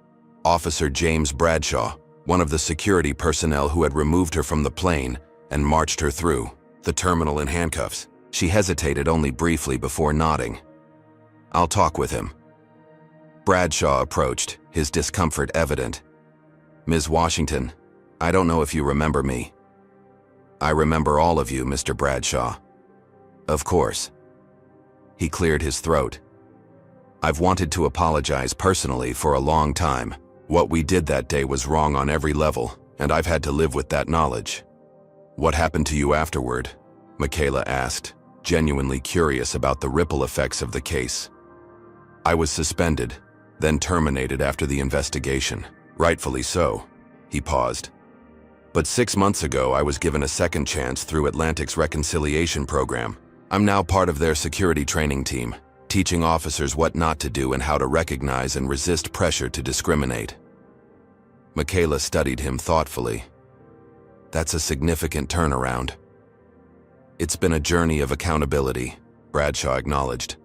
Officer James Bradshaw, one of the security personnel who had removed her from the plane and marched her through the terminal in handcuffs. She hesitated only briefly before nodding. "I'll talk with him." Bradshaw approached, his discomfort evident. "Ms. Washington, I don't know if you remember me." "I remember all of you, Mr. Bradshaw." "Of course." He cleared his throat. "I've wanted to apologize personally for a long time. What we did that day was wrong on every level, and I've had to live with that knowledge." "What happened to you afterward?" Michaela asked, genuinely curious about the ripple effects of the case. "I was suspended, then terminated after the investigation. Rightfully so." He paused. "But 6 months ago, I was given a second chance through Atlantic's reconciliation program. I'm now part of their security training team, teaching officers what not to do and how to recognize and resist pressure to discriminate." Michaela studied him thoughtfully. "That's a significant turnaround." "It's been a journey of accountability," Bradshaw acknowledged.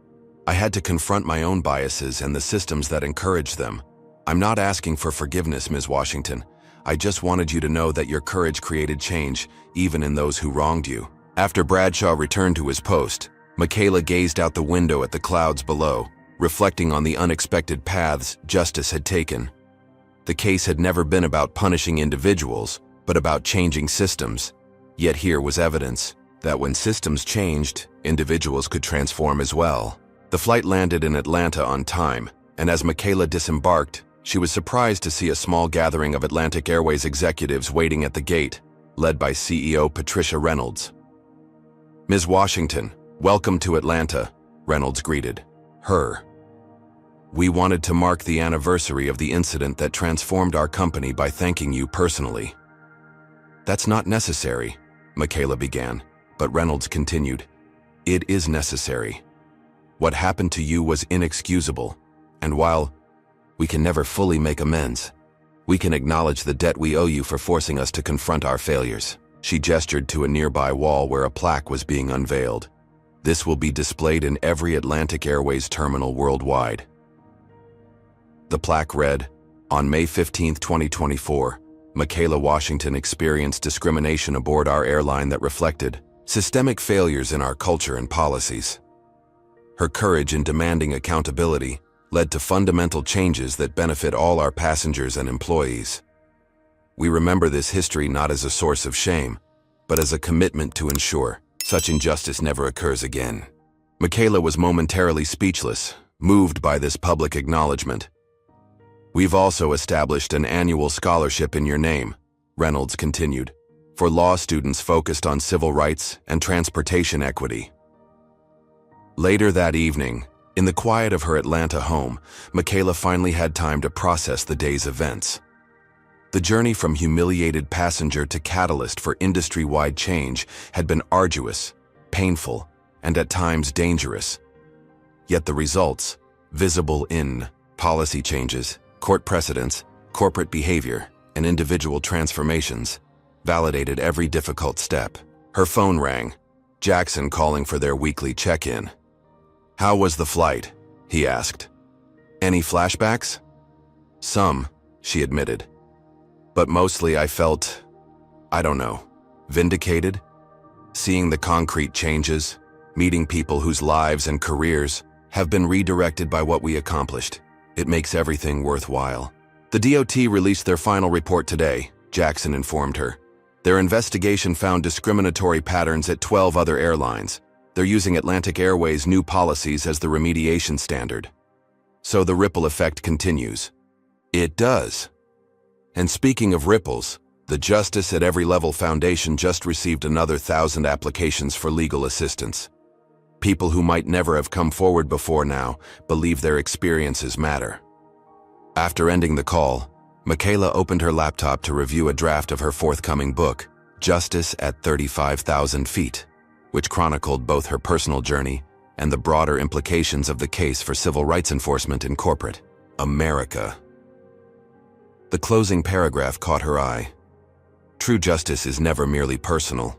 "I had to confront my own biases and the systems that encourage them. I'm not asking for forgiveness, Ms. Washington. I just wanted you to know that your courage created change, even in those who wronged you." After Bradshaw returned to his post, Michaela gazed out the window at the clouds below, reflecting on the unexpected paths justice had taken. The case had never been about punishing individuals, but about changing systems. Yet here was evidence that when systems changed, individuals could transform as well. The flight landed in Atlanta on time, and as Michaela disembarked, she was surprised to see a small gathering of Atlantic Airways executives waiting at the gate, led by CEO Patricia Reynolds. "Ms. Washington, welcome to Atlanta," Reynolds greeted her. "We wanted to mark the anniversary of the incident that transformed our company by thanking you personally." "That's not necessary," Michaela began, but Reynolds continued. "It is necessary. What happened to you was inexcusable, and while we can never fully make amends, we can acknowledge the debt we owe you for forcing us to confront our failures." She gestured to a nearby wall where a plaque was being unveiled. "This will be displayed in every Atlantic Airways terminal worldwide." The plaque read, "On May 15, 2024, Michaela Washington experienced discrimination aboard our airline that reflected systemic failures in our culture and policies. Her courage in demanding accountability led to fundamental changes that benefit all our passengers and employees. We remember this history not as a source of shame, but as a commitment to ensure such Such injustice never occurs again. Michaela was momentarily speechless, moved by this public acknowledgement. We've also established an annual scholarship in your name, Reynolds continued, for law students focused on civil rights and transportation equity. Later that evening, in the quiet of her Atlanta home, Michaela finally had time to process the day's events. The journey from humiliated passenger to catalyst for industry-wide change had been arduous, painful, and at times dangerous. Yet the results, visible in policy changes, court precedents, corporate behavior, and individual transformations, validated every difficult step. Her phone rang, Jackson calling for their weekly check-in. "How was the flight?" he asked. "Any flashbacks?" "Some," she admitted. "But mostly I felt, I don't know, vindicated. Seeing the concrete changes, meeting people whose lives and careers have been redirected by what we accomplished. It makes everything worthwhile." The DOT released their final report today, Jackson informed her. Their investigation found discriminatory patterns at 12 other airlines. They're using Atlantic Airways' new policies as the remediation standard. So the ripple effect continues. It does. And speaking of ripples, the Justice at Every Level Foundation just received another 1,000 applications for legal assistance. People who might never have come forward before now believe their experiences matter. After ending the call, Michaela opened her laptop to review a draft of her forthcoming book, Justice at 35,000 Feet, which chronicled both her personal journey and the broader implications of the case for civil rights enforcement in corporate America. The closing paragraph caught her eye. True justice is never merely personal.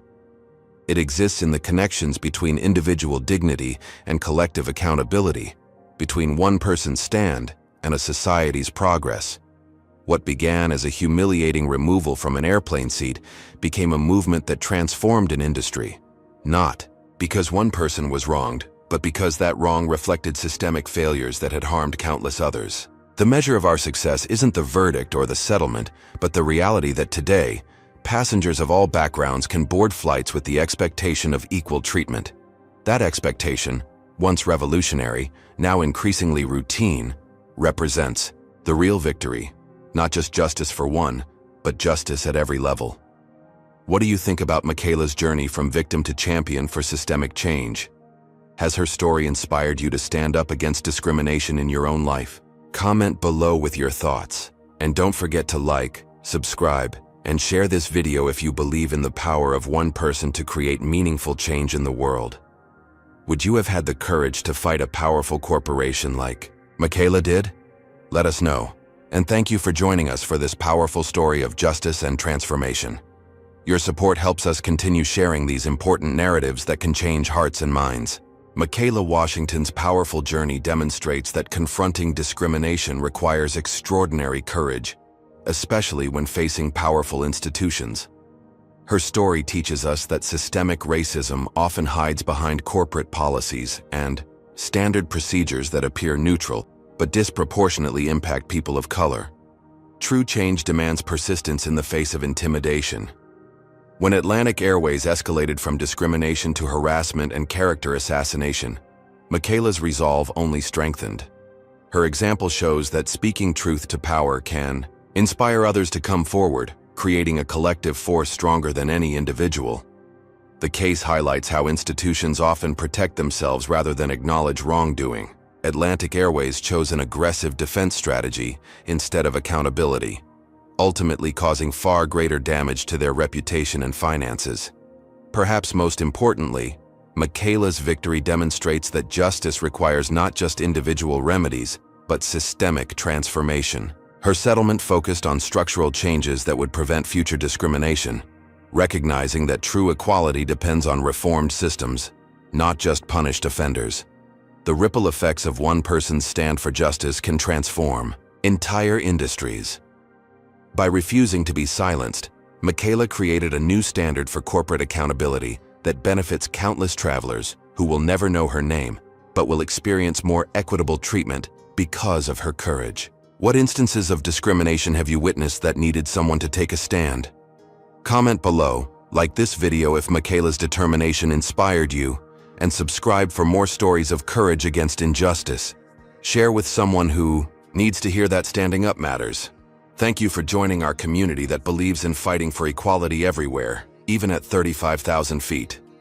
It exists in the connections between individual dignity and collective accountability, between one person's stand and a society's progress. What began as a humiliating removal from an airplane seat became a movement that transformed an industry. Not because one person was wronged, but because that wrong reflected systemic failures that had harmed countless others. The measure of our success isn't the verdict or the settlement, but the reality that today, passengers of all backgrounds can board flights with the expectation of equal treatment. That expectation, once revolutionary, now increasingly routine, represents the real victory, not just justice for one, but justice at every level. What do you think about Michaela's journey from victim to champion for systemic change? Has her story inspired you to stand up against discrimination in your own life? Comment below with your thoughts. And don't forget to like, subscribe, and share this video if you believe in the power of one person to create meaningful change in the world. Would you have had the courage to fight a powerful corporation like Michaela did? Let us know. And thank you for joining us for this powerful story of justice and transformation. Your support helps us continue sharing these important narratives that can change hearts and minds. Michaela Washington's powerful journey demonstrates that confronting discrimination requires extraordinary courage, especially when facing powerful institutions. Her story teaches us that systemic racism often hides behind corporate policies and standard procedures that appear neutral but disproportionately impact people of color. True change demands persistence in the face of intimidation. When Atlantic Airways escalated from discrimination to harassment and character assassination, Michaela's resolve only strengthened. Her example shows that speaking truth to power can inspire others to come forward, creating a collective force stronger than any individual. The case highlights how institutions often protect themselves rather than acknowledge wrongdoing. Atlantic Airways chose an aggressive defense strategy instead of accountability, ultimately causing far greater damage to their reputation and finances. Perhaps most importantly, Michaela's victory demonstrates that justice requires not just individual remedies, but systemic transformation. Her settlement focused on structural changes that would prevent future discrimination, recognizing that true equality depends on reformed systems, not just punished offenders. The ripple effects of one person's stand for justice can transform entire industries. By refusing to be silenced, Michaela created a new standard for corporate accountability that benefits countless travelers who will never know her name, but will experience more equitable treatment because of her courage. What instances of discrimination have you witnessed that needed someone to take a stand? Comment below, Like this video if Michaela's determination inspired you, and subscribe for more stories of courage against injustice. Share with someone who needs to hear that standing up matters. Thank you for joining our community that believes in fighting for equality everywhere, even at 35,000 feet.